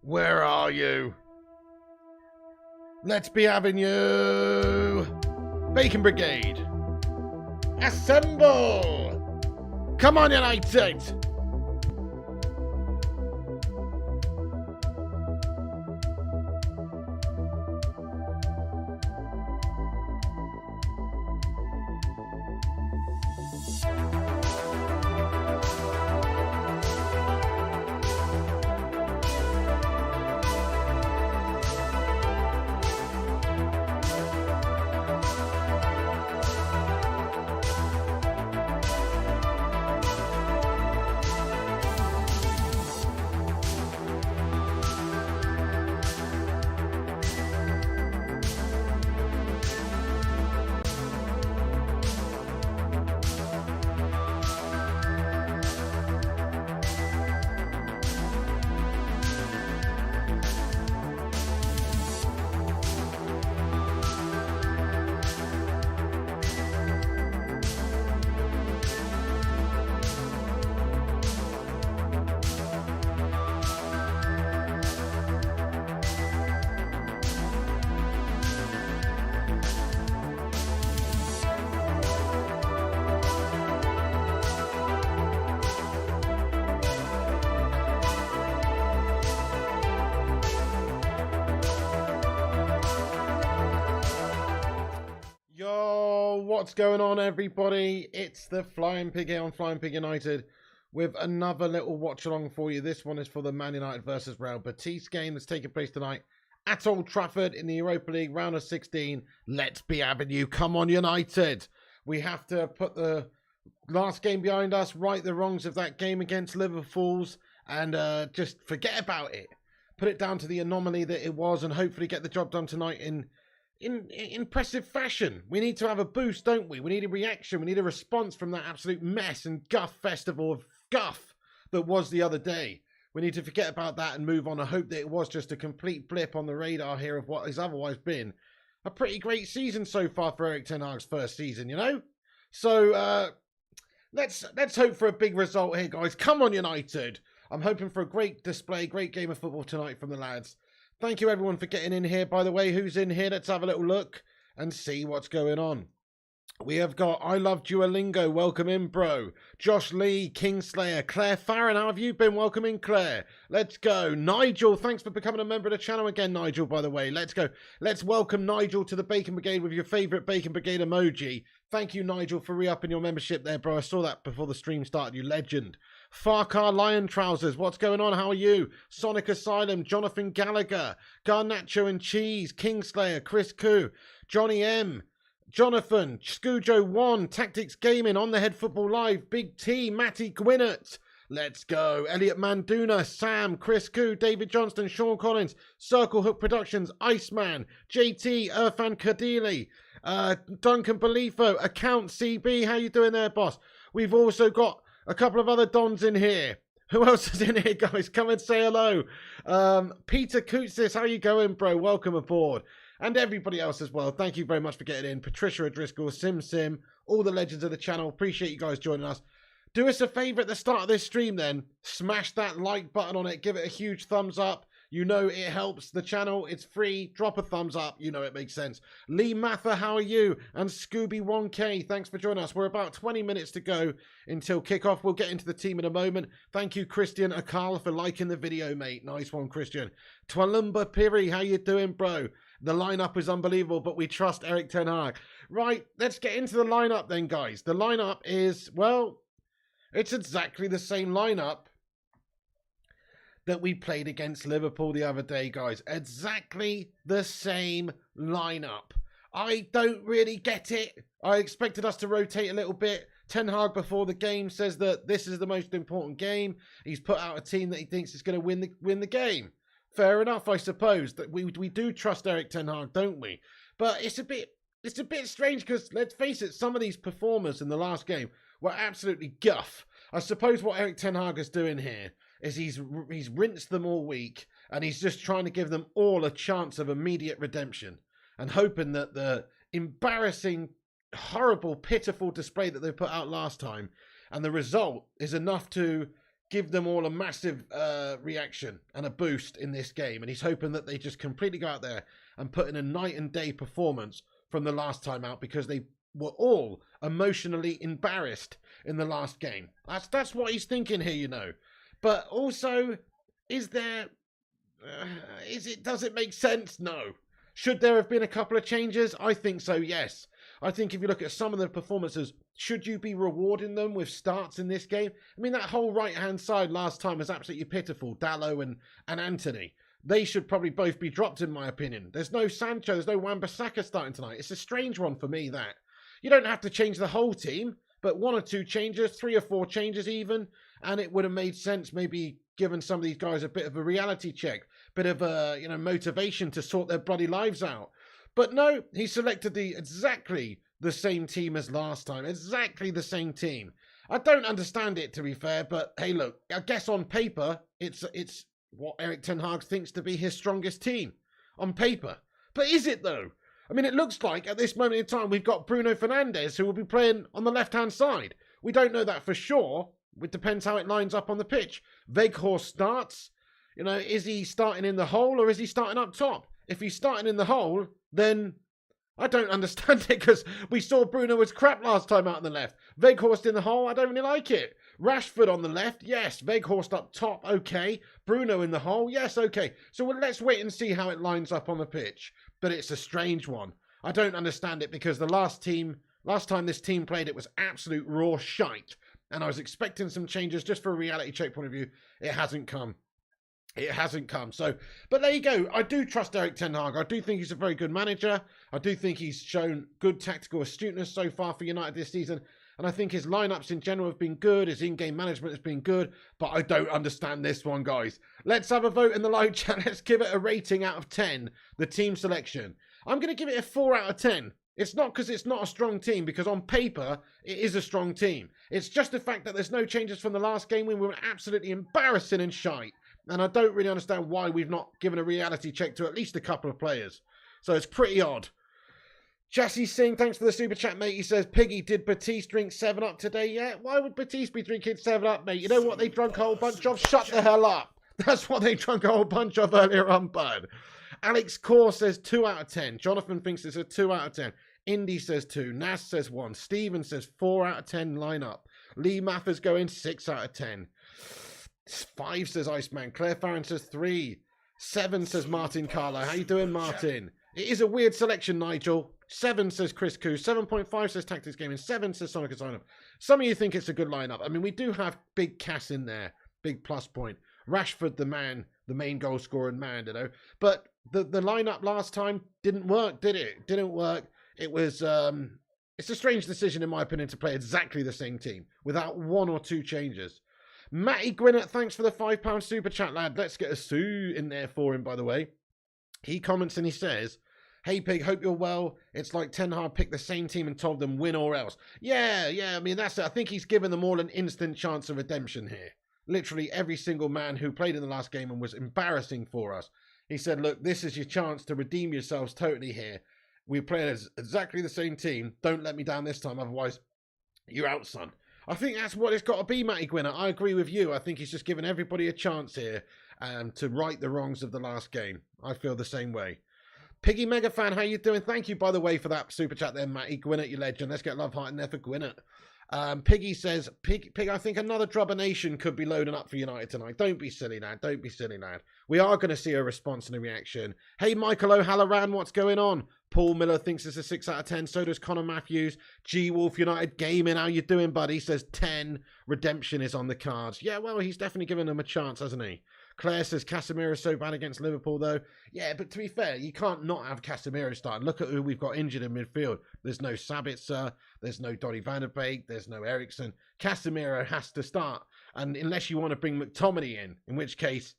Where are you? Let's be having you. Bacon Brigade. Assemble. Come on, United. What's going on, everybody? It's the Flying Pig here on Flying Pig United with another little watch along for you. This one is for the Man United versus Real Betis game that's taking place tonight at Old Trafford in the Europa League round of 16. Let's be having you. Come on, United. We have to put the last game behind us, right the wrongs of that game against Liverpool's, and just forget about it. Put it down to the anomaly that it was, and hopefully get the job done tonight in impressive fashion. We need to have a boost, don't we? We need a reaction. We need a response from that absolute mess and guff festival of guff that was the other day. We need to forget about that and move on. I hope that it was just a complete blip on the radar here of what has otherwise been a pretty great season so far for Erik ten Hag's first season, you know? So let's hope for a big result here, guys. Come on, United. I'm hoping for a great display, great game of football tonight from the lads. Thank you, everyone, for getting in here. By the way, who's in here? Let's have a little look and see what's going on. We have got I Love Duolingo. Welcome in, bro. Josh Lee, Kingslayer, Claire Farron. How have you been? Welcome in, Claire. Let's go. Nigel, thanks for becoming a member of the channel again, Nigel, by the way. Let's go. Let's welcome Nigel to the Bacon Brigade with your favourite Bacon Brigade emoji. Thank you, Nigel, for re-upping your membership there, bro. I saw that before the stream started. You legend. Farcar Lion Trousers, what's going on? How are you? Sonic Asylum, Jonathan Gallagher, Garnacho and Cheese, Kingslayer, Chris Koo, Johnny M, Jonathan, Scujo1, Tactics Gaming, On The Head Football Live, Big T, Matty Gwinnett. Let's go. Elliot Manduna, Sam, Chris Koo, David Johnston, Sean Collins, Circle Hook Productions, Iceman, JT, Irfan Kadili, Duncan Belifo, Account CB. How you doing there, boss? We've also got a couple of other Dons in here. Who else is in here, guys? Come and say hello. Peter Koutsis, how you going, bro? Welcome aboard. And everybody else as well. Thank you very much for getting in. Patricia O'Driscoll, Sim, all the legends of the channel. Appreciate you guys joining us. Do us a favour at the start of this stream then. Smash that like button on it. Give it a huge thumbs up. You know it helps the channel. It's free. Drop a thumbs up. You know it makes sense. Lee Mather, how are you? And Scooby1K, thanks for joining us. We're about 20 minutes to go until kickoff. We'll get into the team in a moment. Thank you, Christian Akal, for liking the video, mate. Nice one, Christian. Twalumba Piri, how you doing, bro? The lineup is unbelievable, but we trust Erik ten Hag. Right, let's get into the lineup then, guys. The lineup is, well, it's exactly the same lineup that we played against Liverpool the other day, guys. Exactly the same lineup. I don't really get it. I expected us to rotate a little bit. Ten Hag before the game says that this is the most important game. He's put out a team that he thinks is going to win the game. Fair enough, I suppose. That we do trust Erik ten Hag, don't we? But it's a bit strange because, let's face it, some of these performers in the last game were absolutely guff. I suppose what Erik ten Hag is doing here is he's rinsed them all week and he's just trying to give them all a chance of immediate redemption and hoping that the embarrassing, horrible, pitiful display that they put out last time and the result is enough to give them all a massive reaction and a boost in this game. And he's hoping that they just completely go out there and put in a night and day performance from the last time out because they were all emotionally embarrassed in the last game. That's what he's thinking here, you know. But also, does it make sense? No. Should there have been a couple of changes? I think so, yes. I think if you look at some of the performances, should you be rewarding them with starts in this game? I mean, that whole right-hand side last time was absolutely pitiful. Dallo and Anthony. They should probably both be dropped, in my opinion. There's no Sancho, there's no Wan-Bissaka starting tonight. It's a strange one for me, that. You don't have to change the whole team, but 1 or 2 changes, 3 or 4 changes even, and it would have made sense maybe giving some of these guys a bit of a reality check, bit of a motivation to sort their bloody lives out. But no, he selected exactly the same team as last time, exactly the same team. I don't understand it, to be fair, but hey, look, I guess on paper it's what Erik ten Hag thinks to be his strongest team on paper. But is it though? I mean, it looks like at this moment in time we've got Bruno Fernandes who will be playing on the left-hand side. We don't know that for sure. It depends how it lines up on the pitch. Weghorst starts. Is he starting in the hole or is he starting up top? If he's starting in the hole, then I don't understand it because we saw Bruno was crap last time out on the left. Weghorst in the hole, I don't really like it. Rashford on the left, yes. Weghorst up top, okay. Bruno in the hole, yes, okay. So let's wait and see how it lines up on the pitch. But it's a strange one. I don't understand it because the last time this team played, it was absolute raw shite. And I was expecting some changes just for a reality check point of view. It hasn't come. It hasn't come. So, but there you go. I do trust Erik ten Hag. I do think he's a very good manager. I do think he's shown good tactical astuteness so far for United this season. And I think his lineups in general have been good. His in-game management has been good. But I don't understand this one, guys. Let's have a vote in the live chat. Let's give it a rating out of 10, the team selection. I'm going to give it a 4 out of 10. It's not because it's not a strong team, because on paper, it is a strong team. It's just the fact that there's no changes from the last game when we were absolutely embarrassing and shite. And I don't really understand why we've not given a reality check to at least a couple of players. So it's pretty odd. Jassy Singh, thanks for the super chat, mate. He says, Piggy, did Betis drink 7-Up today yet? Why would Betis be drinking 7-Up, mate? You know what they drunk a whole bunch of? Shut the hell up. That's what they drunk a whole bunch of earlier on, bud. Alex Core says 2 out of 10. Jonathan thinks it's a 2 out of 10. Indy says 2. Nas says 1. Steven says 4 out of 10 lineup. Lee Mathers going 6 out of 10. 5 says Iceman. Claire Farron says 3. 7 says Martin Carlo. How you doing, Martin? It is a weird selection, Nigel. 7 says Chris Koo. 7.5 says Tactics Gaming. 7 says Sonic Asylum. Some of you think it's a good lineup. I mean, we do have big Cass in there. Big plus point. Rashford, the man, the main goal scorer and man, But the lineup last time didn't work, did it? Didn't work. it was it's a strange decision in my opinion to play exactly the same team without 1 or 2 changes. Matty Gwinnett, thanks for the £5 super chat, lad. Let's get a Sue in there for him, by the way. He comments and he says, "Hey Pig, hope you're well. It's like Ten Hag picked the same team and told them win or else." Yeah, I mean, that's it. I think he's given them all an instant chance of redemption here. Literally every single man who played in the last game and was embarrassing for us. He said, look, this is your chance to redeem yourselves totally here. We play as exactly the same team. Don't let me down this time, otherwise you're out, son. I think that's what it's got to be, Matty Gwynner. I agree with you. I think he's just given everybody a chance here to right the wrongs of the last game. I feel the same way. Piggy Mega Fan, how you doing? Thank you, by the way, for that super chat there, Matty. Gwinnett, you legend. Let's get love heart in there for Gwinnett. Piggy says, Pig, I think another Drubber Nation could be loading up for United tonight. Don't be silly, lad. Don't be silly, lad. We are going to see a response and a reaction. Hey, Michael O'Halloran, what's going on? Paul Miller thinks it's a 6 out of 10. So does Connor Matthews. G Wolf United Gaming, how you doing, buddy? Says 10. Redemption is on the cards. Yeah, well, he's definitely given them a chance, hasn't he? Claire says Casemiro's so bad against Liverpool, though. Yeah, but to be fair, you can't not have Casemiro starting. Look at who we've got injured in midfield. There's no Sabitzer. There's no Donny van der Beek. There's no Eriksson. Casemiro has to start. And unless you want to bring McTominay in which case,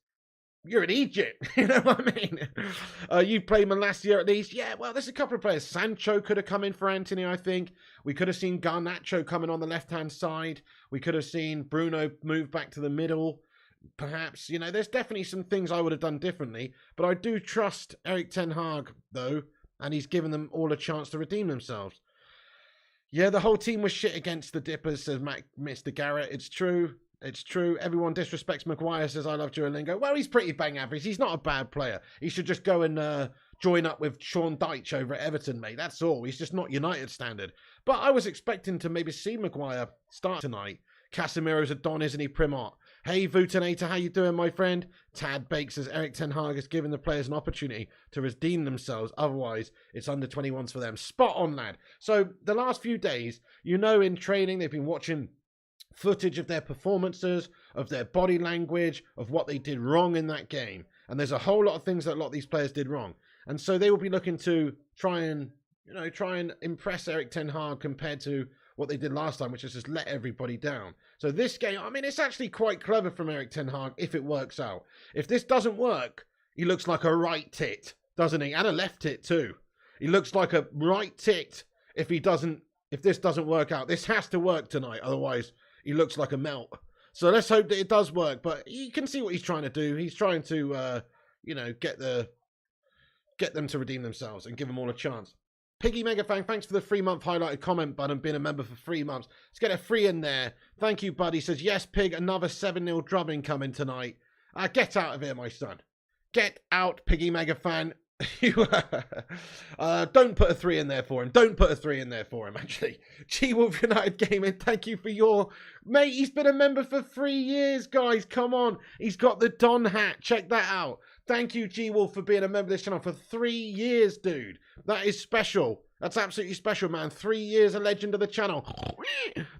you're in Egypt. You know what I mean? You play Malacia at least. Yeah, well, there's a couple of players. Sancho could have come in for Anthony, I think. We could have seen Garnacho coming on the left-hand side. We could have seen Bruno move back to the middle. Perhaps, you know, there's definitely some things I would have done differently, but I do trust Erik Ten Hag, though, and he's given them all a chance to redeem themselves. Yeah, the whole team was shit against the Dippers, says Mr. Garrett. It's true. It's true. Everyone disrespects Maguire, says I love Duolingo. Well, he's pretty bang average. He's not a bad player. He should just go and join up with Sean Dyche over at Everton, mate. That's all. He's just not United standard. But I was expecting to maybe see Maguire start tonight. Casemiro's a Don, isn't he, Primart? Hey, Vutinator, how you doing, my friend? Tad Bake says Erik Ten Hag has given the players an opportunity to redeem themselves. Otherwise, it's under 21s for them. Spot on, lad. So the last few days, you know, in training, they've been watching footage of their performances, of their body language, of what they did wrong in that game. And there's a whole lot of things that a lot of these players did wrong. And so they will be looking to try and impress Erik Ten Hag compared to what they did last time, which is just let everybody down. So this game, I mean, it's actually quite clever from Erik Ten Hag if it works out. If this doesn't work, he looks like a right tit, doesn't he? And a left tit too. He looks like a right tit if this doesn't work out. This has to work tonight, otherwise he looks like a melt. So let's hope that it does work. But you can see what he's trying to do. He's trying to, get them to redeem themselves and give them all a chance. Piggy Megafang, thanks for the 3-month highlighted comment button, being a member for 3 months. Let's get a 3 in there. Thank you, buddy. Says, yes, Pig, another 7-0 drubbing coming tonight. Get out of here, my son. Get out, Piggy Megafan. Don't put a 3 in there for him. Don't put a 3 in there for him, actually. G-Wolf United Gaming, thank you for your... Mate, he's been a member for 3 years, guys. Come on. He's got the Don hat. Check that out. Thank you, G-Wolf, for being a member of this channel for 3 years, dude. That is special. That's absolutely special, man. 3 years a legend of the channel.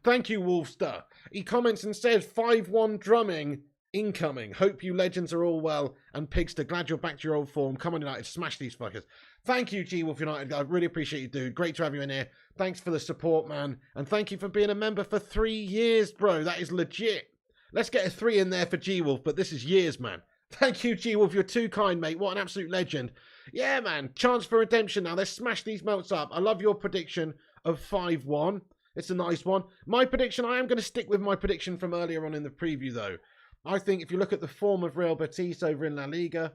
Thank you, Wolfster. He comments and says, 5-1 drumming incoming. Hope you legends are all well. And Pigster, glad you're back to your old form. Come on, United. Smash these fuckers. Thank you, G-Wolf United. I really appreciate you, dude. Great to have you in here. Thanks for the support, man. And thank you for being a member for 3 years, bro. That is legit. Let's get a 3 in there for G-Wolf, but this is years, man. Thank you, G-Wolf. You're too kind, mate. What an absolute legend. Yeah, man. Chance for redemption now. Let's smash these melts up. I love your prediction of 5-1. It's a nice one. My prediction, I am going to stick with my prediction from earlier on in the preview, though. I think if you look at the form of Real Betis over in La Liga,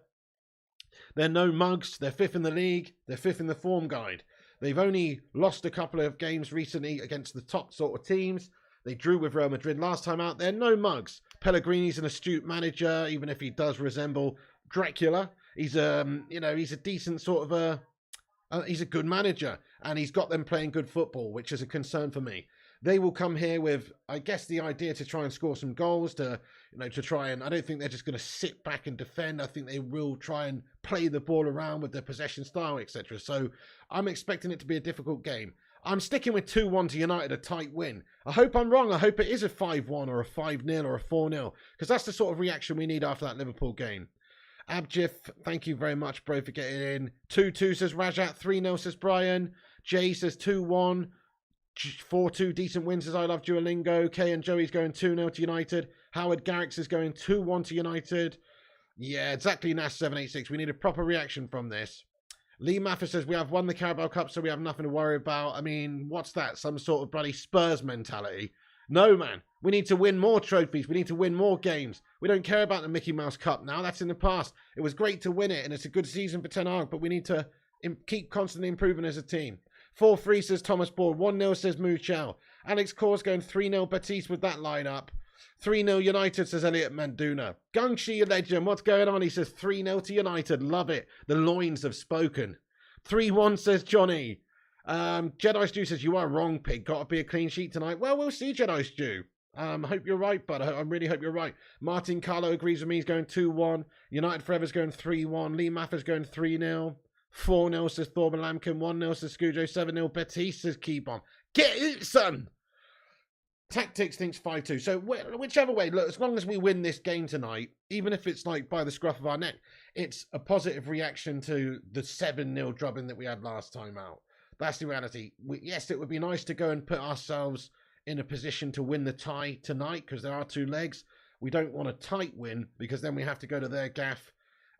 they're no mugs. They're 5th in the league. They're 5th in the form guide. They've only lost a couple of games recently against the top sort of teams. They drew with Real Madrid last time out. They're no mugs. Pellegrini's an astute manager, even if he does resemble Dracula. He's he's a decent sort of he's a good manager, and he's got them playing good football, which is a concern for me. They will come here with, I guess, the idea to try and score some goals, to try and, I don't think they're just going to sit back and defend. I think they will try and play the ball around with their possession style, etc. So I'm expecting it to be a difficult game. I'm sticking with 2-1 to United, a tight win. I hope I'm wrong. I hope it is a 5-1 or a 5-0 or a 4-0, because that's the sort of reaction we need after that Liverpool game. Abjif, thank you very much, bro, for getting in. 2-2 says Rajat. 3-0 says Brian. Jay says 2-1. 4-2 decent wins as I love Duolingo. Kay and Joey's going 2-0 to United. Howard Garrix is going 2-1 to United. Yeah, exactly. Nash 786. We need a proper reaction from this. Lee Mathis says we have won the Carabao Cup, so we have nothing to worry about. I mean, what's that? Some sort of bloody Spurs mentality? No, man. We need to win more trophies. We need to win more games. We don't care about the Mickey Mouse Cup now. That's in the past. It was great to win it, and it's a good season for Ten Hag, but we need to keep constantly improving as a team. 4-3 says Thomas Board. 1-0 says Muchel. Alex Kors going 3-0 Betis with that lineup. 3-0 United, says Elliot Manduna. Gungshi legend, what's going on? He says 3-0 to United. Love it. The loins have spoken. 3-1 says Johnny. Jedi Stew says, you are wrong, Pig. Got to be a clean sheet tonight. Well, we'll see, Jedi Stew. Hope you're right, bud. I really hope you're right. Martin Carlo agrees with me. He's going 2-1. United Forever's going 3-1. Lee Maffa's going 3-0. 4-0 says Thorben Lampkin. 1-0 says Scujo. 7-0 Betis says keep on. Get it, son! Tactics thinks 5-2. So whichever way, look, as long as we win this game tonight, even if it's like by the scruff of our neck, it's a positive reaction to the 7-0 drubbing that we had last time out. That's the reality. Yes, it would be nice to go and put ourselves in a position to win the tie tonight because there are 2 legs. We don't want a tight win because then we have to go to their gaff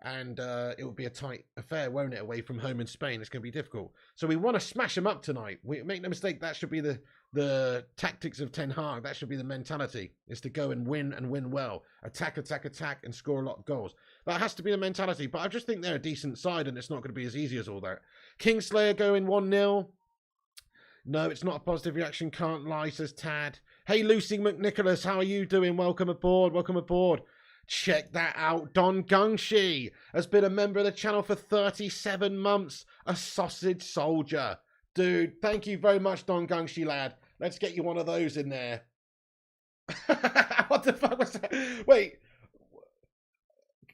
and it will be a tight affair, won't it, away from home in Spain. It's going to be difficult. So we want to smash them up tonight. Make no mistake, that should be the tactics of Ten Hag. That should be the mentality, is to go and win well. Attack, attack, attack, and score a lot of goals. That has to be the mentality. But I just think they're a decent side, and it's not going to be as easy as all that. Kingslayer going 1-0. No, it's not a positive reaction. Can't lie, says Tad. Hey, Lucy McNicholas, how are you doing? Welcome aboard. Welcome aboard. Check that out. Don Gungshi has been a member of the channel for 37 months. A sausage soldier. Dude, thank you very much, Don Gungshi, lad. Let's get you one of those in there. What the fuck was that? Wait.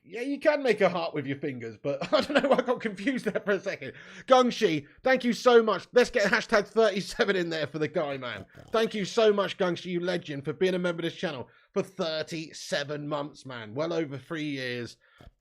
Yeah, you can make a heart with your fingers, but I don't know, I got confused there for a second. Gungshi, thank you so much. Let's get hashtag 37 in there for the guy, man. Thank you so much, Gungshi, you legend, for being a member of this channel for 37 months, man. Well over 3 years.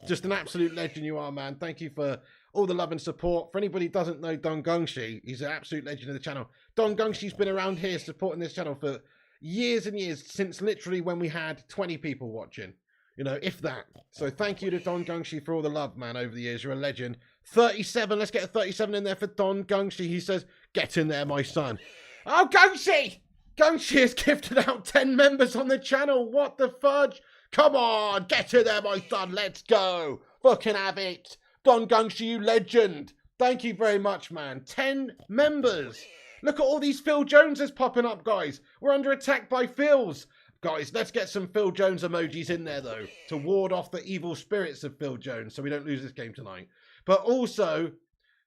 Just an absolute legend you are, man. Thank you for all the love and support. For anybody who doesn't know Don Gungshi, he's an absolute legend of the channel. Don Gungshi's been around here supporting this channel for years and years, since literally when we had 20 people watching. You know, if that. So thank you to Don Gungshi for all the love, man, over the years. You're a legend. 37. Let's get a 37 in there for Don Gungshi. He says, get in there, my son. Oh, Gungshi! Gungshi has gifted out 10 members on the channel. What the fudge? Come on, get in there, my son. Let's go. Fucking have it. Don Gungshi, you legend. Thank you very much, man. 10 members. Look at all these Phil Joneses popping up, guys. We're under attack by Phils. Guys, let's get some Phil Jones emojis in there, though, to ward off the evil spirits of Phil Jones so we don't lose this game tonight. But also,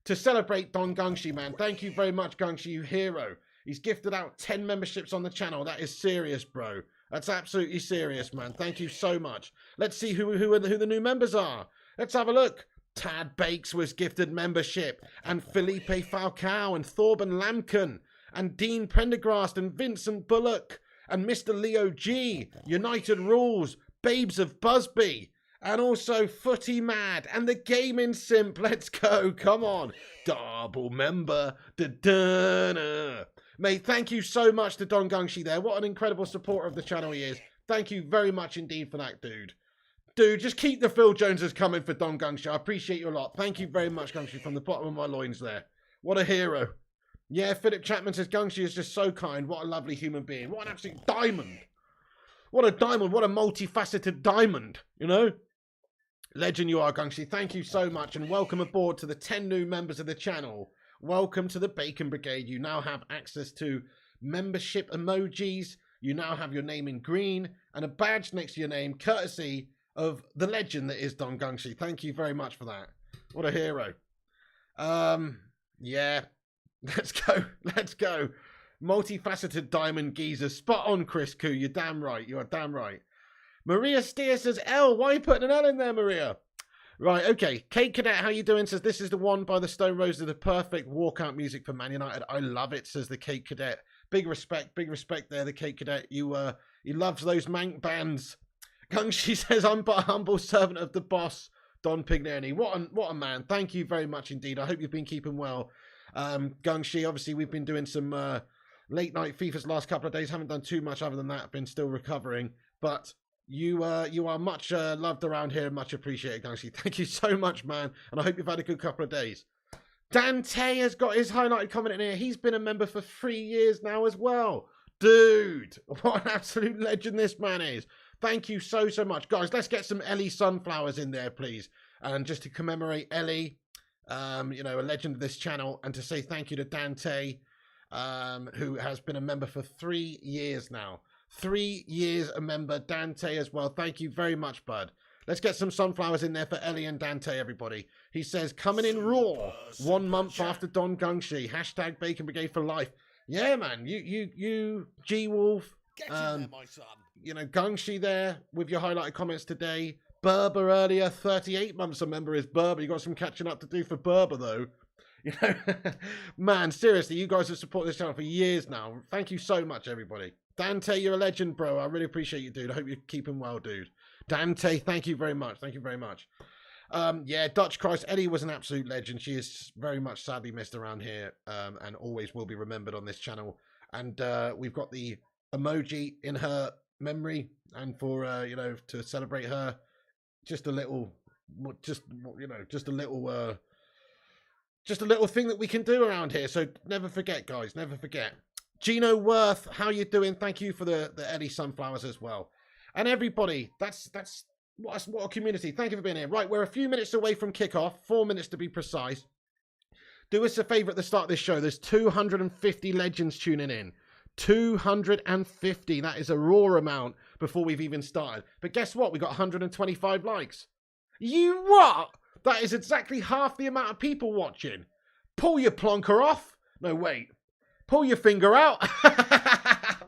to celebrate Don Gungshi, man. Thank you very much, Gungshi, you hero. He's gifted out 10 memberships on the channel. That is serious, bro. That's absolutely serious, man. Thank you so much. Let's see who the new members are. Let's have a look. Tad Bakes was gifted membership, and Felipe Falcao, and Thorben Lampkin, and Dean Prendergrast, and Vincent Bullock, and Mr. Leo G, United Rules, Babes of Busby, and also Footy Mad, and the Gaming Simp. Let's go, come on. Double member. Da-da-da. Mate, thank you so much to Don Gungshi there. What an incredible supporter of the channel he is. Thank you very much indeed for that, dude. Dude, just keep the Phil Joneses coming for Don Gungshi. I appreciate you a lot. Thank you very much, Gungshi, from the bottom of my loins there. What a hero. Yeah, Philip Chapman says Gungshi is just so kind. What a lovely human being. What an absolute diamond. What a diamond. What a multifaceted diamond, you know? Legend you are, Gungshi. Thank you so much, and welcome aboard to the 10 new members of the channel. Welcome to the Bacon Brigade. You now have access to membership emojis. You now have your name in green and a badge next to your name, courtesy of the legend that is Don Gungshi. Thank you very much for that. What a hero. Yeah. Let's go. Let's go. Multifaceted diamond geezer. Spot on, Chris Koo. You're damn right. You are damn right. Maria Steer says L. Why are you putting an L in there, Maria? Right, okay. Kate Cadet, how you doing? Says, this is the one by the Stone Roses, the perfect walkout music for Man United. I love it, says the Kate Cadet. Big respect there, the Kate Cadet. He loves those mank bands. Gungshi says, I'm but a humble servant of the boss, Don Pignani. What a man. Thank you very much indeed. I hope you've been keeping well. Gungshi, obviously, we've been doing some late night FIFA's last couple of days. Haven't done too much other than that. Been still recovering. But you are much loved around here. Much appreciated, Gungshi. Thank you so much, man. And I hope you've had a good couple of days. Dante has got his highlighted comment in here. He's been a member for 3 years now as well. Dude, what an absolute legend this man is. Thank you so much. Guys, let's get some Ellie Sunflowers in there, please. And just to commemorate Ellie, you know, a legend of this channel, and to say thank you to Dante, who has been a member for 3 years now. 3 years a member. Dante as well. Thank you very much, bud. Let's get some sunflowers in there for Ellie and Dante, everybody. He says, coming in raw, 1 month after Don Gungshi. Hashtag Bacon Brigade for life. Yeah, man. You, G-Wolf. Get in there, my son. You know, Gungshi there with your highlighted comments today. Berber earlier, 38 months a member is Berber. You got some catching up to do for Berber, though. You know, man, seriously, you guys have supported this channel for years now. Thank you so much, everybody. Dante, you're a legend, bro. I really appreciate you, dude. I hope you're keeping well, dude. Dante, thank you very much. Thank you very much. Yeah, Dutch Christ, Ellie was an absolute legend. She is very much sadly missed around here, and always will be remembered on this channel. And we've got the emoji in her memory, and for you know, to celebrate her, just a little thing that we can do around here. So never forget, guys, never forget. Gino Worth, how you doing? Thank you for the Ellie Sunflowers as well. And everybody, that's what a community. Thank you for being here. Right, we're a few minutes away from kickoff, 4 minutes to be precise. Do us a favor at the start of this show. There's 250 legends tuning in. 250. That is a raw amount before we've even started. But guess what? We got 125 likes. You what? That is exactly half the amount of people watching. Pull your plonker off. No, wait. Pull your finger out.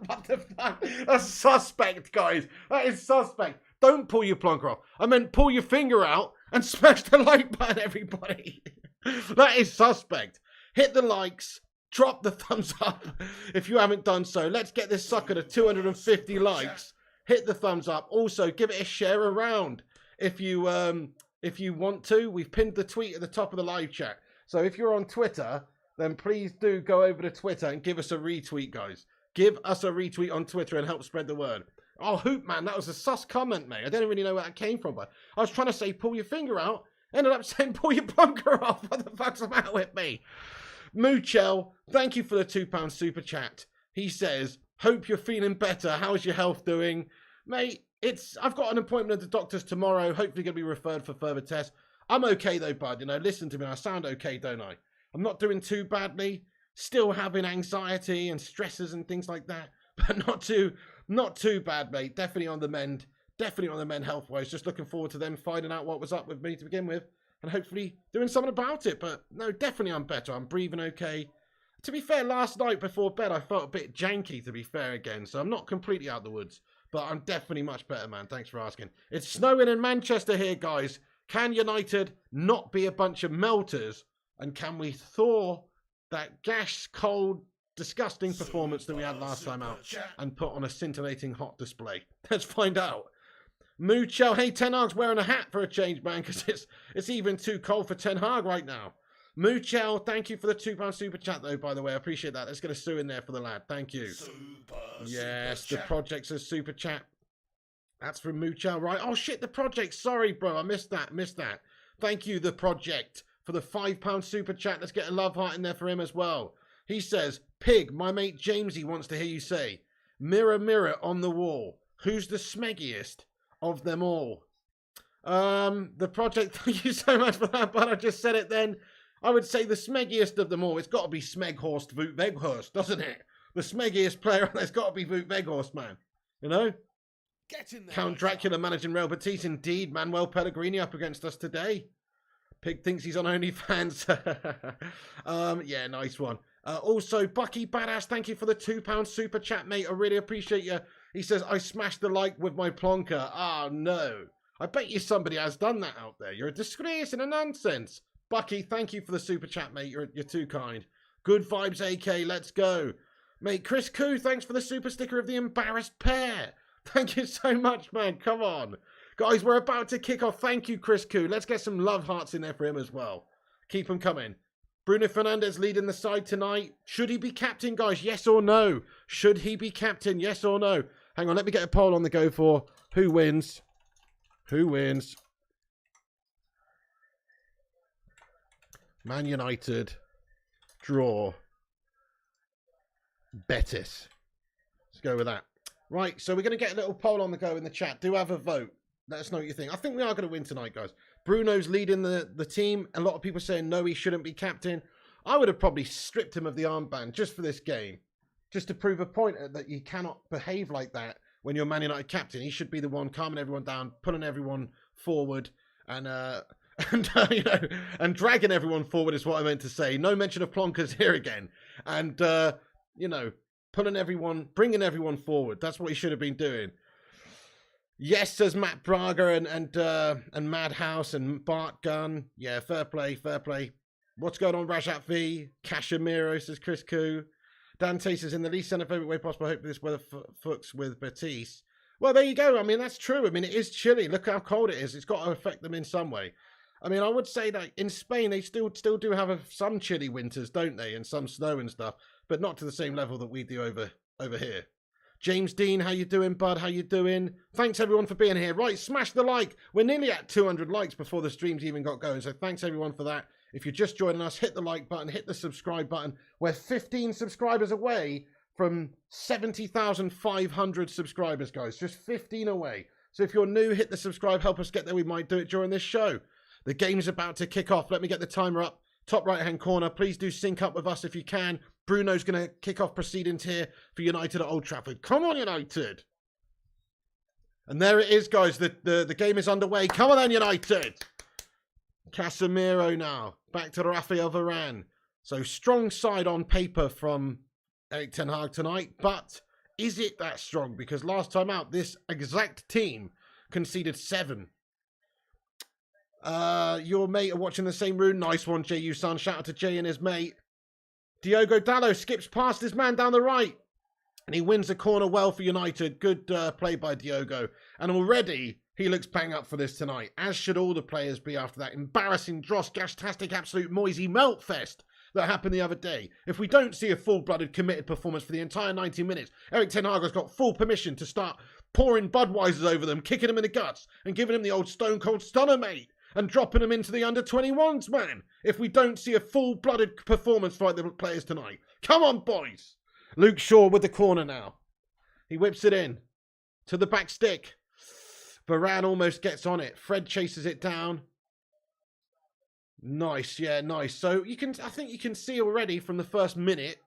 What the fuck? That's suspect, guys. That is suspect. Don't pull your plonker off. I meant pull your finger out and smash the like button, everybody. That is suspect. Hit the likes. Drop the thumbs up if you haven't done so. Let's get this sucker to 250 likes. Hit the thumbs up. Also, give it a share around if you want to. We've pinned the tweet at the top of the live chat. So if you're on Twitter, then please do go over to Twitter and give us a retweet, guys. Give us a retweet on Twitter and help spread the word. Oh, Hoop, man, that was a sus comment, mate. I don't really know where that came from, but I was trying to say pull your finger out. Ended up saying pull your bunker off. What the fuck's the matter with me? Moochel, thank you for the £2 super chat. He says, hope you're feeling better. How's your health doing? Mate, I've got an appointment at the doctor's tomorrow. Hopefully going to be referred for further tests. I'm okay though, bud. You know, listen to me. I sound okay, don't I? I'm not doing too badly. Still having anxiety and stresses and things like that. But not too bad, mate. Definitely on the mend. Definitely on the mend health-wise. Just looking forward to them finding out what was up with me to begin with. And hopefully doing something about it. But no, definitely I'm better. I'm breathing okay. To be fair, last night before bed, I felt a bit janky, to be fair, again. So I'm not completely out of the woods. But I'm definitely much better, man. Thanks for asking. It's snowing in Manchester here, guys. Can United not be a bunch of melters? And can we thaw that gas, cold, disgusting performance that we had last time out and put on a scintillating hot display? Let's find out. Moochel, hey, Ten Hag's wearing a hat for a change, man, because it's even too cold for Ten Hag right now. Moochel, thank you for the £2 super chat, though, by the way. I appreciate that. Let's get a sue in there for the lad. Thank you. Yes, the project says super chat. That's from Moochel, right? Oh, shit, the project. Sorry, bro. I missed that. Thank you, the project, for the £5 super chat. Let's get a love heart in there for him as well. He says, Pig, my mate Jamesy wants to hear you say, mirror, mirror on the wall, who's the smeggiest of them all? The project, thank you so much for that, but I just said it then. I would say the smeggiest of them all. It's got to be Weghorst, Weghorst, doesn't it? The smeggiest player, there's got to be Weghorst, man. You know? Get in there, Count Dracula managing Real Betis, indeed. Manuel Pellegrini up against us today. Pig thinks he's on OnlyFans. Yeah, nice one. Also, Bucky Badass, thank you for the £2 super chat, mate. I really appreciate you. He says, I smashed the like with my plonker. Oh, no. I bet you somebody has done that out there. You're a disgrace and a nonsense. Bucky, thank you for the super chat, mate. You're too kind. Good vibes, AK. Let's go. Mate, Chris Koo, thanks for the super sticker of the embarrassed pair. Thank you so much, man. Come on. Guys, we're about to kick off. Thank you, Chris Koo. Let's get some love hearts in there for him as well. Keep them coming. Bruno Fernandes leading the side tonight. Should he be captain, guys? Yes or no? Should he be captain? Yes or no? Hang on, let me get a poll on the go for who wins. Who wins? Man United. Draw. Betis. Let's go with that. Right, so we're going to get a little poll on the go in the chat. Do have a vote. Let us know what you think. I think we are going to win tonight, guys. Bruno's leading the team. A lot of people saying no, he shouldn't be captain. I would have probably stripped him of the armband just for this game. Just to prove a point that you cannot behave like that when you're Man United captain. He should be the one calming everyone down, pulling everyone forward, and you know, and dragging everyone forward is what I meant to say. No mention of Plonkers here again. And, you know, pulling everyone, bringing everyone forward. That's what he should have been doing. Yes, says Matt Braga and Madhouse and Bart Gunn. Yeah, fair play, fair play. What's going on, Rajat V? Casemiro, says Chris Koo. Dante says, in the least xenophobic way possible, I hope this weather fucks with Betis. Well, there you go. I mean, that's true. I mean, it is chilly. Look how cold it is. It's got to affect them in some way. I mean, I would say that in Spain, they still do have some chilly winters, don't they? And some snow and stuff, but not to the same level that we do over here. James Dean, how you doing, bud? How you doing? Thanks, everyone, for being here. Right, smash the like. We're nearly at 200 likes before the streams even got going, so thanks, everyone, for that. If you're just joining us, hit the like button, hit the subscribe button. We're 15 subscribers away from 70,500 subscribers, guys. Just 15 away. So if you're new, hit the subscribe. Help us get there. We might do it during this show. The game's about to kick off. Let me get the timer up. Top right-hand corner. Please do sync up with us if you can. Bruno's going to kick off proceedings here for United at Old Trafford. Come on, United. And there it is, guys. The game is underway. Come on then, United. Casemiro now. Back to Rafael Varane. So strong side on paper from Erik ten Hag tonight. But is it that strong? Because last time out, this exact team conceded 7. Your mate are watching the same room. Nice one, J.U. son. Shout out to Jay and his mate. Diogo Dalot skips past his man down the right. And he wins the corner well for United. Good play by Diogo. And already he looks bang up for this tonight. As should all the players be after that embarrassing, dross-gastastic, absolute Moisey melt fest that happened the other day. If we don't see a full-blooded, committed performance for the entire 90 minutes, Erik ten Hag has got full permission to start pouring Budweisers over them, kicking them in the guts, and giving them the old stone-cold stunner, mate. And dropping them into the under-21s, man. If we don't see a full-blooded performance by the players tonight. Come on, boys. Luke Shaw with the corner now. He whips it in. To the back stick. Varane almost gets on it. Fred chases it down. Nice, yeah, nice. So I think you can see already from the first minute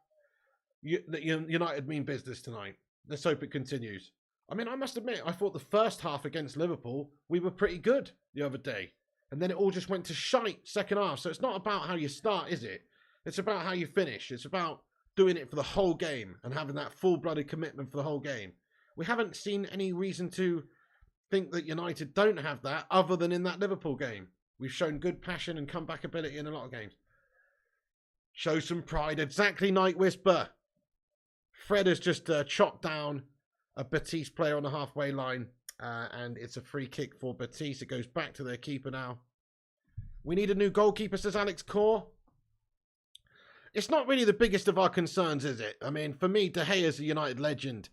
that United mean business tonight. Let's hope it continues. I mean, I must admit, I thought the first half against Liverpool, we were pretty good the other day. And then it all just went to shite second half. So it's not about how you start, is it? It's about how you finish. It's about doing it for the whole game and having that full-blooded commitment for the whole game. We haven't seen any reason to think that United don't have that other than in that Liverpool game. We've shown good passion and comeback ability in a lot of games. Show some pride. Exactly, Night Whisper. Fred has just chopped down a Betis player on the halfway line. And it's a free kick for Betis. It goes back to their keeper now. We need a new goalkeeper, says Alex Core. It's not really the biggest of our concerns, is it? I mean, for me, De Gea is a United legend.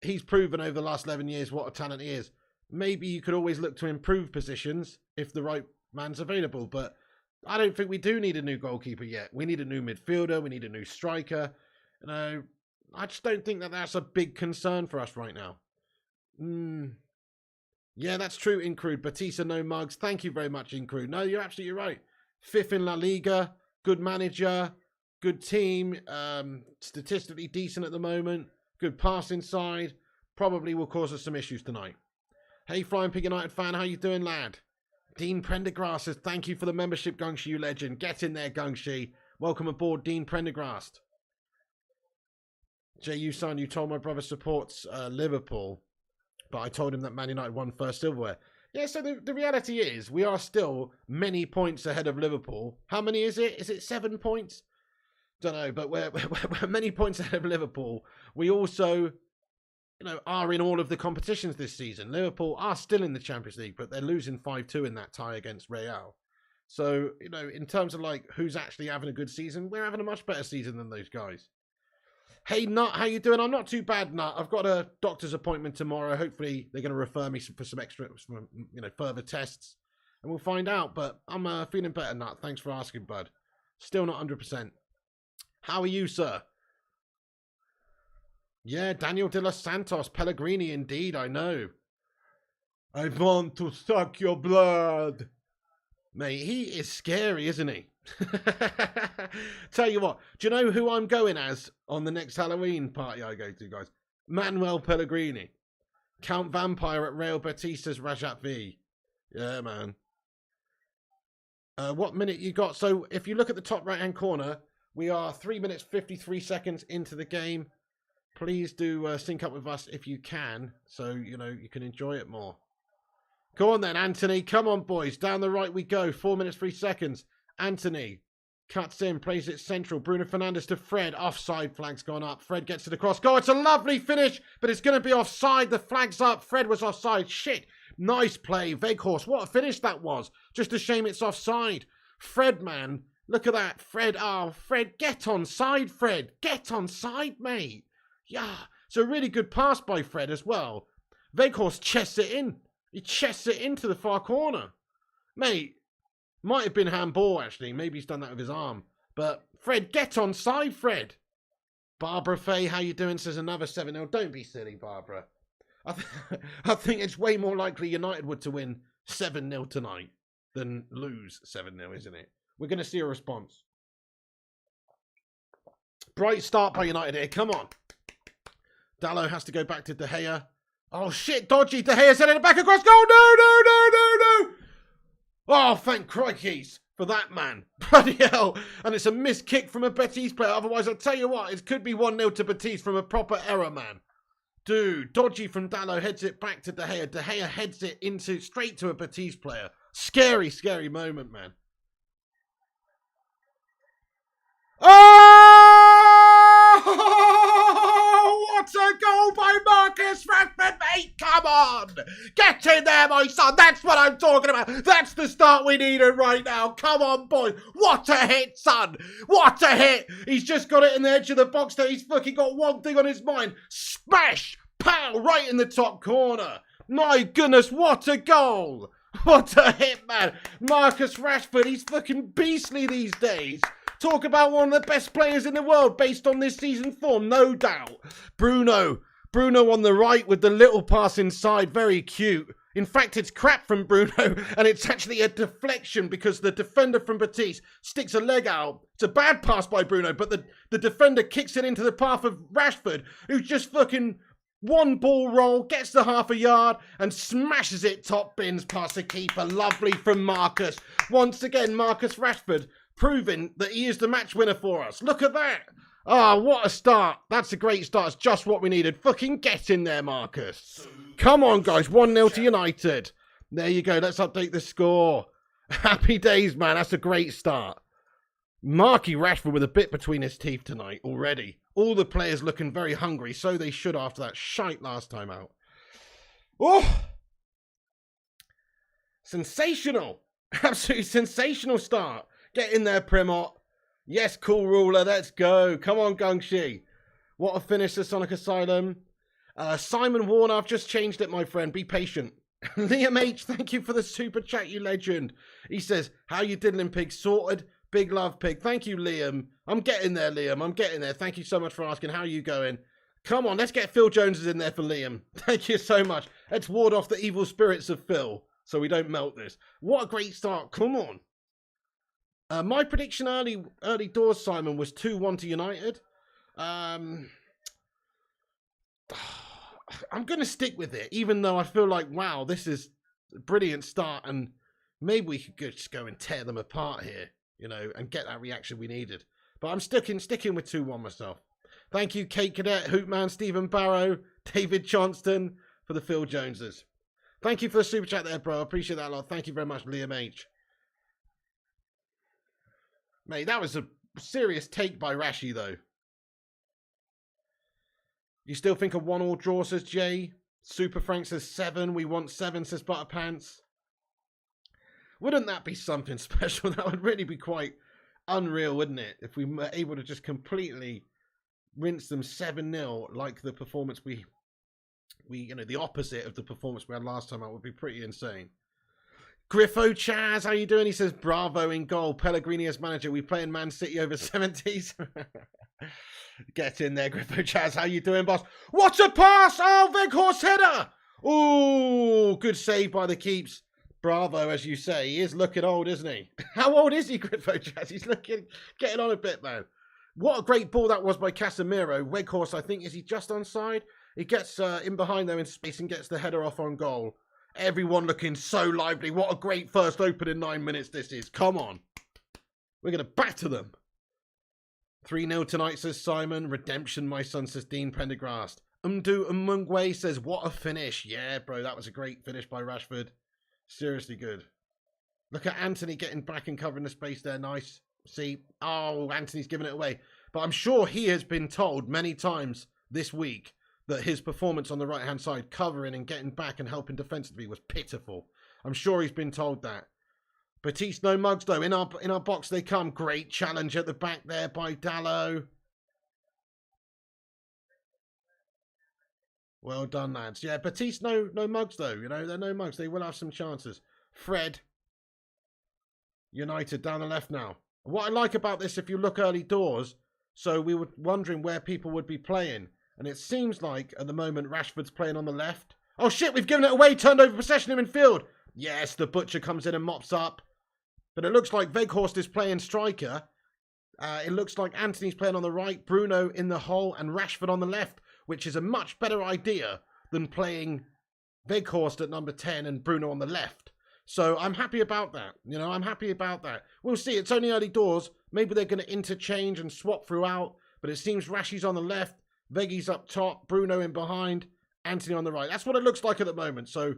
He's proven over the last 11 years what a talent he is. Maybe you could always look to improve positions if the right man's available. But I don't think we do need a new goalkeeper yet. We need a new midfielder. We need a new striker. You know, I just don't think that that's a big concern for us right now. Yeah, that's true, Incrude. Batista, no mugs. Thank you very much, Incrude. No, you're absolutely right. 5th in La Liga. Good manager. Good team. Statistically decent at the moment. Good passing side. Probably will cause us some issues tonight. Hey, Flying Pig United fan. How you doing, lad? Dean Prendergrast says, thank you for the membership, Gungshi, you legend. Get in there, Gungshi. Welcome aboard, Dean Prendergrast. J.U. son, you told my brother supports Liverpool. But I told him that Man United won first silverware. Yeah, so the reality is we are still many points ahead of Liverpool. How many is it? Is it 7 points? Don't know, but we're many points ahead of Liverpool. We also, are in all of the competitions this season. Liverpool are still in the Champions League, but they're losing 5-2 in that tie against Real. So, you know, in terms of like who's actually having a good season, we're having a much better season than those guys. Hey, Nut, how you doing? I'm not too bad, Nut. I've got a doctor's appointment tomorrow. Hopefully they're going to refer me for some extra, you know, further tests. And we'll find out. But I'm feeling better, Nut. Thanks for asking, bud. Still not 100%. How are you, sir? Yeah, Daniel de los Santos. Pellegrini, indeed, I know. I want to suck your blood. Mate, he is scary, isn't he? Tell you what, do you know who I'm going as on the next Halloween party I go to, guys? Manuel Pellegrini. Count Vampire at Real Betis as Rajat V. Yeah, man. What minute you got? So if you look at the top right-hand corner, we are 3 minutes 53 seconds into the game. Please do sync up with us if you can, so, you know, you can enjoy it more. Go on then, Anthony. Come on, boys. Down the right we go. 4 minutes, 3 seconds. Anthony cuts in, plays it central. Bruno Fernandes to Fred. Offside, flag's gone up. Fred gets to the cross. Go, it's a lovely finish, but it's going to be offside. The flag's up. Fred was offside. Shit. Nice play. Weghorst. What a finish that was. Just a shame it's offside. Fred, man. Look at that. Fred. Oh, Fred. Get on side, Fred. Get on side, mate. Yeah. It's a really good pass by Fred as well. Weghorst chests it in. He chests it into the far corner. Mate, might have been handball, actually. Maybe he's done that with his arm. But, Fred, get on side, Fred. Barbara Faye, how you doing? Says another 7-0. Don't be silly, Barbara. I think it's way more likely United would to win 7-0 tonight than lose 7-0, isn't it? We're going to see a response. Bright start by United here. Come on. Dallo has to go back to De Gea. Oh, shit, dodgy. De Gea's heading it back across goal. No. Oh, thank crikeys for that, man. Bloody hell. And it's a missed kick from a Betis player. Otherwise, I'll tell you what, it could be 1-0 to Betis from a proper error, man. Dude, dodgy from Dallo, heads it back to De Gea. De Gea heads it straight to a Betis player. Scary, scary moment, man. Oh, what a goal by Marcus Rashford, mate. Come on. Get in there, my son. That's what I'm talking about. That's the start we needed right now. Come on, boy. What a hit, son. What a hit. He's just got it in the edge of the box there. He's fucking got one thing on his mind. Smash. Pow. Right in the top corner. My goodness, what a goal. What a hit, man. Marcus Rashford, he's fucking beastly these days. Talk about one of the best players in the world based on this season form, no doubt. Bruno on the right with the little pass inside, very cute. In fact, it's crap from Bruno, and it's actually a deflection because the defender from Betis sticks a leg out. It's a bad pass by Bruno, but the defender kicks it into the path of Rashford, who's just fucking one ball roll, gets the half a yard, and smashes it top bins past the keeper. Lovely from Marcus. Once again, Marcus Rashford proving that he is the match winner for us. Look at that. Oh, what a start. That's a great start. It's just what we needed. Fucking get in there, Marcus. Come on, guys. 1-0 to United. There you go. Let's update the score. Happy days, man. That's a great start. Marky Rashford with a bit between his teeth tonight already. All the players looking very hungry. So they should after that shite last time out. Oh! Sensational. Absolutely sensational start. Get in there, Primot. Yes, cool ruler. Let's go. Come on, Gungshi. What a finish to Sonic Asylum. Simon Warner, I've just changed it, my friend. Be patient. Liam H, thank you for the super chat, you legend. He says, how you diddling, pig? Sorted. Big love, pig. Thank you, Liam. I'm getting there, Liam. I'm getting there. Thank you so much for asking. How are you going? Come on, let's get Phil Jones in there for Liam. Thank you so much. Let's ward off the evil spirits of Phil so we don't melt this. What a great start. Come on. My prediction early doors, Simon, was 2-1 to United. I'm going to stick with it, even though I feel like, wow, this is a brilliant start, and maybe we could just go and tear them apart here, you know, and get that reaction we needed. But I'm sticking with 2-1 myself. Thank you, Kate Cadet, Hoopman, Stephen Barrow, David Johnston, for the Phil Joneses. Thank you for the super chat there, bro. I appreciate that a lot. Thank you very much, Liam H. Mate, that was a serious take by Rashi, though. You still think a 1-1 draw, says Jay. Super Frank says 7. We want 7, says Butterpants. Wouldn't that be something special? That would really be quite unreal, wouldn't it? If we were able to just completely rinse them 7-0 like the performance we the opposite of the performance we had last time out would be pretty insane. Griffo Chaz, how you doing? He says, bravo in goal. Pellegrini as manager. We playing Man City over 70s. Get in there, Griffo Chaz. How you doing, boss? What a pass! Oh, Weghorst header! Oh, good save by the keeps. Bravo, as you say. He is looking old, isn't he? How old is he, Griffo Chaz? He's getting on a bit, man. What a great ball that was by Casemiro. Weghorst, I think, is he just onside? He gets in behind there in space and gets the header off on goal. Everyone looking so lively. What a great first open in 9 minutes this is. Come on. We're going to batter them. 3-0 tonight, says Simon. Redemption, my son, says Dean Prendergast. Umdu Umungwe says, what a finish. Yeah, bro, that was a great finish by Rashford. Seriously good. Look at Anthony getting back and covering the space there. Nice. See? Oh, Anthony's giving it away. But I'm sure he has been told many times this week that his performance on the right-hand side, covering and getting back and helping defensively, was pitiful. I'm sure he's been told that. Betis, no mugs, though. In our box they come. Great challenge at the back there by Dallo. Well done, lads. Yeah, Betis, no mugs, though. You know, they're no mugs. They will have some chances. Fred. United down the left now. What I like about this, if you look early doors, so we were wondering where people would be playing. And it seems like, at the moment, Rashford's playing on the left. Oh, shit, we've given it away. Turned over possession in midfield. Yes, the Butcher comes in and mops up. But it looks like Weghorst is playing striker. It looks like Anthony's playing on the right, Bruno in the hole, and Rashford on the left, which is a much better idea than playing Weghorst at number 10 and Bruno on the left. So I'm happy about that. You know, I'm happy about that. We'll see. It's only early doors. Maybe they're going to interchange and swap throughout. But it seems Rashi's on the left. Veggi's up top, Bruno in behind, Anthony on the right. That's what it looks like at the moment. So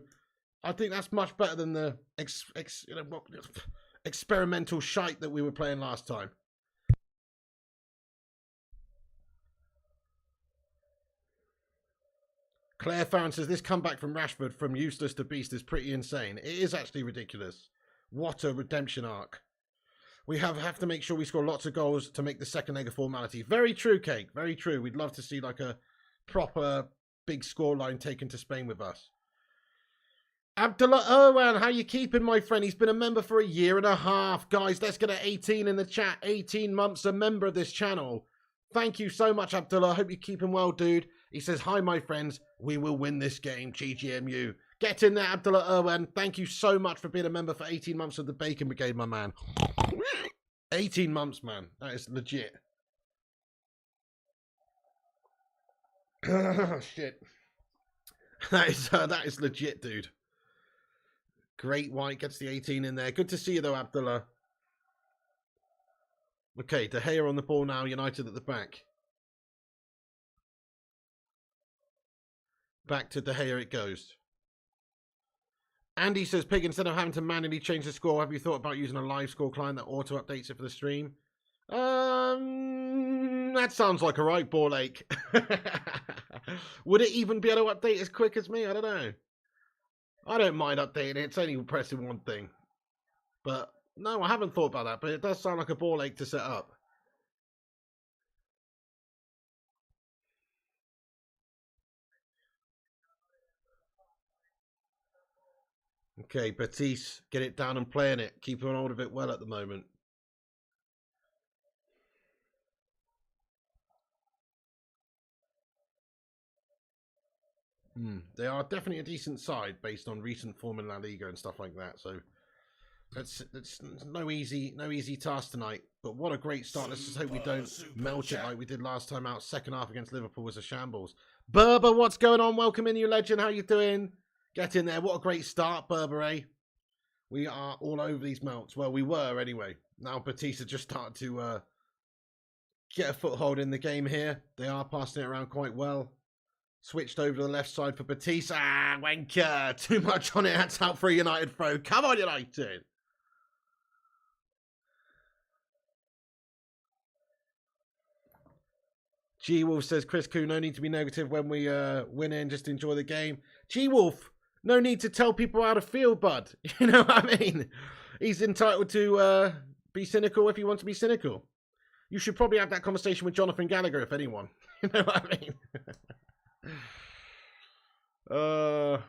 I think that's much better than the experimental shite that we were playing last time. Claire Farron says, this comeback from Rashford from useless to beast is pretty insane. It is actually ridiculous. What a redemption arc. We have to make sure we score lots of goals to make the second leg a formality. Very true, Cake. Very true. We'd love to see like a proper big scoreline taken to Spain with us. Abdullah Irwan, how you keeping, my friend? He's been a member for 1.5 years. Guys, let's get an 18 in the chat. 18 months a member of this channel. Thank you so much, Abdullah. I hope you're keeping well, dude. He says, hi, my friends. We will win this game. GGMU. Get in there, Abdullah Irwan. Thank you so much for being a member for 18 months of the Bacon Brigade, my man. 18 months, man. That is legit. Shit. That is legit, dude. Great White gets the 18 in there. Good to see you, though, Abdullah. Okay, De Gea on the ball now. United at the back. Back to De Gea it goes. Andy says, Pig, instead of having to manually change the score, have you thought about using a live score client that auto-updates it for the stream? That sounds like a right ball ache. Would it even be able to update as quick as me? I don't know. I don't mind updating it. It's only pressing one thing. But, no, I haven't thought about that. But it does sound like a ball ache to set up. Okay, Betis, get it down and playing it. Keeping hold of it well at the moment. They are definitely a decent side based on recent form in La Liga and stuff like that. So it's no easy task tonight. But what a great start. Let's just hope we don't melt it like we did last time out. Second half against Liverpool was a shambles. Berber, what's going on? Welcome in, you legend. How you doing? Get in there. What a great start, Berber, eh? We are all over these melts. Well, we were anyway. Now Batista just started to get a foothold in the game here. They are passing it around quite well. Switched over to the left side for Batista. Ah, wanker. Too much on it. That's out for a United throw. Come on, United. G-Wolf says, Chris Koo, no need to be negative when we win in. Just enjoy the game. G-Wolf, no need to tell people how to feel, bud. You know what I mean? He's entitled to be cynical if he wants to be cynical. You should probably have that conversation with Jonathan Gallagher, if anyone. You know what I mean?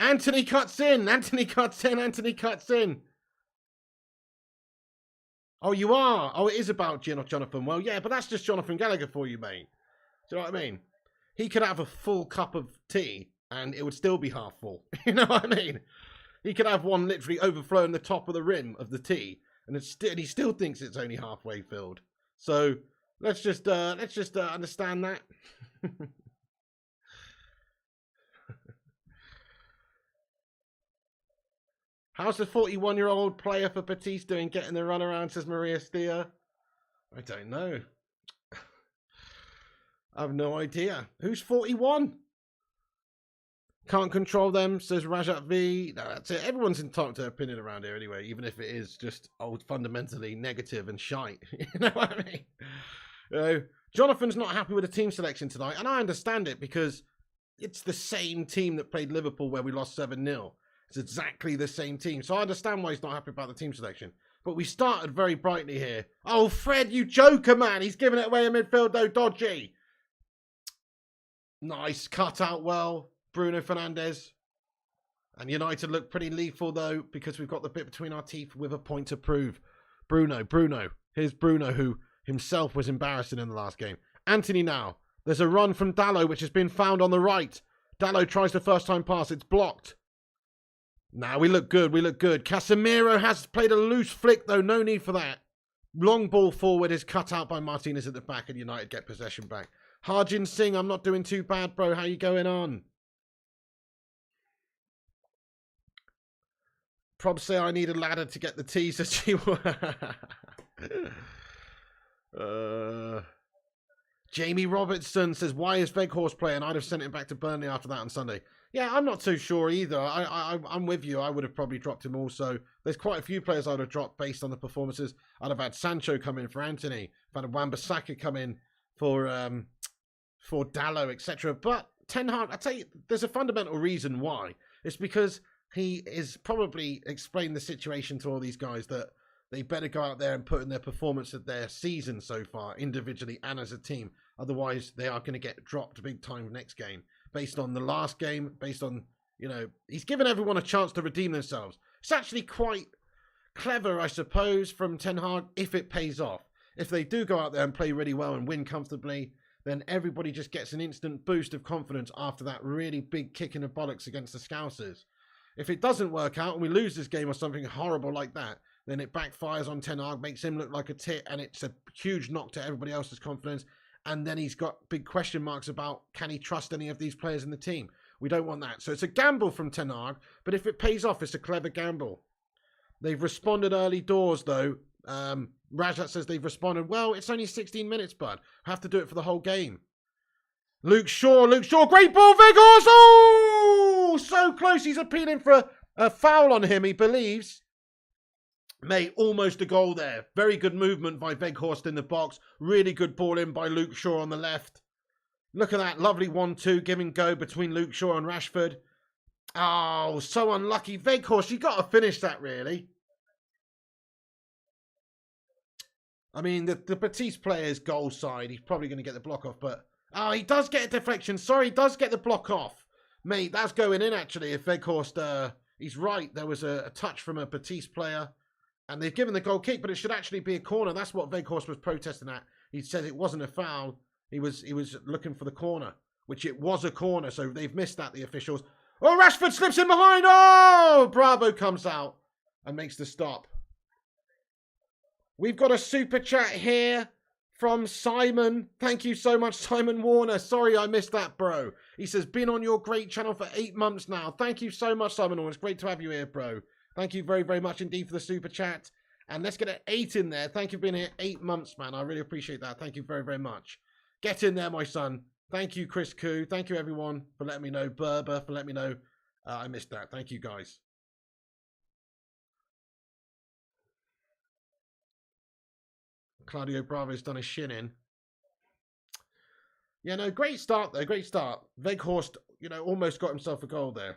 Anthony cuts in. Anthony cuts in. Anthony cuts in. Oh, you are? Oh, it is about Jonathan. Well, yeah, but that's just Jonathan Gallagher for you, mate. Do you know what I mean? He could have a full cup of tea and it would still be half full. You know what I mean? He could have one literally overflowing the top of the rim of the tea and he still thinks it's only halfway filled. So let's just understand that. How's the 41-year-old player for Betis doing getting the runaround, says Maria Steer? I don't know. I have no idea. Who's 41? Can't control them, says Rajat V. No, that's it. Everyone's entitled to their opinion around here anyway, even if it is just fundamentally negative and shite. You know what I mean? You know, Jonathan's not happy with the team selection tonight, and I understand it because it's the same team that played Liverpool where we lost 7-0. It's exactly the same team. So I understand why he's not happy about the team selection. But we started very brightly here. Oh, Fred, you joker, man. He's giving it away in midfield, though. Dodgy. Nice. Cut out well. Bruno Fernandes. And United look pretty lethal, though, because we've got the bit between our teeth with a point to prove. Bruno. Here's Bruno, who himself was embarrassing in the last game. Anthony now. There's a run from Dallo, which has been found on the right. Dallo tries the first-time pass. It's blocked. Now we look good. Casemiro has played a loose flick, though. No need for that. Long ball forward is cut out by Martinez at the back, and United get possession back. Harjin Singh, I'm not doing too bad, bro. How you going on? Prob say I need a ladder to get the tea, says she. Jamie Robertson says, why is Weghorst playing? I'd have sent him back to Burnley after that on Sunday. Yeah, I'm not too sure either. I'm with you. I would have probably dropped him also. There's quite a few players I would have dropped based on the performances. I'd have had Sancho come in for Anthony. I'd have had Wan-Bissaka come in for Dallo, etc. But Ten Hag, I tell you, there's a fundamental reason why. It's because he is probably explained the situation to all these guys that they better go out there and put in their performance of their season so far, individually and as a team. Otherwise, they are going to get dropped big time next game. Based on the last game, based on, he's given everyone a chance to redeem themselves. It's actually quite clever, I suppose, from Ten Hag, if it pays off. If they do go out there and play really well and win comfortably, then everybody just gets an instant boost of confidence after that really big kick in the bollocks against the Scousers. If it doesn't work out and we lose this game or something horrible like that, then it backfires on Ten Hag, makes him look like a tit, and it's a huge knock to everybody else's confidence. And then he's got big question marks about, can he trust any of these players in the team? We don't want that. So it's a gamble from Ten Hag, but if it pays off, it's a clever gamble. They've responded early doors, though. Rajat says they've responded. Well, it's only 16 minutes, bud. I have to do it for the whole game. Luke Shaw, great ball, Weghorst! Oh, so close. He's appealing for a foul on him, he believes. Mate, almost a goal there. Very good movement by Weghorst in the box. Really good ball in by Luke Shaw on the left. Look at that lovely 1-2 give and go between Luke Shaw and Rashford. Oh, so unlucky. Weghorst, you got to finish that, really. I mean, the Betis player's goal side, he's probably going to get the block off, but... Oh, he does get a deflection. Sorry, he does get the block off. Mate, that's going in, actually, if Weghorst... he's right. There was a touch from a Betis player. And they've given the goal kick, but it should actually be a corner. That's what Weghorst was protesting at. He said it wasn't a foul. He was looking for the corner, which it was a corner. So they've missed that, the officials. Oh, Rashford slips in behind. Oh, Bravo comes out and makes the stop. We've got a super chat here from Simon. Thank you so much, Simon Warner. Sorry I missed that, bro. He says, been on your great channel for 8 months now. Thank you so much, Simon Warner. It's great to have you here, bro. Thank you very, very much indeed for the super chat. And let's get an 8 in there. Thank you for being here 8 months, man. I really appreciate that. Thank you very, very much. Get in there, my son. Thank you, Chris Koo. Thank you, everyone, for letting me know. Berber, for letting me know. I missed that. Thank you, guys. Claudio Bravo's done a shin in. Yeah, no, great start, though. Great start. Weghorst, almost got himself a goal there.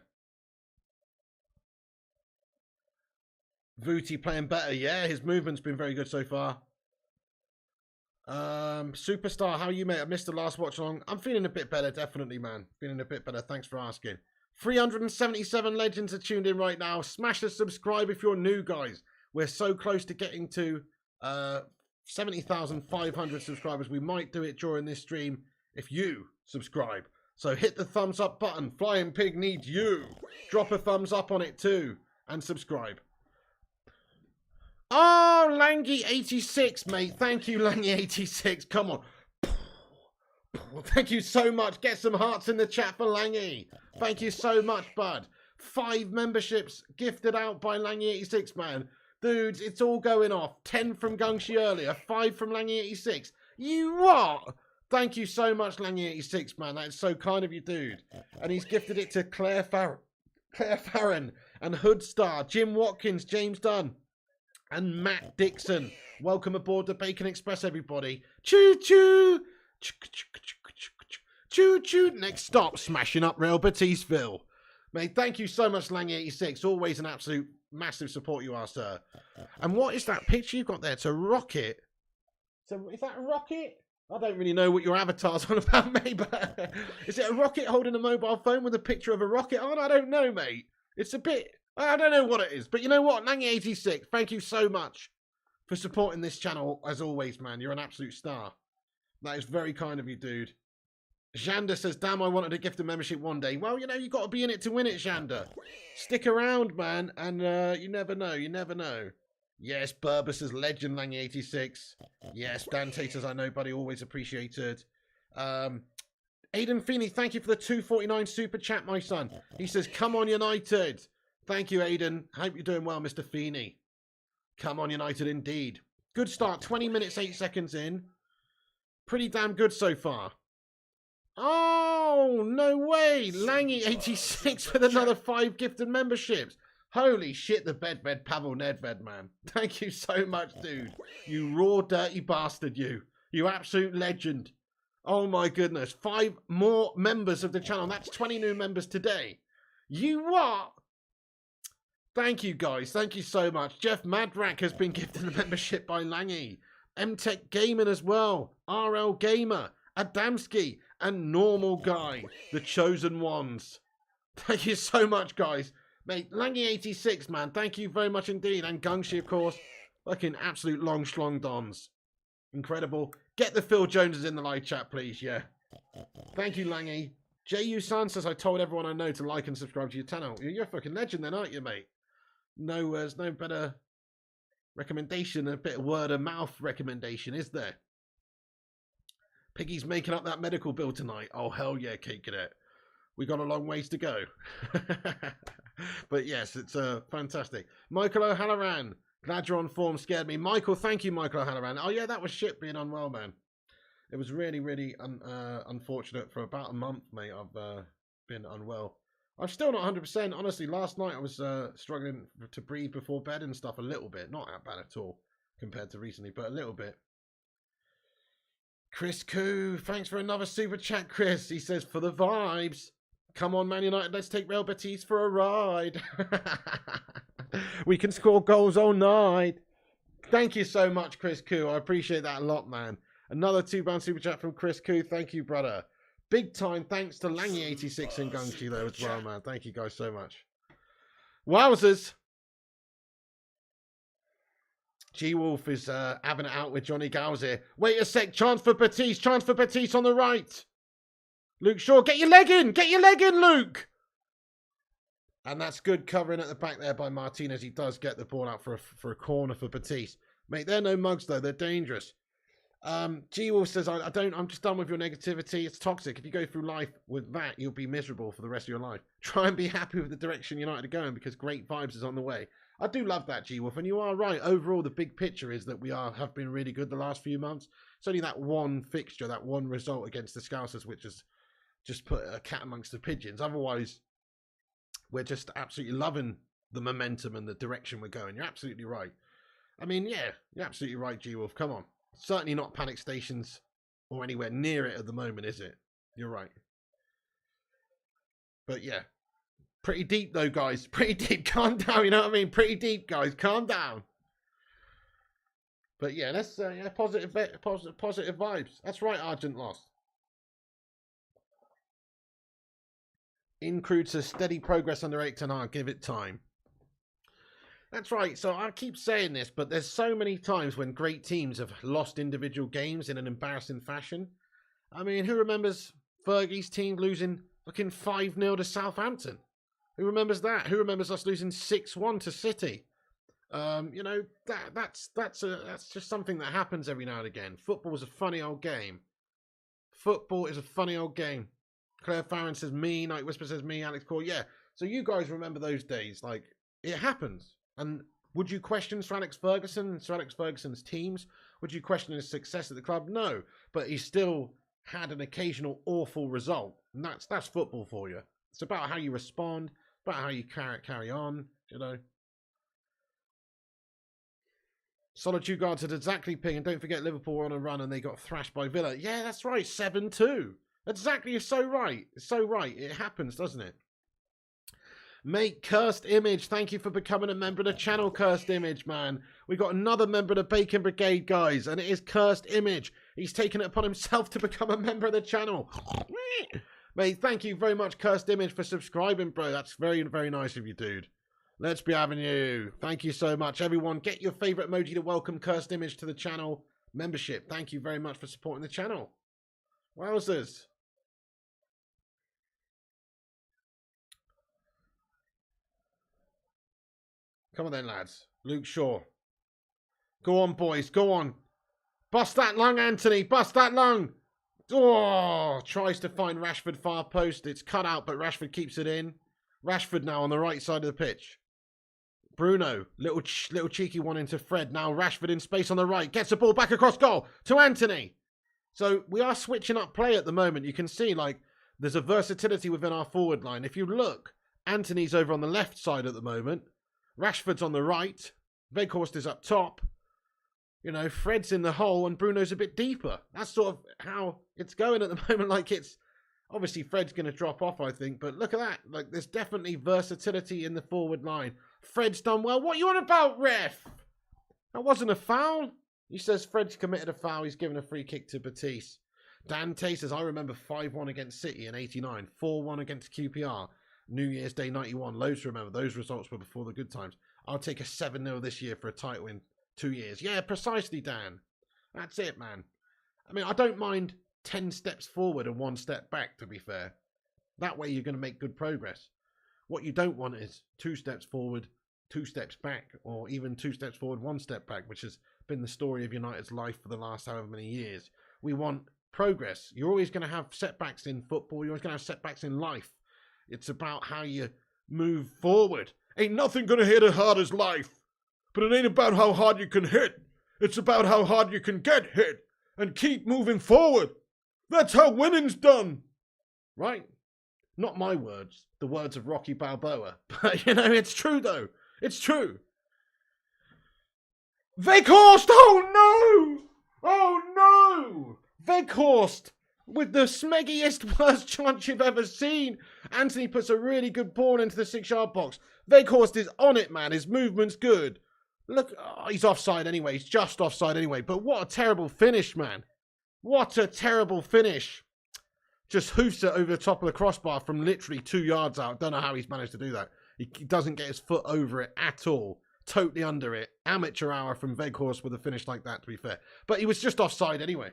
Vooty playing better. Yeah, his movement's been very good so far. Superstar, how are you, mate? I missed the last watch along. I'm feeling a bit better, definitely, man. Feeling a bit better. Thanks for asking. 377 legends are tuned in right now. Smash the subscribe if you're new, guys. We're so close to getting to 70,500 subscribers. We might do it during this stream if you subscribe. So hit the thumbs up button. Flying Pig needs you. Drop a thumbs up on it too. And subscribe. Oh, Langy86, mate. Thank you, Langy86. Come on. Thank you so much. Get some hearts in the chat for Langy. Thank you so much, bud. 5 memberships gifted out by Langy86, man. Dudes, it's all going off. 10 from Gungshi earlier. 5 from Langy86. You what? Thank you so much, Langy86, man. That is so kind of you, dude. And he's gifted it to Claire Farron and Hoodstar, Jim Watkins, James Dunn, and Matt Dixon. Welcome aboard the Bacon Express, everybody. Choo-choo! Choo-choo! Next stop, smashing up Real Betisville. Mate, thank you so much, Lang86. Always an absolute massive support you are, sir. And what is that picture you've got there? It's a rocket. So is that a rocket? I don't really know what your avatar's on about, mate, but is it a rocket holding a mobile phone with a picture of a rocket on? I don't know, mate. It's a bit... I don't know what it is, but you know what? Langy86, thank you so much for supporting this channel, as always, man. You're an absolute star. That is very kind of you, dude. Xander says, damn, I wanted to gift a membership one day. Well, you know, you got to be in it to win it, Xander. Stick around, man, and you never know. You never know. Yes, Burber says, legend, Langy86. Yes, Dan Taters, I know, buddy, always appreciated. Aidan Feeney, thank you for the 249 super chat, my son. He says, come on, United. Thank you, Aidan. Hope you're doing well, Mr. Feeney. Come on, United, indeed. Good start. 20 minutes, 8 seconds in. Pretty damn good so far. Oh, no way. Langy86 with another 5 gifted memberships. Holy shit, the Bedved Pavel Nedved, man. Thank you so much, dude. You raw, dirty bastard, you. You absolute legend. Oh, my goodness. 5 more members of the channel. That's 20 new members today. You what? Thank you, guys. Thank you so much. Jeff Madrak has been gifted a membership by Langy. MTech Gaming as well. RL Gamer. Adamski. And Normal Guy. The chosen ones. Thank you so much, guys. Mate, Langy86, man. Thank you very much indeed. And Gungshi, of course. Fucking absolute long schlong dons. Incredible. Get the Phil Joneses in the live chat, please. Yeah. Thank you, Langy. J.U. San says, I told everyone I know to like and subscribe to your channel. You're a fucking legend then, aren't you, mate? No, there's no better recommendation, a bit of word of mouth recommendation, is there? Piggy's making up that medical bill tonight. Oh, hell yeah, Kate Cadet. We got a long ways to go. But yes, it's fantastic. Michael O'Halloran, glad you're on form, scared me. Michael, thank you, Michael O'Halloran. Oh yeah, that was shit being unwell, man. It was really, really unfortunate. For about a month, mate, I've been unwell. I'm still not 100%. Honestly, last night I was struggling to breathe before bed and stuff a little bit. Not that bad at all compared to recently, but a little bit. Chris Koo, thanks for another super chat, Chris. He says, for the vibes. Come on, Man United, let's take Real Betis for a ride. We can score goals all night. Thank you so much, Chris Koo. I appreciate that a lot, man. Another £2 super chat from Chris Koo. Thank you, brother. Big time thanks to Langy86 and Gungshi there as well, man. Thank you guys so much. Wowzers. G-Wolf is having it out with Johnny Gals here. Wait a sec. Chance for Betis. Chance for Betis on the right. Luke Shaw. Get your leg in. Get your leg in, Luke. And that's good covering at the back there by Martinez. He does get the ball out for a corner for Betis. Mate, they're no mugs, though. They're dangerous. G-Wolf says, I'm just done with your negativity. It's toxic. If you go through life with that, you'll be miserable for the rest of your life. Try and be happy with the direction United are going because great vibes is on the way. I do love that, G-Wolf, and you are right. Overall, the big picture is that we have been really good the last few months. It's only that one fixture, that one result against the Scousers, which has just put a cat amongst the pigeons. Otherwise, we're just absolutely loving the momentum and the direction we're going. You're absolutely right. I mean, yeah, you're absolutely right, G-Wolf. Come on. Certainly not panic stations or anywhere near it at the moment, is it? You're right. But yeah, Pretty deep though, guys. Pretty deep. Calm down. You know what I mean? Pretty deep, guys. Calm down. But yeah, let's positive vibes. That's right. Argent lost. Includes a steady progress under 8 Ten Hag. Give it time. That's right. So I keep saying this, but there's so many times when great teams have lost individual games in an embarrassing fashion. I mean, who remembers Fergie's team losing fucking 5-0 to Southampton? Who remembers that? Who remembers us losing 6-1 to City? You know, that's just something that happens every now and again. Football is a funny old game. Football is a funny old game. Claire Farron says me, Night Whisper says me, Alex Core, yeah. So you guys remember those days, like, it happens. And would you question Sir Alex Ferguson and Sir Alex Ferguson's teams? Would you question his success at the club? No. But he still had an occasional awful result. And that's football for you. It's about how you respond, about how you carry on, you know. Solitude Guard said exactly, Ping, and don't forget Liverpool were on a run and they got thrashed by Villa. Yeah, that's right, 7-2. Exactly, you're so right. It's so right. It happens, doesn't it? Mate, Cursed Image, thank you for becoming a member of the channel, Cursed Image, man. We got another member of the Bacon Brigade, guys, and it is Cursed Image. He's taken it upon himself to become a member of the channel. Mate, thank you very much, Cursed Image, for subscribing, bro. That's very, very nice of you, dude. Let's be having you. Thank you so much, everyone. Get your favourite emoji to welcome Cursed Image to the channel membership. Thank you very much for supporting the channel. Wowzers. Come on then, lads. Luke Shaw. Go on, boys. Go on. Bust that lung, Anthony. Bust that lung. Oh, tries to find Rashford far post. It's cut out, but Rashford keeps it in. Rashford now on the right side of the pitch. Bruno, little cheeky one into Fred. Now Rashford in space on the right. Gets the ball back across goal to Anthony. So we are switching up play at the moment. You can see, like, there's a versatility within our forward line. If you look, Anthony's over on the left side at the moment. Rashford's on the right. Weghorst is up top. You know, Fred's in the hole and Bruno's a bit deeper. That's sort of how it's going at the moment. Like, it's obviously Fred's going to drop off, I think. But look at that. Like, there's definitely versatility in the forward line. Fred's done well. What are you on about, ref? That wasn't a foul. He says Fred's committed a foul. He's given a free kick to Betis. Dante says, I remember 5-1 against City in 89. 4-1 against QPR. New Year's Day 91. Loads to remember. Those results were before the good times. I'll take a 7-0 this year for a title in 2 years. Yeah, precisely, Dan. That's it, man. I mean, I don't mind 10 steps forward and 1 step back, to be fair. That way you're going to make good progress. What you don't want is 2 steps forward, 2 steps back, or even 2 steps forward, 1 step back, which has been the story of United's life for the last however many years. We want progress. You're always going to have setbacks in football. You're always going to have setbacks in life. It's about how you move forward. Ain't nothing going to hit as hard as life. But it ain't about how hard you can hit. It's about how hard you can get hit and keep moving forward. That's how winning's done. Right? Not my words. The words of Rocky Balboa. But, you know, it's true, though. It's true. Weghorst! Oh, no! Oh, no! Weghorst with the smeggiest worst chance you've ever seen. Anthony puts a really good ball into the 6-yard box. Weghorst is on it, man. His movement's good. Look, oh, he's offside anyway. He's just offside anyway. But what a terrible finish, man. What a terrible finish. Just hoofs it over the top of the crossbar from literally 2 yards out. Don't know how he's managed to do that. He doesn't get his foot over it at all. Totally under it. Amateur hour from Weghorst with a finish like that, to be fair. But he was just offside anyway.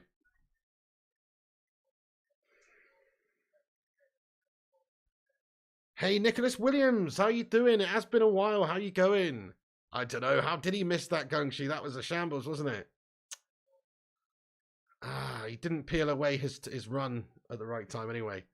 Hey, Nicholas Williams, how you doing? It has been a while. How you going? I don't know. How did he miss that Gungshi? That was a shambles, wasn't it? He didn't peel away his run at the right time anyway.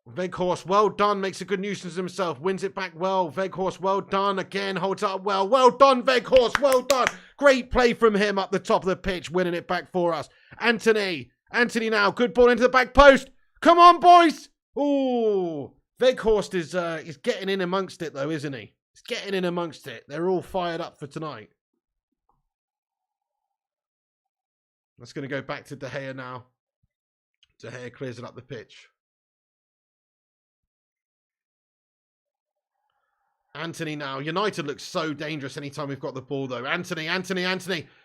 Weghorst, well done. Makes a good nuisance of himself. Wins it back well. Weghorst, well done. Again, holds up well. Well done, Weghorst. Well done. Great play from him up the top of the pitch, winning it back for us. Anthony Anthony now. Good ball into the back post. Come on, boys. Ooh. Weghorst is getting in amongst it, though, isn't he? He's getting in amongst it. They're all fired up for tonight. That's going to go back to De Gea now. De Gea clears it up the pitch. Anthony now. United looks so dangerous anytime we've got the ball, though. Anthony.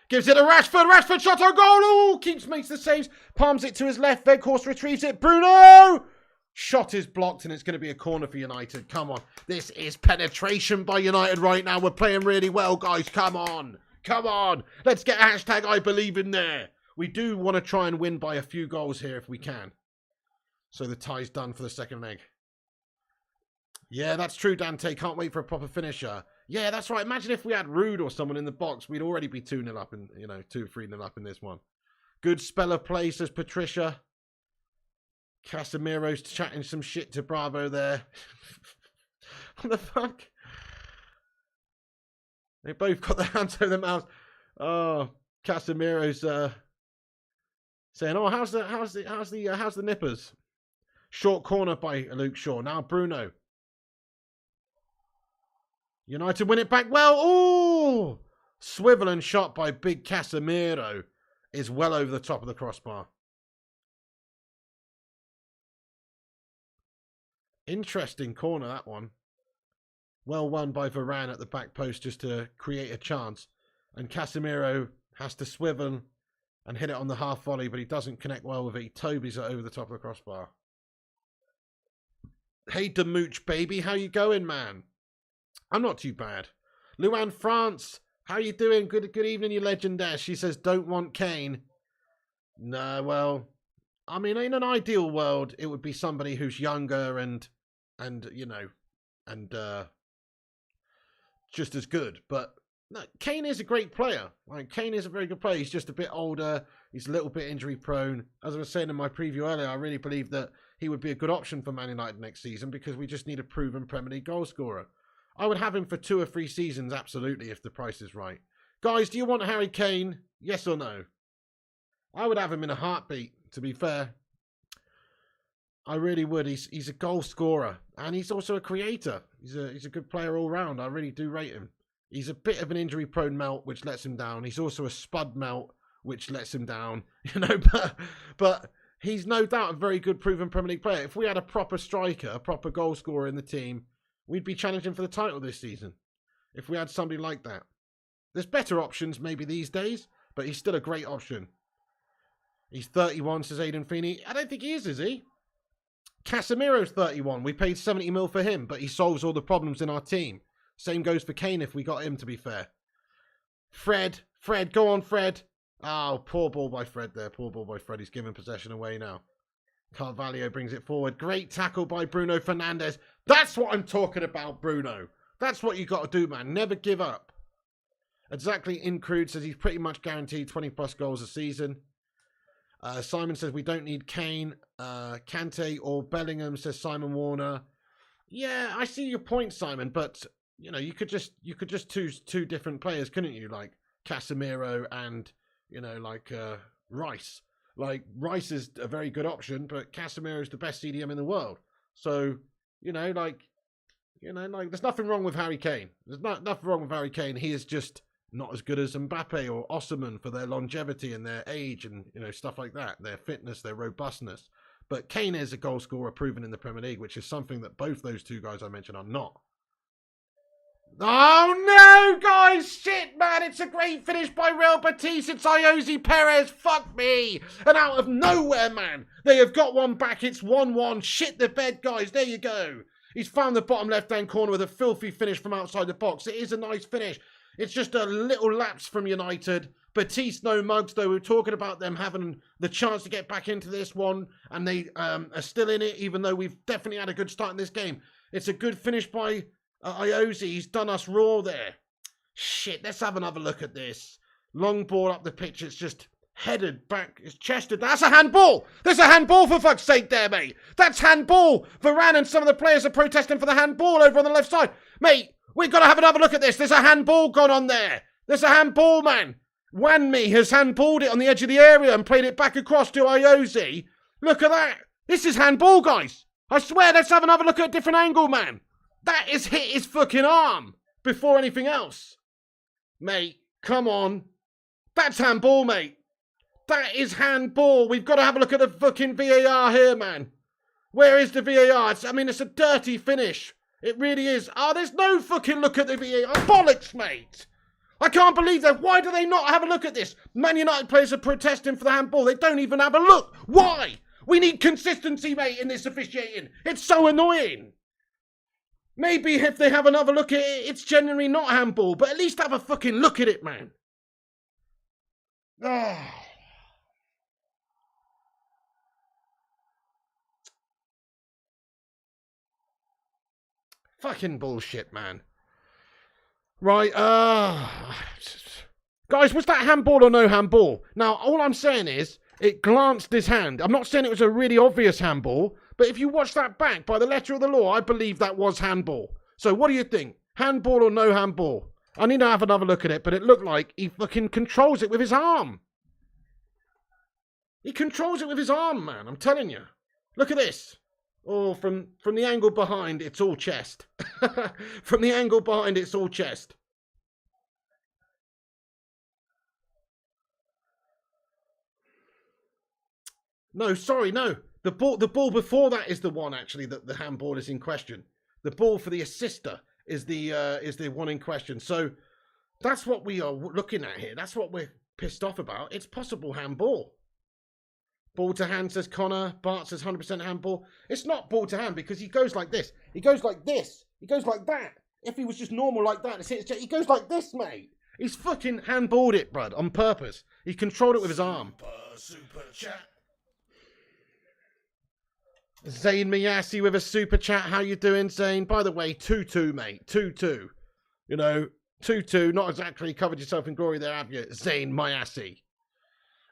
Gives it to Rashford. Rashford shot on goal. Oh, makes the saves. Palms it to his left. Weghorst retrieves it. Bruno! Shot is blocked, and it's going to be a corner for United. Come on. This is penetration by United right now. We're playing really well, guys. Come on. Let's get hashtag I believe in there. We do want to try and win by a few goals here if we can. So the tie's done for the second leg. Yeah, that's true, Dante. Can't wait for a proper finisher. Yeah, that's right. Imagine if we had Rude or someone in the box. We'd already be 2-0 up in, 2-3-0 up in this one. Good spell of play, says Patricia. Casemiro's chatting some shit to Bravo there. What the fuck? They both got their hands over their mouths. Oh, Casemiro's saying, "Oh, how's the nippers?" Short corner by Luke Shaw. Now Bruno. United win it back well. Oh, swivel and shot by big Casemiro is well over the top of the crossbar. Interesting corner, that one. Well won by Varane at the back post just to create a chance. And Casemiro has to swivel and hit it on the half volley, but he doesn't connect well with it. He Toby's it over the top of the crossbar. Hey, Demooch, baby. How you going, man? I'm not too bad. Luan France, how you doing? Good evening, you legend there. She says, don't want Kane. No, well, I mean, in an ideal world, it would be somebody who's younger and just as good. But no, Kane is a great player. Like, Kane is a very good player. He's just a bit older. He's a little bit injury prone. As I was saying in my preview earlier, I really believe that he would be a good option for Man United next season because we just need a proven Premier League goal scorer. I would have him for 2 or 3 seasons, absolutely, if the price is right. Guys, do you want Harry Kane? Yes or no? I would have him in a heartbeat, to be fair. I really would. He's a goal scorer, and he's also a creator. He's a good player all round. I really do rate him. He's a bit of an injury-prone melt, which lets him down. He's also a spud melt, which lets him down. But he's no doubt a very good proven Premier League player. If we had a proper striker, a proper goal scorer in the team, we'd be challenging for the title this season. If we had somebody like that. There's better options maybe these days, but he's still a great option. He's 31, says Aidan Feeney. I don't think he is he? Casemiro's 31. We paid 70 mil for him, but he solves all the problems in our team. Same goes for Kane if we got him, to be fair. Fred, go on, Fred. Oh, poor ball by Fred there. Poor ball by Fred. He's giving possession away now. Carvalho brings it forward. Great tackle by Bruno Fernandes. That's what I'm talking about, Bruno. That's what you got to do, man. Never give up. Exactly, Incrude says he's pretty much guaranteed 20-plus goals a season. Simon says we don't need Kane, Kante or Bellingham, says Simon Warner. Yeah, I see your point, Simon, but you could just choose 2 different players, couldn't you? Like Casemiro and Rice. Like, Rice is a very good option, but Casemiro is the best CDM in the world. So, there's nothing wrong with Harry Kane. There's nothing wrong with Harry Kane. He is just not as good as Mbappe or Osimhen for their longevity and their age and, stuff like that. Their fitness, their robustness. But Kane is a goal scorer proven in the Premier League, which is something that both those 2 guys I mentioned are not. Oh no, guys! Shit, man! It's a great finish by Real Betis. It's Iosi Perez. Fuck me! And out of nowhere, man, they have got one back. It's 1-1. Shit the bed, guys. There you go. He's found the bottom left-hand corner with a filthy finish from outside the box. It is a nice finish. It's just a little lapse from United. Betis, no mugs, though. We were talking about them having the chance to get back into this one, and they are still in it, even though we've definitely had a good start in this game. It's a good finish by Iosi. He's done us raw there. Shit, let's have another look at this. Long ball up the pitch. It's just headed back. It's chested. That's a handball. There's a handball, for fuck's sake there, mate. That's handball. Varane and some of the players are protesting for the handball over on the left side. Mate, we've got to have another look at this. There's a handball gone on there. There's a handball, man. Wanmi has handballed it on the edge of the area and played it back across to Iosi. Look at that. This is handball, guys. I swear, let's have another look at a different angle, man. That has hit his fucking arm before anything else. Mate, come on. That's handball, mate. That is handball. We've got to have a look at the fucking VAR here, man. Where is the VAR? It's a dirty finish. It really is. There's no fucking look at the VAR. Bollocks, mate. I can't believe that. Why do they not have a look at this? Man United players are protesting for the handball. They don't even have a look. Why? We need consistency, mate, in this officiating. It's so annoying. Maybe if they have another look at it, it's genuinely not handball. But at least have a fucking look at it, man. Fucking bullshit, man. Right, guys, was that handball or no handball? Now, all I'm saying is, it glanced his hand. I'm not saying it was a really obvious handball, but if you watch that back, by the letter of the law, I believe that was handball. So what do you think? Handball or no handball? I need to have another look at it, but it looked like he fucking controls it with his arm. He controls it with his arm, man, I'm telling you. Look at this. Oh, from the angle behind, it's all chest. From the angle behind, it's all chest. No, sorry, no. The ball before that is the one, actually, that the handball is in question. The ball for the assister is the one in question. So that's what we are looking at here. That's what we're pissed off about. It's possible handball. Ball to hand, says Connor. Bart says 100% handball. It's not ball to hand because he goes like this. He goes like this. He goes like that. If he was just normal like that, he goes like this, mate. He's fucking handballed it, bruv, on purpose. He controlled it with his arm. Super chat. Zane Miyasi with a super chat. How you doing, Zane? By the way, 2-2, mate. 2-2. You know, 2-2. Not exactly covered yourself in glory there, have you? Zane Miyasi.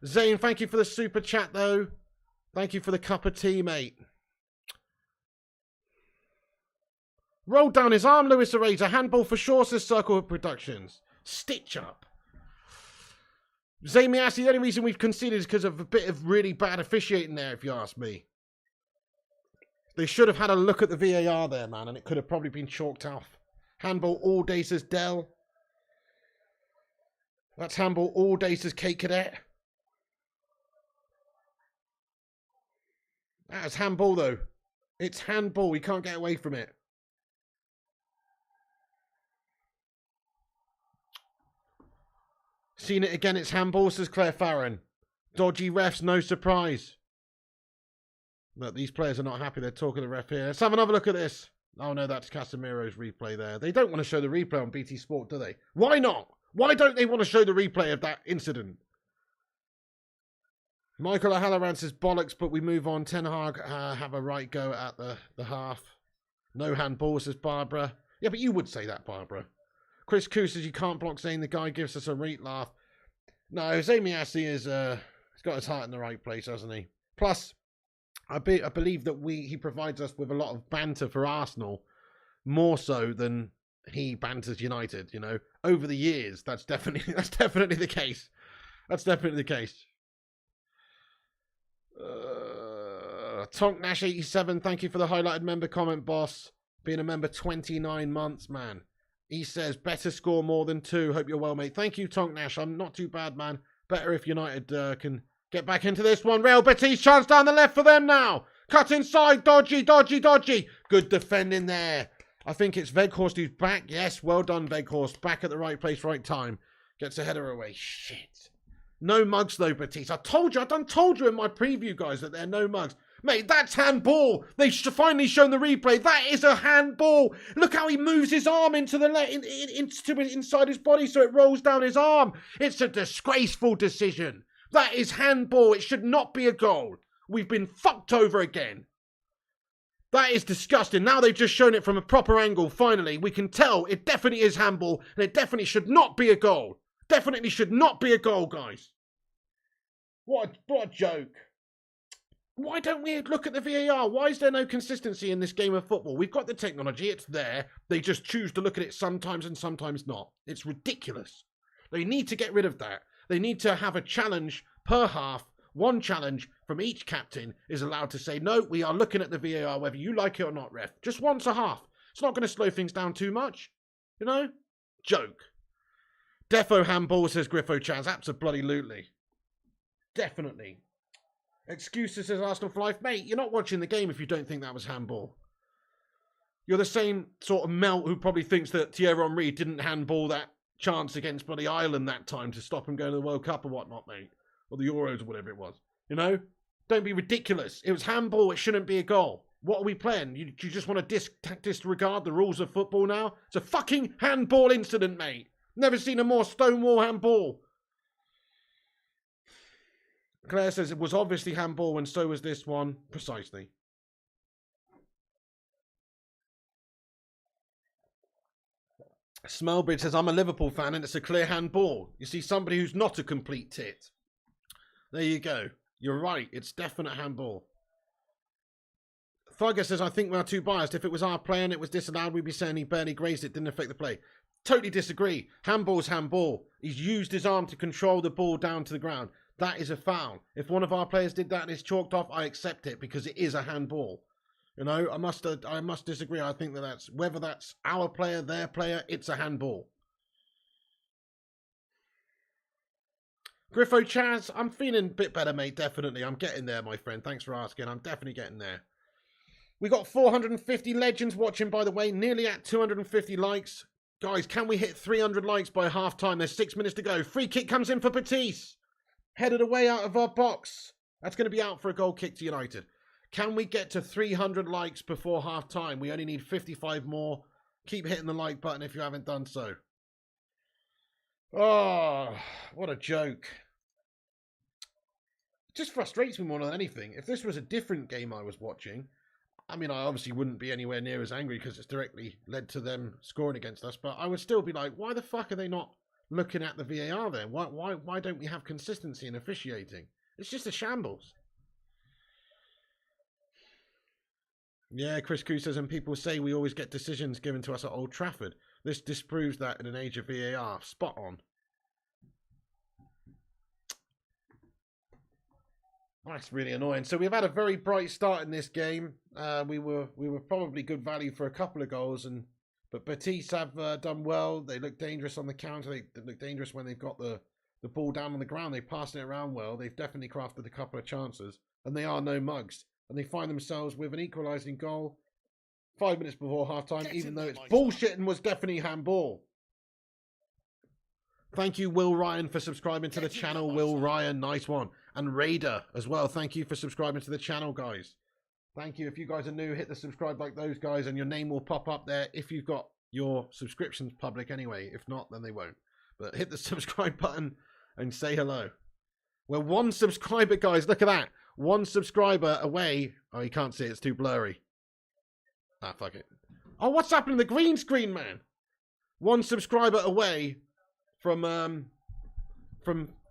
Zane, thank you for the super chat, though. Thank you for the cup of tea, mate. Rolled down his arm, Lewis Eraser. Handball for sure, says Circle of Productions. Stitch up. Zane Miyasi, the only reason we've conceded is because of a bit of really bad officiating there, if you ask me. They should have had a look at the VAR there, man, and it could have probably been chalked off. Handball all day, says Dell. That's handball all day, says Kate Cadet. That's handball, though. It's handball. We can't get away from it. Seen it again. It's handball, says Claire Farron. Dodgy refs, no surprise. Look, these players are not happy. They're talking to the ref here. Let's have another look at this. Oh, no, that's Casemiro's replay there. They don't want to show the replay on BT Sport, do they? Why not? Why don't they want to show the replay of that incident? Michael O'Halloran says bollocks, but we move on. Ten Hag have a right go at the half. No handball, says Barbara. Yeah, but you would say that, Barbara. Chris Koo says you can't block Zane. The guy gives us a reet laugh. No, Zane Miyasi is he's got his heart in the right place, hasn't he? Plus, I believe that he provides us with a lot of banter for Arsenal, more so than he banters United. You know, over the years, that's definitely the case. That's definitely the case. Tonk Nash 87, thank you for the highlighted member comment, boss. Being a member 29 months, man. He says, better score more than 2. Hope you're well, mate. Thank you, Tonk Nash. I'm not too bad, man. Better if United can get back into this one. Real Betis, chance down the left for them now. Cut inside, dodgy. Good defending there. I think it's Weghorst who's back. Yes, well done, Weghorst. Back at the right place, right time. Gets a header away. Shit. No mugs, though, Betis. I told you in my preview, guys, that there are no mugs. Mate, that's handball. They've finally shown the replay. That is a handball. Look how he moves his arm into the inside his body so it rolls down his arm. It's a disgraceful decision. That is handball. It should not be a goal. We've been fucked over again. That is disgusting. Now they've just shown it from a proper angle. Finally, we can tell it definitely is handball, and it definitely should not be a goal. Definitely should not be a goal, guys. What a joke. Why don't we look at the VAR? Why is there no consistency in this game of football? We've got the technology. It's there. They just choose to look at it sometimes and sometimes not. It's ridiculous. They need to get rid of that. They need to have a challenge per half. One challenge from each captain is allowed to say, no, we are looking at the VAR whether you like it or not, ref. Just once a half. It's not going to slow things down too much. You know? Joke. Defo handball, says Griffo Chaz. Absolutely. Definitely. Excuses, says Arsenal for life. Mate, you're not watching the game if you don't think that was handball. You're the same sort of melt who probably thinks that Thierry Henry didn't handball that chance against bloody Ireland that time to stop him going to the World Cup or whatnot, mate. Or the Euros or whatever it was. You know? Don't be ridiculous. It was handball. It shouldn't be a goal. What are we playing? You just want to disregard the rules of football now? It's a fucking handball incident, mate. Never seen a more stonewall handball. Claire says it was obviously handball and so was this one. Precisely. Smellbridge says, I'm a Liverpool fan and it's a clear handball. You see somebody who's not a complete tit. There you go. You're right. It's definite handball. Thugger says, I think we're too biased. If it was our play and it was disallowed, we'd be saying he barely grazed it, didn't affect the play. Totally disagree. Handball's handball. He's used his arm to control the ball down to the ground. That is a foul. If one of our players did that and it's chalked off, I accept it because it is a handball. You know, I must disagree. I think that's whether that's our player, their player, it's a handball. Griffo Chaz, I'm feeling a bit better, mate. Definitely. I'm getting there, my friend. Thanks for asking. I'm definitely getting there. We got 450 legends watching, by the way. Nearly at 250 likes. Guys, can we hit 300 likes by half time? There's 6 minutes to go. Free kick comes in for Betis. Headed away out of our box. That's going to be out for a goal kick to United. Can we get to 300 likes before half time? We only need 55 more. Keep hitting the like button if you haven't done so. Oh, what a joke. It just frustrates me more than anything. If this was a different game I was watching, I mean, I obviously wouldn't be anywhere near as angry because it's directly led to them scoring against us, but I would still be like, why the fuck are they not looking at the VAR there? Why don't we have consistency in officiating? It's just a shambles. Yeah, Chris Koo says, and people say we always get decisions given to us at Old Trafford. This disproves that in an age of VAR. Spot on. That's really annoying. So we've had a very bright start in this game. We were probably good value for a couple of goals, but Betis have done well. They look dangerous on the counter. They look dangerous when they've got the ball down on the ground. They've passed it around well. They've definitely crafted a couple of chances, and they are no mugs. And they find themselves with an equalising goal 5 minutes before half-time, even though it's bullshit and was definitely handball. Thank you, Will Ryan, for subscribing to the channel. Will Ryan, nice one. And Raider as well. Thank you for subscribing to the channel, guys. Thank you. If you guys are new, hit the subscribe like those guys, and your name will pop up there if you've got your subscriptions public anyway. If not, then they won't. But hit the subscribe button and say hello. We're one subscriber, guys. Look at that. One subscriber away. Oh, you can't see it. It's too blurry. Ah, fuck it. Oh, what's happening to the green screen, man? One subscriber away from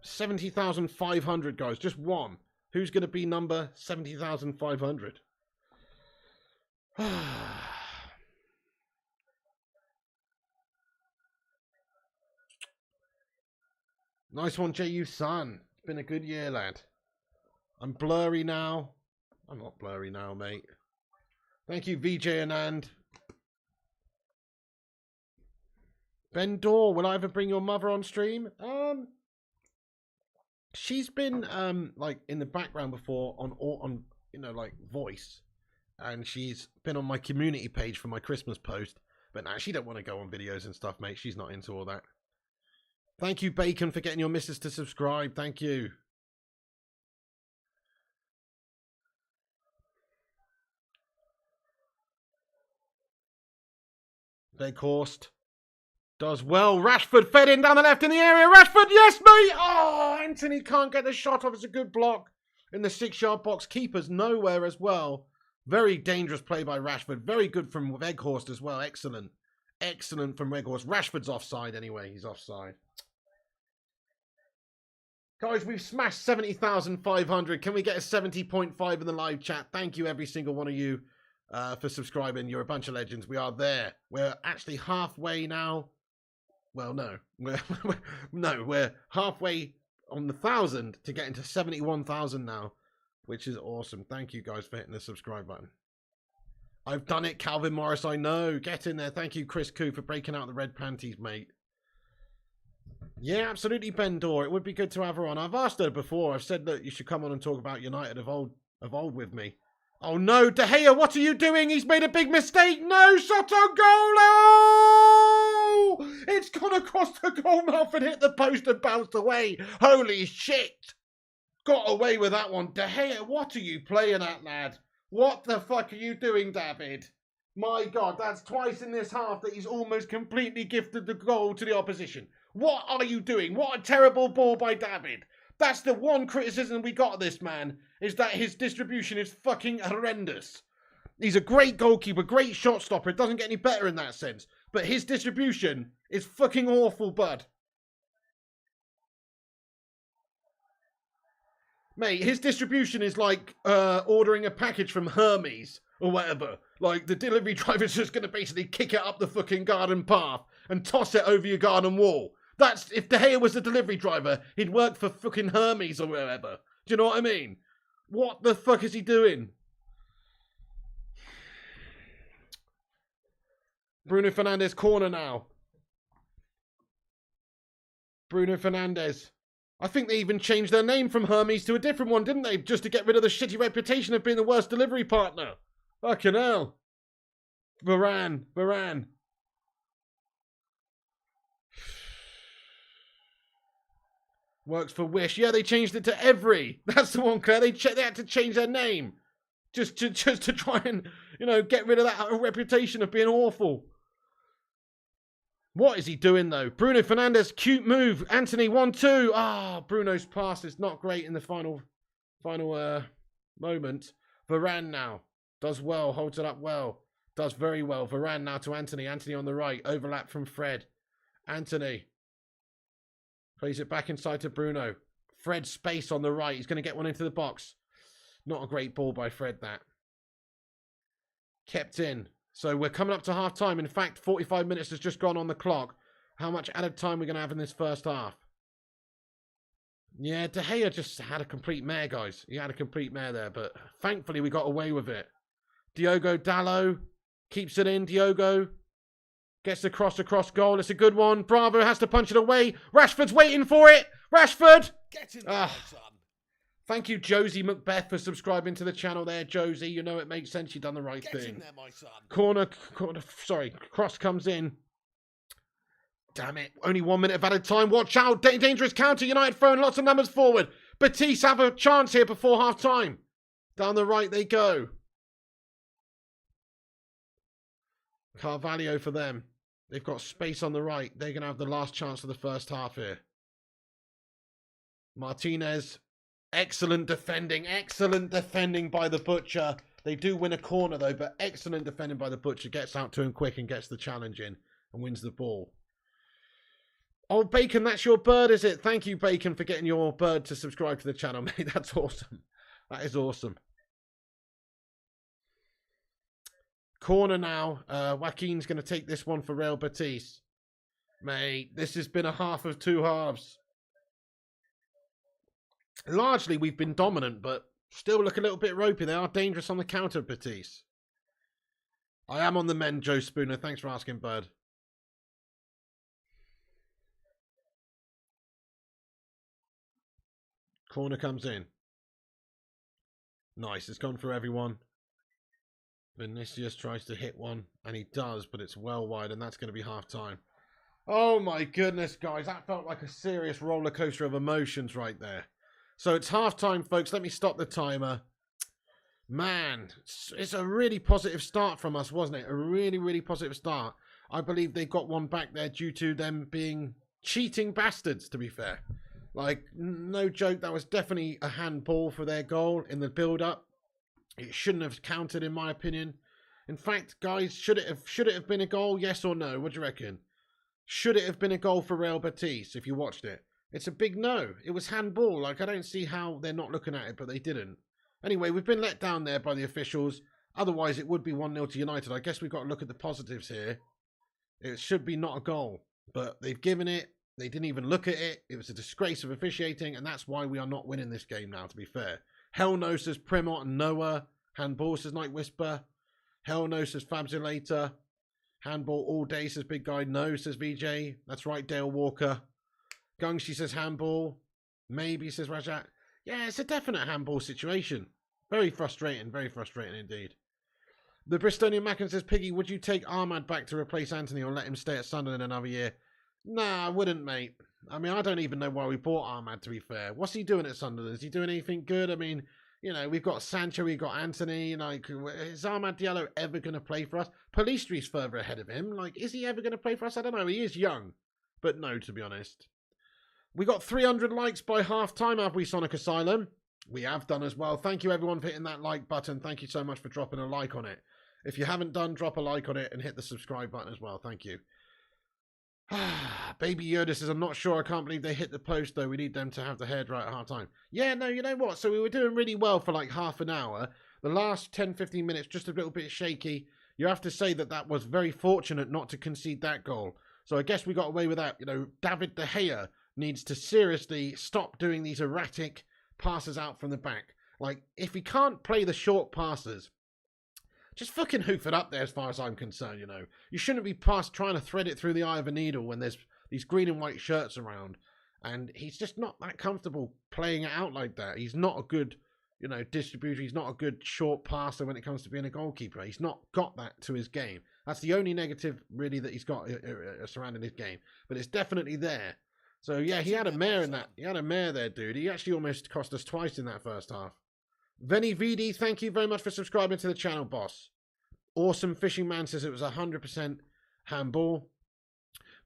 70,500, guys. Just one. Who's going to be number 70,500? Nice one, JU Sun. It's been a good year, lad. I'm blurry now. I'm not blurry now, mate. Thank you, VJ Anand. Ben Dorr, will I ever bring your mother on stream? She's been like in the background before on like voice, and she's been on my community page for my Christmas post. But nah, she don't want to go on videos and stuff, mate. She's not into all that. Thank you, Bacon, for getting your missus to subscribe. Thank you. Weghorst does well. Rashford fed in down the left in the area. Rashford, yes, mate. Oh, Anthony can't get the shot off. It's a good block in the 6-yard box. Keeper's nowhere as well. Very dangerous play by Rashford. Very good from Weghorst as well. Excellent. Excellent from Weghorst. Rashford's offside anyway. He's offside. Guys, we've smashed 70,500. Can we get a 70.5 in the live chat? Thank you, every single one of you, for subscribing. You're a bunch of legends. We are there. We're actually halfway now. Well, no. We're halfway on the 1,000 to get into 71,000 now, which is awesome. Thank you, guys, for hitting the subscribe button. I've done it, Calvin Morris. I know. Get in there. Thank you, Chris Koo, for breaking out the red panties, mate. Yeah, absolutely, Ben Dorr. It would be good to have her on. I've asked her before. I've said that you should come on and talk about United of old with me. Oh no, De Gea, what are you doing? He's made a big mistake. No, shot on goal. Oh! It's gone across the goal mouth and hit the post and bounced away. Holy shit. Got away with that one. De Gea, what are you playing at, lad? What the fuck are you doing, David? My God, that's twice in this half that he's almost completely gifted the goal to the opposition. What are you doing? What a terrible ball by David. That's the one criticism we got of this man, is that his distribution is fucking horrendous. He's a great goalkeeper, great shot stopper. It doesn't get any better in that sense. But his distribution is fucking awful, bud. Mate, his distribution is like ordering a package from Hermes or whatever. Like, the delivery driver's just going to basically kick it up the fucking garden path and toss it over your garden wall. That's, if De Gea was the delivery driver, he'd work for fucking Hermes or wherever. Do you know what I mean? What the fuck is he doing? Bruno Fernandes corner now. Bruno Fernandes. I think they even changed their name from Hermes to a different one, didn't they? Just to get rid of the shitty reputation of being the worst delivery partner. Fucking hell. Varane. Works for Wish. Yeah, they changed it to Every. That's the one, Claire. They had to change their name. Just to try and, get rid of that reputation of being awful. What is he doing, though? Bruno Fernandes, cute move. Anthony, 1-2. Ah, Bruno's pass is not great in the final moment. Varane now. Does well, holds it up well. Does very well. Varane now to Anthony. Anthony on the right. Overlap from Fred. Anthony. Plays it back inside to Bruno. Fred space on the right. He's going to get one into the box. Not a great ball by Fred, that. Kept in. So we're coming up to half time. In fact, 45 minutes has just gone on the clock. How much added time we're going to have in this first half? Yeah, De Gea just had a complete mare, guys. He had a complete mare there, but thankfully we got away with it. Diogo Dalot keeps it in. Diogo gets the cross across goal. It's a good one. Bravo has to punch it away. Rashford's waiting for it. Rashford! Get in there, my son. Thank you, Josie Macbeth, for subscribing to the channel there, Josie. You know it makes sense. You've done the right thing. Get in there, my son. Corner, sorry. Cross comes in. Damn it. Only 1 minute of added time. Watch out. Dangerous counter. United throwing lots of numbers forward. Betis have a chance here before half time. Down the right they go. Carvalho for them. They've got space on the right. They're going to have the last chance of the first half here. Martinez. Excellent defending by the Butcher. They do win a corner though, but excellent defending by the Butcher. Gets out to him quick and gets the challenge in and wins the ball. Oh, Bacon, that's your bird, is it? Thank you, Bacon, for getting your bird to subscribe to the channel, mate. That's awesome. That is awesome. Corner now. Joaquin's going to take this one for Real Betis. Mate, this has been a half of two halves. Largely, we've been dominant, but still look a little bit ropey. They are dangerous on the counter, Betis. I am on the men, Joe Spooner. Thanks for asking, Bird. Corner comes in. Nice. It's gone for everyone. Vinicius tries to hit one, and he does, but it's well wide, and that's going to be half-time. Oh, my goodness, guys. That felt like a serious roller coaster of emotions right there. So it's half-time, folks. Let me stop the timer. Man, it's a really positive start from us, wasn't it? A really, really positive start. I believe they got one back there due to them being cheating bastards, to be fair. Like, no joke, that was definitely a handball for their goal in the build-up. It shouldn't have counted, in my opinion. In fact, guys, should it have been a goal? Yes or no? What do you reckon? Should it have been a goal for Real Betis if you watched it? It's a big no. It was handball. Like, I don't see how they're not looking at it, but they didn't. Anyway, we've been let down there by the officials. Otherwise, it would be 1-0 to United. I guess we've got to look at the positives here. It should be not a goal, but they've given it. They didn't even look at it. It was a disgrace of officiating, and that's why we are not winning this game now, to be fair. Hell no, says Primot and Noah. Handball, says Night Whisper. Hell no, says Fabzulator. Handball all day, says Big Guy. No, says VJ. That's right, Dale Walker. Gungshi says handball. Maybe, says Rajat. Yeah, it's a definite handball situation. Very frustrating indeed. The Bristolian Mackin says, Piggy, would you take Ahmad back to replace Anthony or let him stay at Sunderland another year? Nah, I wouldn't, mate. I mean, I don't even know why we bought Ahmad, to be fair. What's he doing at Sunderland? Is he doing anything good? I mean, you know, we've got Sancho, we've got Anthony. Like, is Ahmad Diallo ever going to play for us? Palistри's further ahead of him. Like, is he ever going to play for us? I don't know. He is young. But no, to be honest. We got 300 likes by half-time, have we, Sonic Asylum? We have done as well. Thank you, everyone, for hitting that like button. Thank you so much for dropping a like on it. If you haven't done, drop a like on it and hit the subscribe button as well. Thank you. Baby Yoda says, I'm not sure. I can't believe they hit the post, though. We need them to have the hair dry at half-time. Yeah, no, you know what? So we were doing really well for like half an hour. The last 10, 15 minutes, just a little bit shaky. You have to say that that was very fortunate not to concede that goal. So I guess we got away with that. You know, David De Gea needs to seriously stop doing these erratic passes out from the back. Like, if he can't play the short passes, just fucking hoof it up there as far as I'm concerned, you know. You shouldn't be trying to thread it through the eye of a needle when there's these green and white shirts around. And he's just not that comfortable playing it out like that. He's not a good, you know, distributor. He's not a good short passer when it comes to being a goalkeeper. He's not got that to his game. That's the only negative, really, that he's got surrounding his game. But it's definitely there. So, yeah, he had a mare in that. He had a mare there, dude. He actually almost cost us twice in that first half. Venny VD, thank you very much for subscribing to the channel, boss. Awesome Fishing Man says it was 100% handball.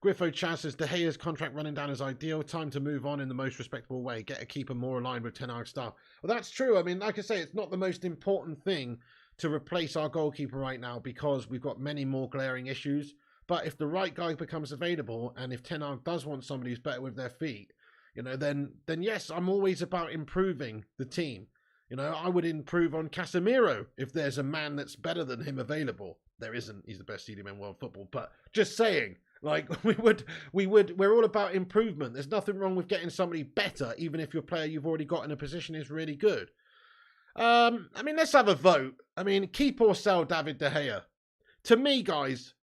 Griffo Chaz says De Gea's contract running down is ideal. Time to move on in the most respectable way. Get a keeper more aligned with Ten Hag's style. Well, that's true. I mean, like I say, it's not the most important thing to replace our goalkeeper right now because we've got many more glaring issues. But if the right guy becomes available and if Ten Hag does want somebody who's better with their feet, you know, then yes, I'm always about improving the team. You know, I would improve on Casemiro if there's a man that's better than him available. There isn't. He's the best CDM in world football. But just saying, like, we're all about improvement. There's nothing wrong with getting somebody better, even if your player you've already got in a position is really good. I mean, let's have a vote. I mean, keep or sell David De Gea. To me, guys,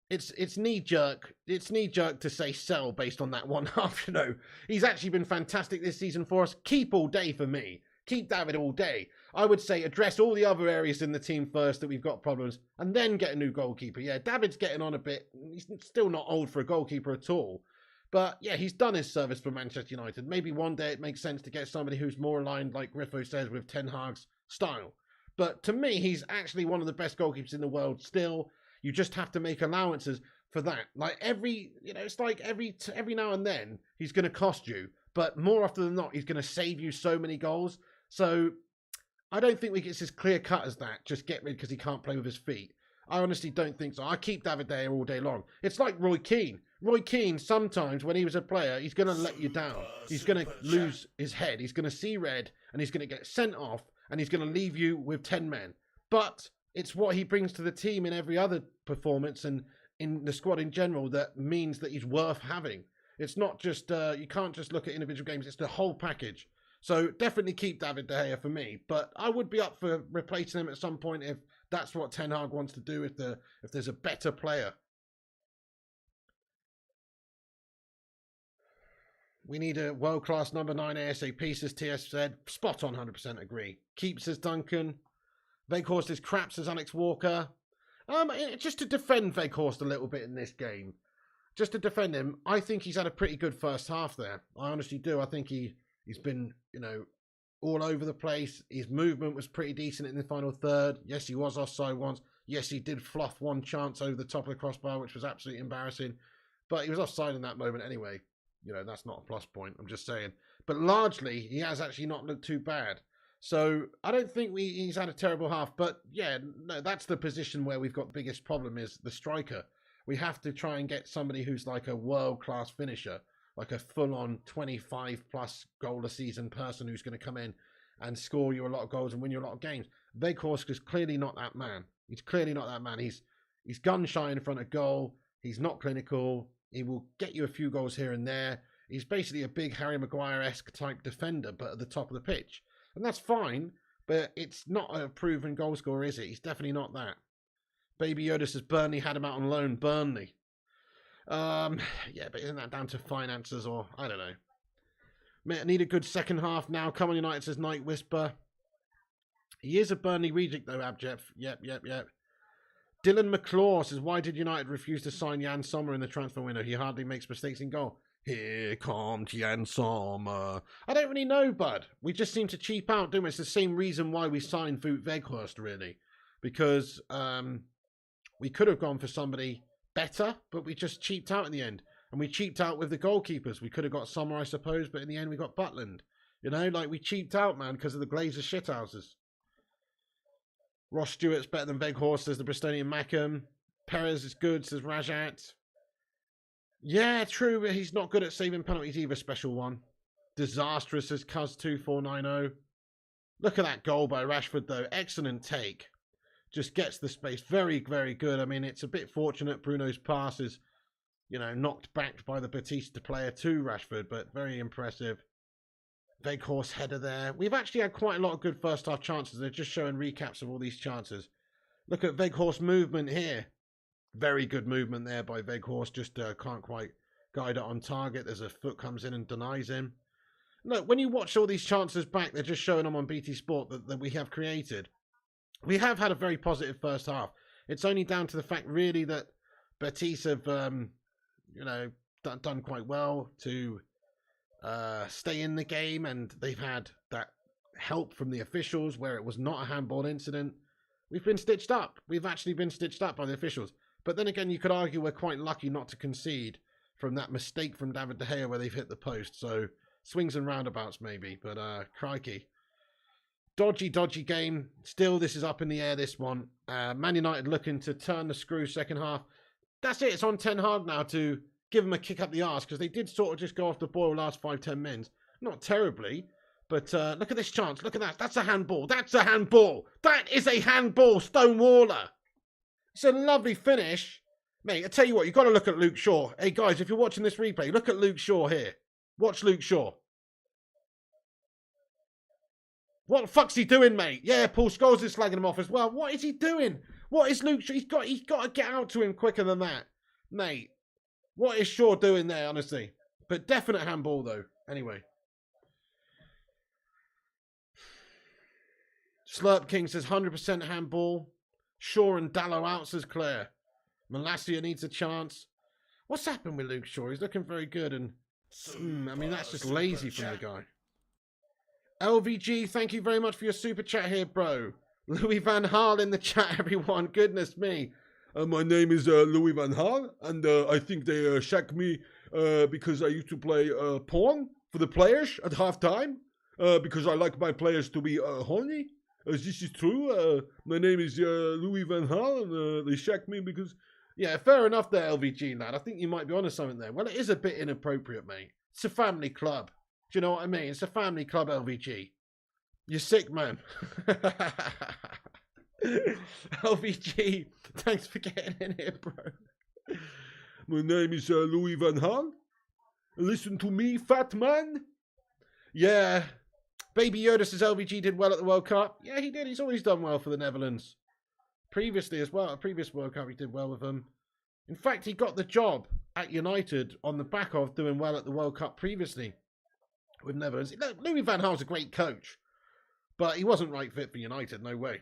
it's knee-jerk. It's knee-jerk to say sell based on that one half, you know. He's actually been fantastic this season for us. Keep all day for me. Keep David all day. I would say address all the other areas in the team first that we've got problems and then get a new goalkeeper. Yeah, David's getting on a bit. He's still not old for a goalkeeper at all. But yeah, he's done his service for Manchester United. Maybe one day it makes sense to get somebody who's more aligned, like Griffo says, with Ten Hag's style. But to me, he's actually one of the best goalkeepers in the world still. You just have to make allowances for that. Like it's like every now and then he's going to cost you. But more often than not, he's going to save you so many goals. So I don't think it's as clear cut as that. Just get rid because he can't play with his feet. I honestly don't think so. I keep David De Gea all day long. It's like Roy Keane. Roy Keane, sometimes when he was a player, he's going to let you down. He's going to lose his head. He's going to see red and he's going to get sent off and he's going to leave you with 10 men. But it's what he brings to the team in every other performance and in the squad in general that means that he's worth having. It's not just, you can't just look at individual games. It's the whole package. So definitely keep David De Gea for me, but I would be up for replacing him at some point if that's what Ten Hag wants to do. If there's a better player, we need a world-class number 9 ASAP. Says TS said, spot on, 100% agree. Keep says Duncan. Weghorst is crap says Alex Walker. Just to defend Weghorst a little bit in this game, just to defend him, I think he's had a pretty good first half there. I honestly do. I think he's been, you know, all over the place. His movement was pretty decent in the final third. Yes, he was offside once. Yes, he did fluff one chance over the top of the crossbar, which was absolutely embarrassing. But he was offside in that moment anyway. You know, that's not a plus point. I'm just saying. But largely, he has actually not looked too bad. So I don't think he's had a terrible half. But yeah, no, that's the position where we've got the biggest problem is the striker. We have to try and get somebody who's like a world-class finisher, like a full-on 25-plus goal a season person who's going to come in and score you a lot of goals and win you a lot of games. Weghorst is clearly not that man. He's clearly not that man. He's gun-shy in front of goal. He's not clinical. He will get you a few goals here and there. He's basically a big Harry Maguire-esque type defender, but at the top of the pitch. And that's fine, but it's not a proven goal scorer, is it? He's definitely not that. Baby Yoda says Burnley had him out on loan. Burnley. Yeah, but isn't that down to finances or I don't know. Mate, I need a good second half now. Come on, United says Night Whisper. He is a Burnley reject, though, Abject. Yep. Dylan McClaw says, why did United refuse to sign Jan Sommer in the transfer window? He hardly makes mistakes in goal. Here comes Jan Sommer. I don't really know, bud. We just seem to cheap out, don't we? It's the same reason why we signed Weghorst, really. Because we could have gone for somebody better, but we just cheaped out in the end. And we cheaped out with the goalkeepers. We could have got Sommer, I suppose, but in the end we got Butland. You know, like we cheaped out, man, because of the Glazer shithouses. Ross Stewart's better than Weghorst, says the Bristolian Mackham. Perez is good, says Rajat. Yeah, true, but he's not good at saving penalties either, special one. Disastrous, says Cuz2490. Look at that goal by Rashford, though. Excellent take. Just gets the space. Very, very good. I mean, it's a bit fortunate Bruno's pass is, you know, knocked back by the Batista player to Rashford, but very impressive. Weghorst header there. We've actually had quite a lot of good first half chances. They're just showing recaps of all these chances. Look at Weghorst movement here. Very good movement there by Weghorst. Just can't quite guide it on target. There's a foot comes in and denies him. Look, when you watch all these chances back, they're just showing them on BT Sport that we have created. We have had a very positive first half. It's only down to the fact, really, that Betis have, you know, done quite well to stay in the game, and they've had that help from the officials where it was not a handball incident. We've been stitched up. We've actually been stitched up by the officials. But then again, you could argue we're quite lucky not to concede from that mistake from David De Gea where they've hit the post. So swings and roundabouts maybe, but crikey. Dodgy game. Still, this is up in the air, this one. Man United looking to turn the screw second half. That's it. It's on Ten Hag now to give them a kick up the arse, because they did sort of just go off the boil last 5-10 minutes. Not terribly, but look at this chance. Look at that. That's a handball. That's a handball. That is a handball, Stonewaller. It's a lovely finish. Mate, I tell you what, you've got to look at Luke Shaw. Hey, guys, if you're watching this replay, look at Luke Shaw here. Watch Luke Shaw. What the fuck's he doing, mate? Yeah, Paul Scholes is slagging him off as well. What is he doing? What is Luke Shaw? He's got to get out to him quicker than that. Mate, what is Shaw doing there, honestly? But definite handball, though. Anyway. Slurp King says 100% handball. Shaw and Dallow out, says Claire. Malacia needs a chance. What's happened with Luke Shaw? He's looking very good, and I mean, that's just lazy from the guy. LVG, thank you very much for your super chat here, bro. Louis Van Gaal in the chat, everyone. Goodness me. My name is Louis Van Gaal, and I think they shagged me because I used to play porn for the players at halftime because I like my players to be horny. This is true. My name is Louis Van Gaal, and they shagged me because... Yeah, fair enough there, LVG, lad. I think you might be onto something there. Well, it is a bit inappropriate, mate. It's a family club. Do you know what I mean? It's a family club, LVG. You're sick, man. LVG, thanks for getting in here, bro. My name is Louis Van Gaal. Listen to me, fat man. Yeah. Baby Yoda says LVG did well at the World Cup. Yeah, he did. He's always done well for the Netherlands. Previously as well. At previous World Cup, he did well with them. In fact, he got the job at United on the back of doing well at the World Cup previously with Netherlands. Louis Van Gaal's a great coach, but he wasn't right fit for United. No way.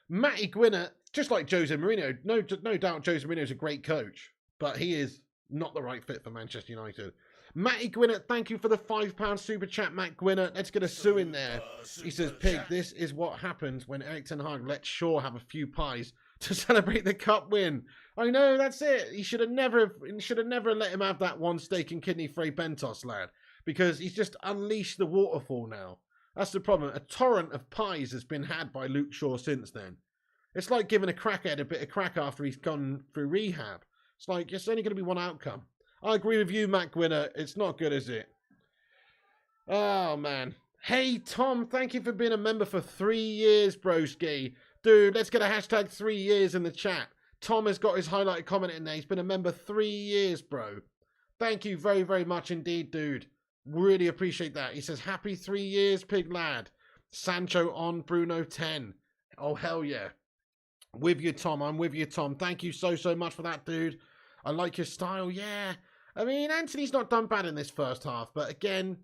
Matty Gwinnett, just like Jose Mourinho, no doubt Jose Mourinho's a great coach, but he is not the right fit for Manchester United. Matty Gwinnett, thank you for the £5 super chat, Matt Gwinnett. Let's get a sue in there. He says, Pig, this is what happens when Erik ten Hag lets Shaw have a few pies to celebrate the cup win. I know, that's it. He should have never let him have that one steak and kidney Frey Bentos, lad, because he's just unleashed the waterfall now. That's the problem. A torrent of pies has been had by Luke Shaw since then. It's like giving a crackhead a bit of crack after he's gone through rehab. It's like, it's only going to be one outcome. I agree with you, Matt Gwinner. It's not good, is it? Oh, man. Hey, Tom, thank you for being a member for 3 years, broski. Dude, let's get a hashtag 3 years in the chat. Tom has got his highlighted comment in there. He's been a member 3 years, bro. Thank you very, very much indeed, dude. Really appreciate that. He says, happy 3 years, pig lad. Sancho on, Bruno 10. Oh, hell yeah. With you, Tom. I'm with you, Tom. Thank you so, so much for that, dude. I like your style, yeah. I mean, Anthony's not done bad in this first half, but again,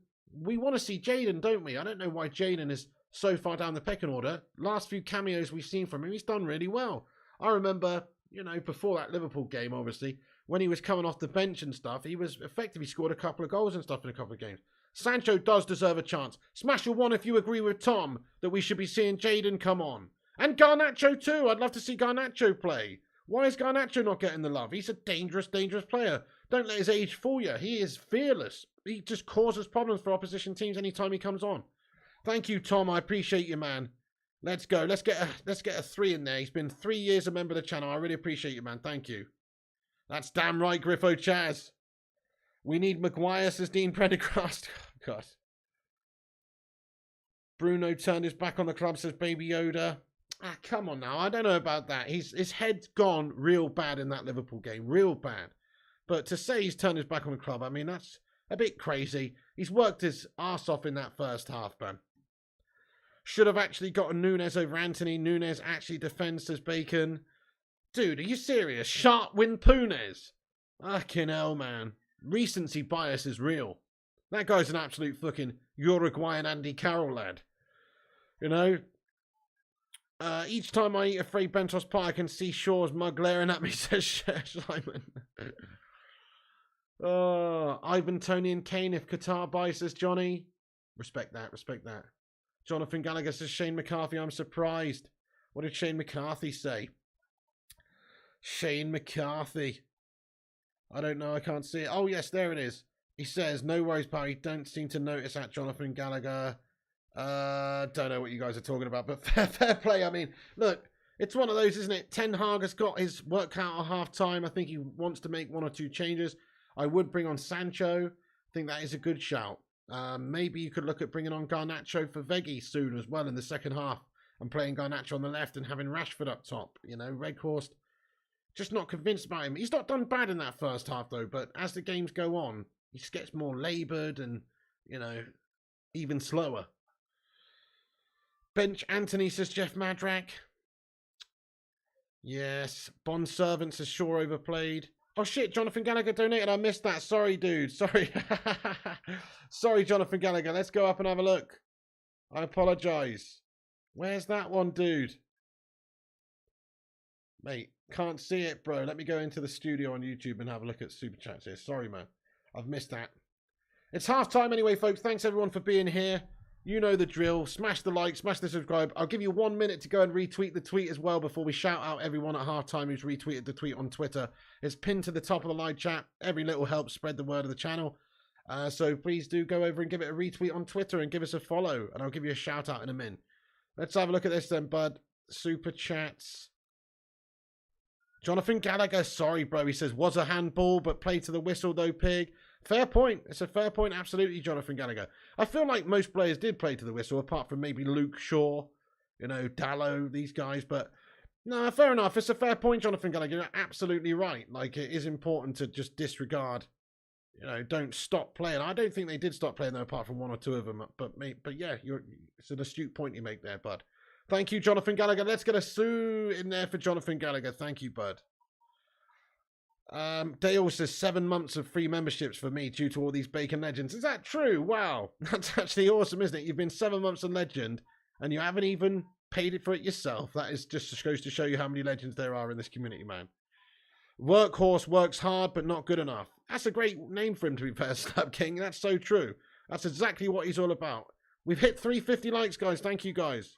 we want to see Jayden, don't we? I don't know why Jayden is so far down the pecking order. Last few cameos we've seen from him, he's done really well. I remember, you know, before that Liverpool game, obviously, when he was coming off the bench and stuff, he was effectively scored a couple of goals and stuff in a couple of games. Sancho does deserve a chance. Smash a 1 if you agree with Tom that we should be seeing Jadon come on. And Garnacho too. I'd love to see Garnacho play. Why is Garnacho not getting the love? He's a dangerous, dangerous player. Don't let his age fool you. He is fearless. He just causes problems for opposition teams anytime he comes on. Thank you, Tom. I appreciate you, man. Let's go. Let's get a 3 in there. He's been 3 years a member of the channel. I really appreciate you, man. Thank you. That's damn right, Griffo Chaz. We need Maguire, says Dean Prendergast. God. Bruno turned his back on the club, says Baby Yoda. Ah, come on now. I don't know about that. His head's gone real bad in that Liverpool game. Real bad. But to say he's turned his back on the club, I mean, that's a bit crazy. He's worked his arse off in that first half, man. Should have actually gotten Nunes over Anthony. Nunes actually defends, says Bacon. Dude, are you serious? Sharp win Punes. Fucking hell, man. Recency bias is real. That guy's an absolute fucking Uruguayan Andy Carroll lad. You know? Each time I eat a free Bentos pie, I can see Shaw's mug glaring at me, says Simon. Ivan, Tony and Kane if Qatar buys, says Johnny. Respect that, respect that. Jonathan Gallagher says Shane McCarthy, I'm surprised. What did Shane McCarthy say? Shane McCarthy. I don't know, I can't see it. Oh, yes, there it is. He says, no worries, Barry. Don't seem to notice that, Jonathan Gallagher. Don't know what you guys are talking about, but fair play. I mean, look, it's one of those, isn't it? Ten Hag has got his work cut at half time. I think he wants to make 1 or 2 changes. I would bring on Sancho. I think that is a good shout. Maybe you could look at bringing on Garnacho for Veggie soon as well in the second half and playing Garnacho on the left and having Rashford up top. You know, Weghorst, just not convinced about him. He's not done bad in that first half though, but as the games go on, he just gets more laboured and, you know, even slower. Bench Anthony, says Jeff Madrak. Yes. Bond Servant says Shaw overplayed. Oh shit, Jonathan Gallagher donated. I missed that. Sorry, dude. Sorry. Sorry, Jonathan Gallagher. Let's go up and have a look. I apologise. Where's that one, dude? Mate, can't see it, bro. Let me go into the studio on YouTube and have a look at Super Chats here. Sorry, man. I've missed that. It's half time anyway, folks. Thanks everyone for being here. You know the drill. Smash the like, smash the subscribe. I'll give you 1 minute to go and retweet the tweet as well before we shout out everyone at halftime who's retweeted the tweet on Twitter. It's pinned to the top of the live chat. Every little helps spread the word of the channel. So please do go over and give it a retweet on Twitter and give us a follow. And I'll give you a shout out in a minute. Let's have a look at this then, bud. Super chats. Jonathan Gallagher, sorry, bro. He says, was a handball, but played to the whistle, though, pig. Fair point. It's a fair point, absolutely, Jonathan Gallagher. I feel like most players did play to the whistle, apart from maybe Luke Shaw, you know, Dallo, these guys. But, no, fair enough. It's a fair point, Jonathan Gallagher. You're absolutely right. Like, it is important to just disregard, you know, don't stop playing. I don't think they did stop playing, though, apart from 1 or 2 of them. But yeah, it's an astute point you make there, bud. Thank you, Jonathan Gallagher. Let's get a Sue in there for Jonathan Gallagher. Thank you, bud. Dale says 7 months of free memberships for me due to all these Bacon legends. Is that true? Wow. That's actually awesome, isn't it? You've been 7 months a legend and you haven't even paid it for it yourself. That is just goes to show you how many legends there are in this community, man. Workhorse works hard but not good enough. That's a great name for him, to be fair, Slab King. That's so true. That's exactly what he's all about. We've hit 350 likes, guys. Thank you, guys.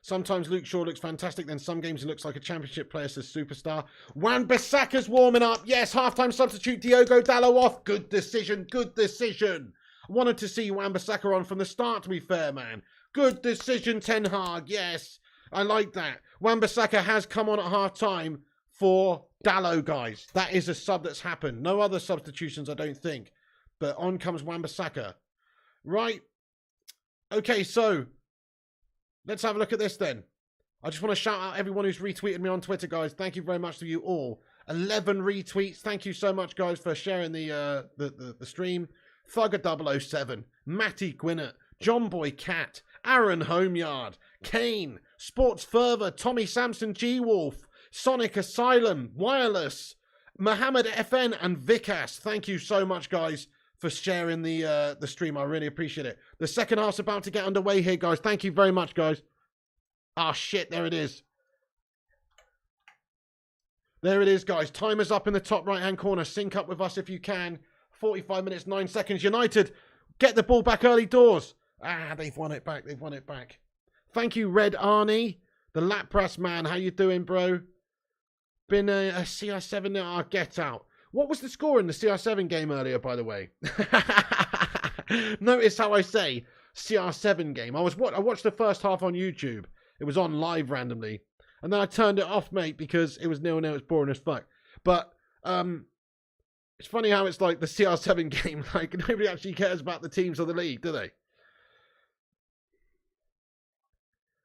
Sometimes Luke Shaw looks fantastic, then some games he looks like a championship player, says Superstar. Wan-Bissaka's warming up. Yes, halftime substitute Diogo Dallo off. Good decision, good decision. Wanted to see Wan-Bissaka on from the start, to be fair, man. Good decision, Ten Hag. Yes, I like that. Wan-Bissaka has come on at halftime for Dallo, guys. That is a sub that's happened. No other substitutions, I don't think. But on comes Wan-Bissaka. Right. Okay, so let's have a look at this then. I just want to shout out everyone who's retweeted me on Twitter, guys. Thank you very much to you all. 11 retweets. Thank you so much, guys, for sharing the stream. Thugger007, Matty Gwinnett, John Boy Cat, Aaron Homeyard, Kane, Sports Fervor, Tommy Sampson, G-Wolf, Sonic Asylum, Wireless, Mohammed FN, and Vikas. Thank you so much, guys, for sharing the stream. I really appreciate it. The second half's about to get underway here, guys. Thank you very much, guys. Ah, shit, there it is. There it is, guys. Timer's up in the top right-hand corner. Sync up with us if you can. 45 minutes, 9 seconds. United, get the ball back early doors. Ah, they've won it back. They've won it back. Thank you, Red Arnie. The Lapras man. How you doing, bro? Been a CR7 now. I'll get out. What was the score in the CR7 game earlier, by the way? Notice how I say CR7 game. I watched the first half on YouTube. It was on live randomly. And then I turned it off, mate, because it was 0-0. It's boring as fuck. But it's funny how it's like the CR7 game. Like, nobody actually cares about the teams of the league, do they?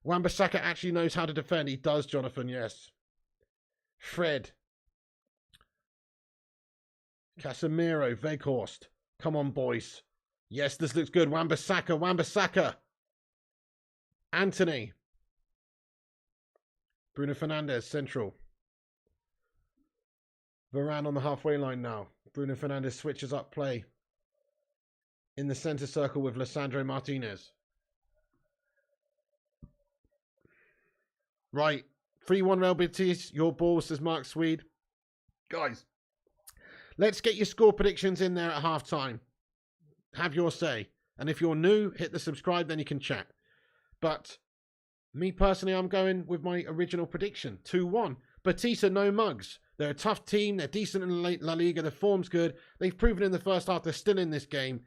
Wan-Bissaka actually knows how to defend. He does, Jonathan, yes. Fred. Casemiro, Weghorst. Come on, boys. Yes, this looks good. Wan-Bissaka, Wan-Bissaka. Anthony. Bruno Fernandes, central. Varane on the halfway line now. Bruno Fernandes switches up play. In the centre circle with Lisandro Martinez. Right. 3-1 Real Betis. Your ball, says Mark Swede. Guys, let's get your score predictions in there at half-time. Have your say. And if you're new, hit the subscribe, then you can chat. But me personally, I'm going with my original prediction. 2-1. Betis are no mugs. They're a tough team. They're decent in La Liga. Their form's good. They've proven in the first half they're still in this game.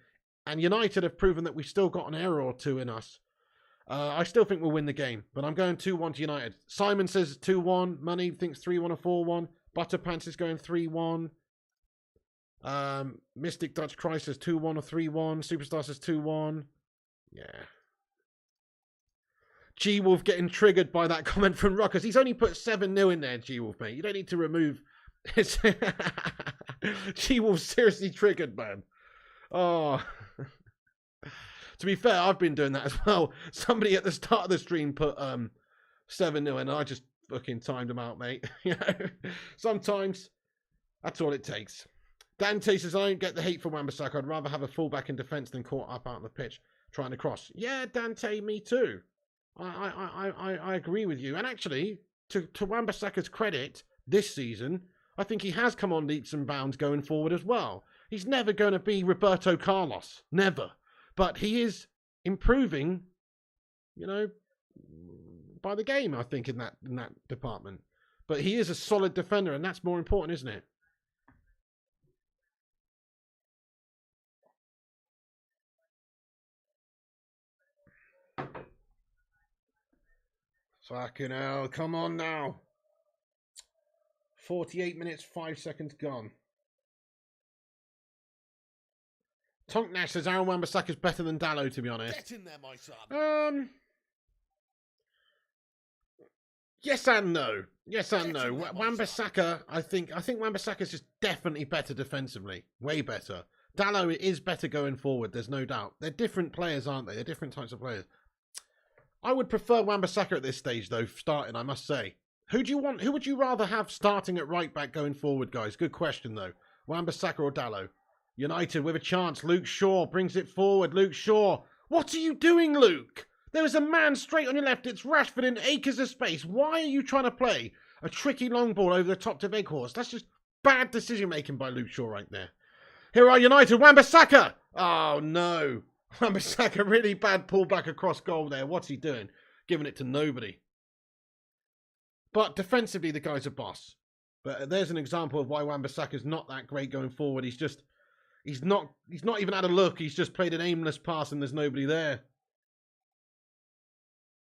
And United have proven that we've still got an error or two in us. I still think we'll win the game. But I'm going 2-1 to United. Simon says 2-1. Money thinks 3-1 or 4-1. Butterpants is going 3-1. Mystic Dutch Christ says 2-1 or 3-1. Superstar says 2-1. Yeah. G-Wolf getting triggered by that comment from Rockers. He's only put 7-0 in there, G-Wolf, mate. You don't need to remove... G-Wolf's seriously triggered, man. Oh. To be fair, I've been doing that as well. Somebody at the start of the stream put 7-0 and I just fucking timed them out, mate. You know, sometimes that's all it takes. Dante says, I don't get the hate for Wan-Bissaka. I'd rather have a fullback in defence than caught up out on the pitch trying to cross. Yeah, Dante, me too. I agree with you. And actually, to Wan-Bissaka's credit, this season, I think he has come on leaps and bounds going forward as well. He's never going to be Roberto Carlos. Never. But he is improving, you know, by the game, I think, in that department. But he is a solid defender, and that's more important, isn't it? Fucking hell, come on now. 48 minutes, 5 seconds gone. Tonk Nash says Aaron Wan-Bissaka's better than Dalot, to be honest. Get in there, my son. Yes and no. Yes and no. Wan-Bissaka, I think Wan-Bissaka's just definitely better defensively. Way better. Dalot is better going forward, there's no doubt. They're different players, aren't they? They're different types of players. I would prefer Wan-Bissaka at this stage, though, starting, I must say. Who do you want? Who would you rather have starting at right back going forward, guys? Good question, though. Wan-Bissaka or Dalot? United with a chance. Luke Shaw brings it forward. Luke Shaw. What are you doing, Luke? There is a man straight on your left. It's Rashford in acres of space. Why are you trying to play a tricky long ball over the top to Weghorst? That's just bad decision-making by Luke Shaw right there. Here are United. Wan-Bissaka. Oh, no. Wan-Bissaka, really bad pullback across goal there. What's he doing? Giving it to nobody. But defensively, the guy's a boss. But there's an example of why Wan-Bissaka's not that great going forward. He's not even had a look. He's just played an aimless pass and there's nobody there.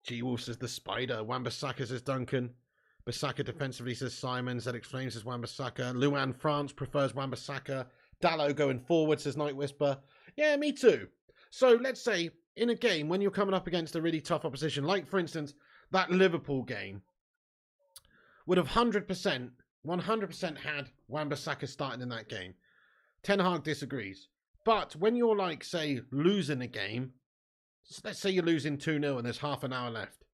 G-Wolf says the spider. Wan-Bissaka says Duncan. Bissaka defensively says Simon. ZX Flames says Wan-Bissaka. Luan France prefers Wan-Bissaka. Dalot going forward says Night Whisper. Yeah, me too. So let's say in a game when you're coming up against a really tough opposition, like for instance, that Liverpool game, would have 100% had Wan-Bissaka starting in that game. Ten Hag disagrees. But when you're like, say, losing a game, let's say you're losing 2-0 and there's half an hour left.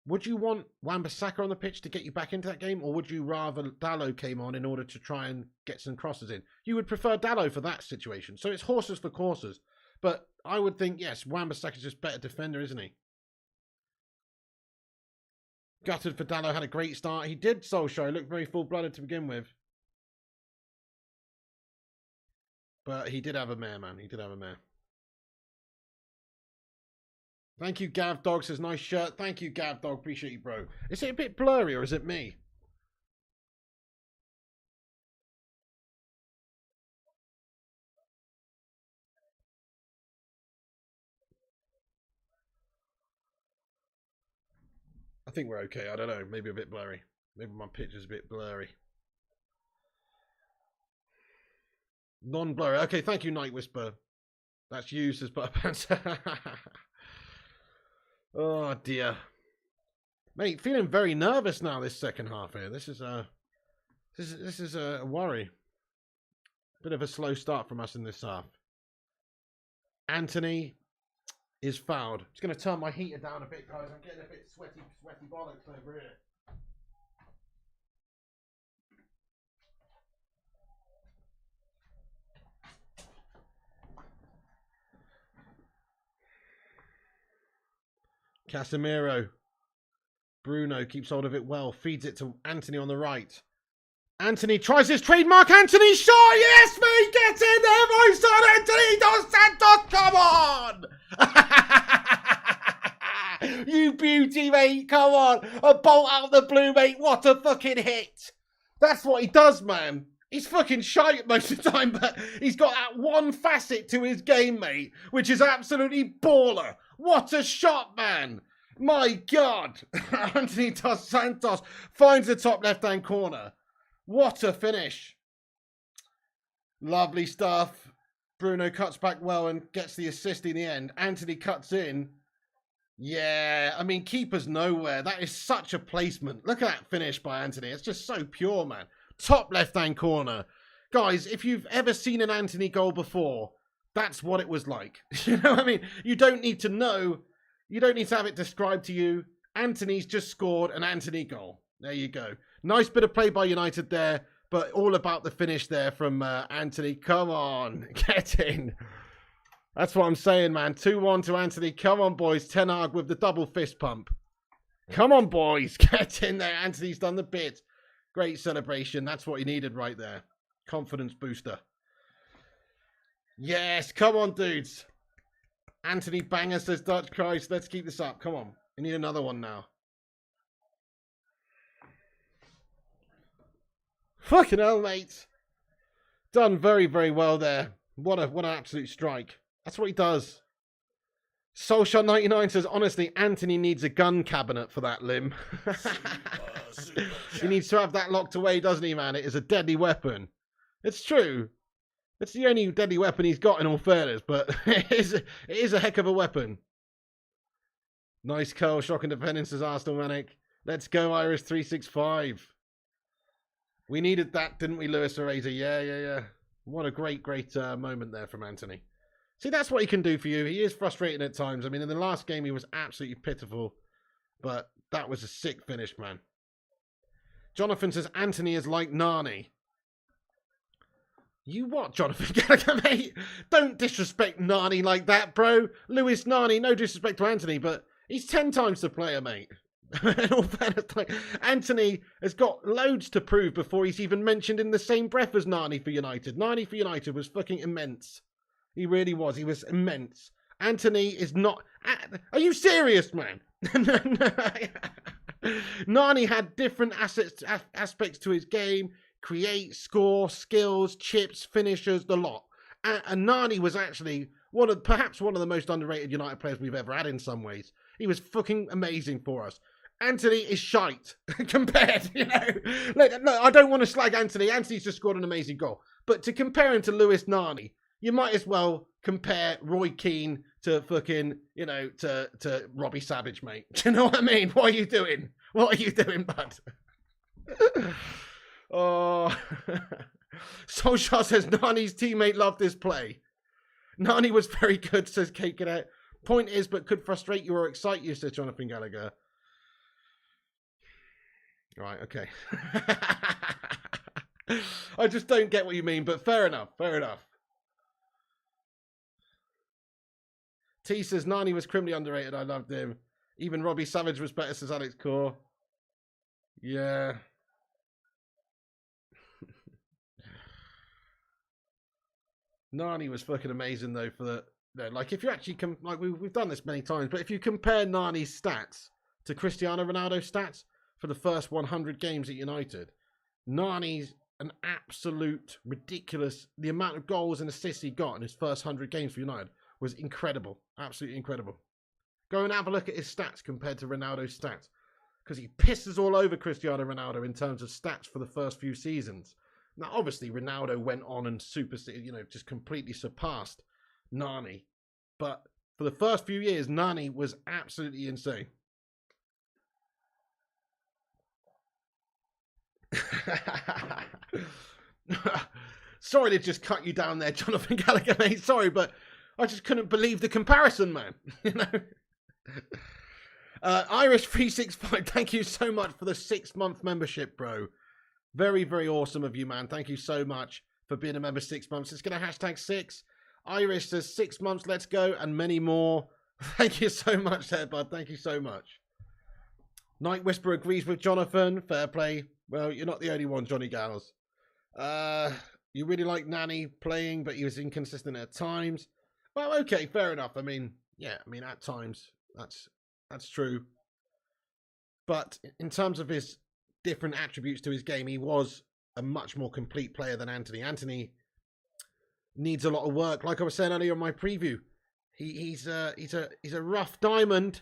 would you want Wan-Bissaka on the pitch to get you back into that game, or would you rather Dalot came on in order to try and get some crosses in? You would prefer Dalot for that situation. So it's horses for courses. But I would think, yes, Wan-Bissaka's just better defender, isn't he? Gutted for Dalot, had a great start. He did, Solskjaer. He looked very full-blooded to begin with. But he did have a mare, man. He did have a mare. Thank you, Gav Dog. Says, nice shirt. Thank you, Gav Dog. Appreciate you, bro. Is it a bit blurry or is it me? I think we're okay. I don't know. Maybe a bit blurry. Maybe my picture's a bit blurry. Non-blurry. Okay, thank you, Night Whisper. That's used as Butterpants. Oh, dear. Mate, feeling very nervous now this second half here. This is a worry. Bit of a slow start from us in this half. Anthony is fouled. I'm just going to turn my heater down a bit, guys. I'm getting a bit sweaty bollocks over here. Casemiro. Bruno keeps hold of it well. Feeds it to Anthony on the right. Anthony tries his trademark. Anthony shot. Yes, mate. Get in there, my son. Anthony Dos Santos. Come on. You beauty, mate. Come on. A bolt out of the blue, mate. What a fucking hit. That's what he does, man. He's fucking shy most of the time, but he's got that one facet to his game, mate, which is absolutely baller. What a shot, man. My God. Anthony Dos Santos finds the top left-hand corner. What a finish. Lovely stuff. Bruno cuts back well and gets the assist in the end. Anthony cuts in. Yeah, I mean, keeper's nowhere. That is such a placement. Look at that finish by Anthony. It's just so pure, man. Top left-hand corner. Guys, if you've ever seen an Anthony goal before, that's what it was like. You know what I mean? You don't need to know. You don't need to have it described to you. Anthony's just scored an Anthony goal. There you go. Nice bit of play by United there, but all about the finish there from Anthony. Come on, get in. That's what I'm saying, man. 2-1 to Anthony. Come on, boys. Ten Hag with the double fist pump. Come on, boys. Get in there. Anthony's done the bit. Great celebration. That's what he needed right there. Confidence booster. Yes, come on, dudes. Anthony Banger says, Dutch Christ. Let's keep this up. Come on. We need another one now. Fucking hell, mate. Done very, very well there. What an absolute strike. That's what he does. Solskjaer99 says, honestly, Anthony needs a gun cabinet for that limb. He needs to have that locked away, doesn't he, man? It is a deadly weapon. It's true. It's the only deadly weapon he's got, in all fairness, but it is a heck of a weapon. Nice curl, shocking defending, says Arsenal Manic. Let's go, Iris365. We needed that, didn't we, Lewis Areza? Yeah. What a great moment there from Anthony. See, that's what he can do for you. He is frustrating at times. I mean, in the last game, he was absolutely pitiful. But that was a sick finish, man. Jonathan says, Anthony is like Nani. You what, Jonathan Gallagher, mate? Don't disrespect Nani like that, bro. Lewis Nani, no disrespect to Anthony, but he's 10 times the player, mate. In all fairness, Anthony has got loads to prove before he's even mentioned in the same breath as Nani for United. Nani for United was fucking immense. He really was. He was immense. Anthony is not... Are you serious, man? Nani had different aspects to his game. Create, score, skills, chips, finishers, the lot. And Nani was actually perhaps one of the most underrated United players we've ever had in some ways. He was fucking amazing for us. Anthony is shite compared, you know. Look, I don't want to slag Anthony. Anthony's just scored an amazing goal. But to compare him to Lewis Nani, you might as well compare Roy Keane to fucking, you know, to Robbie Savage, mate. Do you know what I mean? What are you doing? What are you doing, bud? Oh. Solskjaer says Nani's teammate loved this play. Nani was very good, says Cake It Out. Point is, but could frustrate you or excite you, says Jonathan Gallagher. Right, okay. I just don't get what you mean, but fair enough, fair enough. T says Nani was criminally underrated. I loved him. Even Robbie Savage was better, says Alex Core. Yeah. Nani was fucking amazing though. For the like, if you actually like we've done this many times, but if you compare Nani's stats to Cristiano Ronaldo's stats for the first 100 games at United, Nani's an absolute ridiculous. The amount of goals and assists he got in his first 100 games for United was incredible, absolutely incredible. Go and have a look at his stats compared to Ronaldo's stats, because he pisses all over Cristiano Ronaldo in terms of stats for the first few seasons. Now, obviously, Ronaldo went on and just completely surpassed Nani. But for the first few years, Nani was absolutely insane. Sorry to just cut you down there, Jonathan Gallagher, mate. Sorry, but I just couldn't believe the comparison, man. You know. Irish365, thank you so much for the 6-month membership, bro. Very, very awesome of you, man. Thank you so much for being a member 6 months. It's going to #6. Irish says 6 months, let's go, and many more. Thank you so much there, bud. Thank you so much. Night Whisperer agrees with Jonathan. Fair play. Well, you're not the only one, Johnny Gals. You really like Nani playing, but he was inconsistent at times. Well, okay, fair enough. I mean, yeah, at times that's true. But in terms of his different attributes to his game, he was a much more complete player than Anthony. Anthony needs a lot of work. Like I was saying earlier in my preview, he's a rough diamond.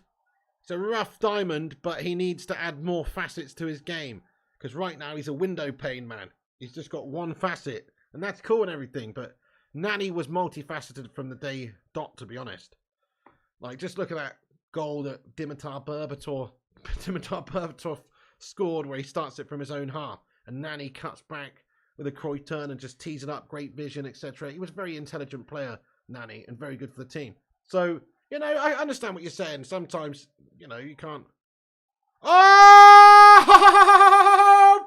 It's a rough diamond, but he needs to add more facets to his game. Because right now he's a window pane man. He's just got one facet, and that's cool and everything. But Nani was multifaceted from the day dot, to be honest. Like, just look at that goal that Dimitar Berbatov scored, where he starts it from his own half, and Nani cuts back with a Croy turn and just tees it up, great vision, etc. He was a very intelligent player, Nani, and very good for the team. So, I understand what you're saying. Sometimes, you can't. Oh,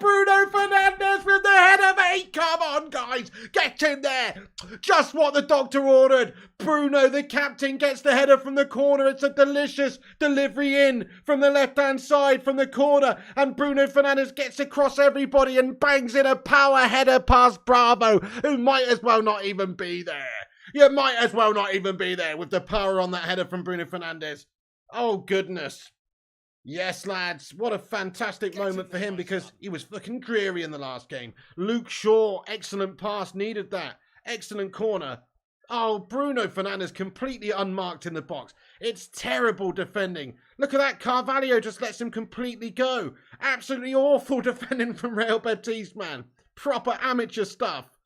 Bruno Fernandes with the head of 8. Come on, guys. Get in there. Just what the doctor ordered. Bruno, the captain, gets the header from the corner. It's a delicious delivery in from the left-hand side from the corner. And Bruno Fernandes gets across everybody and bangs in a power header past Bravo, who might as well not even be there. You might as well not even be there with the power on that header from Bruno Fernandes. Oh, goodness. Yes, lads. What a fantastic moment for him, because he was fucking dreary in the last game. Luke Shaw, excellent pass, needed that. Excellent corner. Oh, Bruno Fernandes completely unmarked in the box. It's terrible defending. Look at that. Carvalho just lets him completely go. Absolutely awful defending from Real Betis, man. Proper amateur stuff.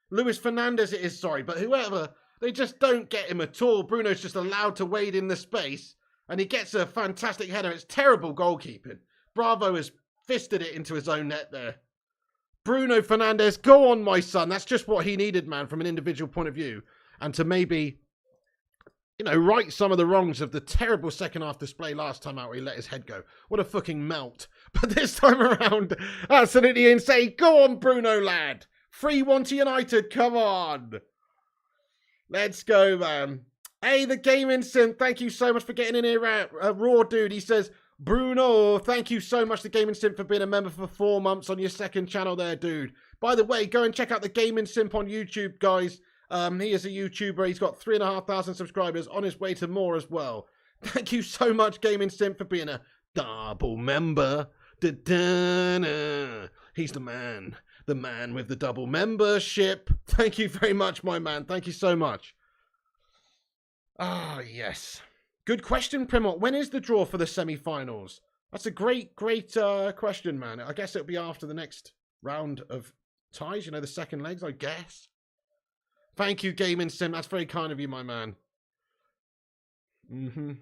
Luis Fernandes it is, sorry, but whoever, they just don't get him at all. Bruno's just allowed to wade in the space, and he gets a fantastic header. It's terrible goalkeeping. Bravo has fisted it into his own net there. Bruno Fernandes, go on, my son. That's just what he needed, man, from an individual point of view. And to maybe, right some of the wrongs of the terrible second half display last time out where he let his head go. What a fucking melt. But this time around, absolutely insane. Go on, Bruno, lad. 3-1 to United, come on. Let's go, man. Hey, the Gaming Sim, thank you so much for getting in here. Raw Dude, he says, Bruno, thank you so much, the Gaming Sim, for being a member for 4 months on your second channel there, dude. By the way, go and check out the Gaming Sim on YouTube, guys. He is a YouTuber. He's got 3,500 subscribers, on his way to more as well. Thank you so much, Gaming Sim, for being a double member. Da-da-na. He's the man with the double membership. Thank you very much, my man. Thank you so much. Ah, yes. Good question, Primot. When is the draw for the semi-finals? That's a great question, man. I guess it'll be after the next round of ties, the second legs, I guess. Thank you, Gaming Sim. That's very kind of you, my man. I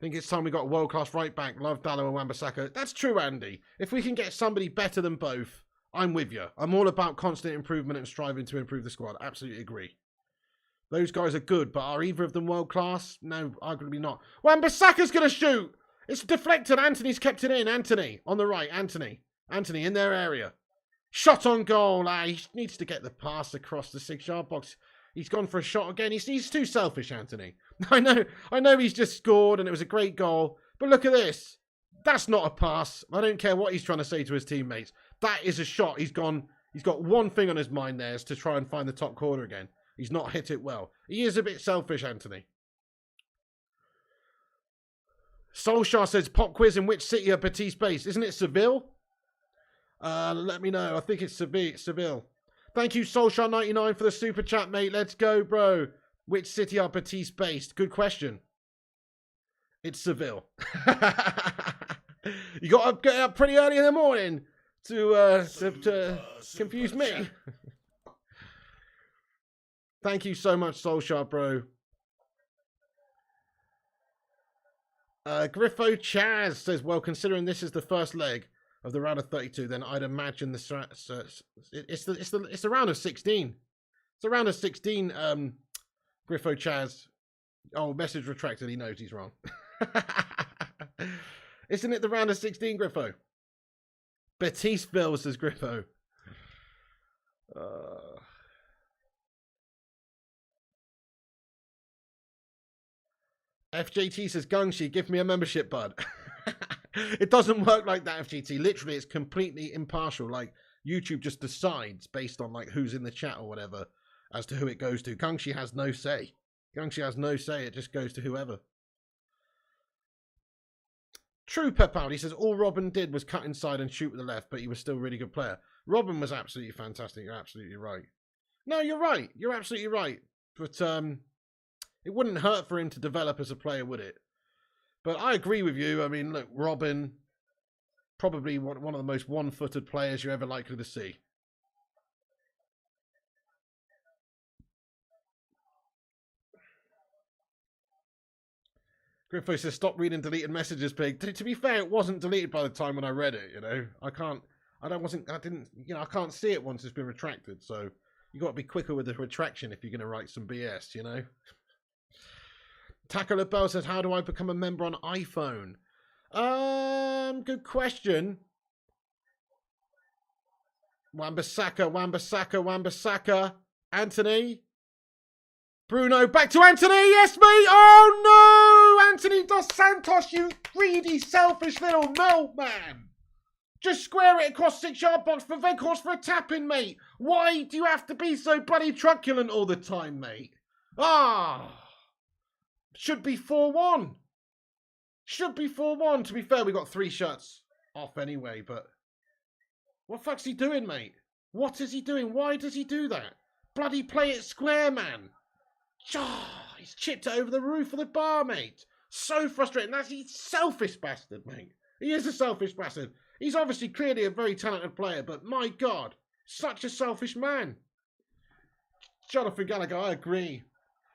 think it's time we got a world-class right-back. Love Dallo and Wan-Bissaka. That's true, Andy. If we can get somebody better than both, I'm with you. I'm all about constant improvement and striving to improve the squad. Absolutely agree. Those guys are good, but are either of them world-class? No, arguably not. Wan-Bissaka's going to shoot! It's deflected. Anthony's kept it in. Anthony on the right. Anthony in their area. Shot on goal. He needs to get the pass across the 6-yard box. He's gone for a shot again. He's too selfish, Anthony. I know he's just scored and it was a great goal. But look at this. That's not a pass. I don't care what he's trying to say to his teammates. That is a shot. He's got one thing on his mind there, is to try and find the top corner again. He's not hit it well. He is a bit selfish, Anthony. Solskjaer says, pop quiz, in which city are Betis based? Isn't it Seville? Let me know. I think it's Seville. Thank you, Solskjaer99, for the super chat, mate. Let's go, bro. Which city are Betis based? Good question. It's Seville. You got to get up pretty early in the morning to confuse me. Thank you so much, Solskjaer, bro. Griffo Chaz says, well, considering this is the first leg of the round of 32, then I'd imagine it's the round of 16. It's a round of 16, Griffo Chaz. Oh, message retracted. He knows he's wrong. Isn't it the round of 16, Griffo? Betisville, says Griffo. FJT says, Gungshi, give me a membership, bud. It doesn't work like that, FJT. Literally, it's completely impartial. Like, YouTube just decides based on, like, who's in the chat or whatever as to who it goes to. Gungshi has no say. Gungshi has no say. It just goes to whoever. True, Pepal. He says, all Robin did was cut inside and shoot with the left, but he was still a really good player. Robin was absolutely fantastic. You're absolutely right. No, you're right. You're absolutely right. But it wouldn't hurt for him to develop as a player, would it? But I agree with you. I mean, look, Robin, probably one of the most one-footed players you're ever likely to see. Griffo says, stop reading deleted messages, Pig. To be fair, it wasn't deleted by the time when I read it, you know. I can't see it once it's been retracted, so you got to be quicker with the retraction if you're going to write some BS, you know. Taco LaBelle says, how do I become a member on iPhone? Good question. Wambasaka. Anthony. Bruno, back to Anthony. Yes, mate. Oh, no. Anthony Dos Santos, you greedy, selfish little milkman. Just square it across 6-yard box for Weghorst for a tap-in, mate. Why do you have to be so bloody truculent all the time, mate? Should be 4-1. Should be 4-1. To be fair, we got 3 shots off anyway, but what the fuck's he doing, mate? What is he doing? Why does he do that? Bloody play it square, man. He's chipped it over the roof of the bar, mate. So frustrating. He's selfish bastard, mate. He is a selfish bastard. He's obviously clearly a very talented player, but my God, such a selfish man. Jonathan Gallagher, I agree.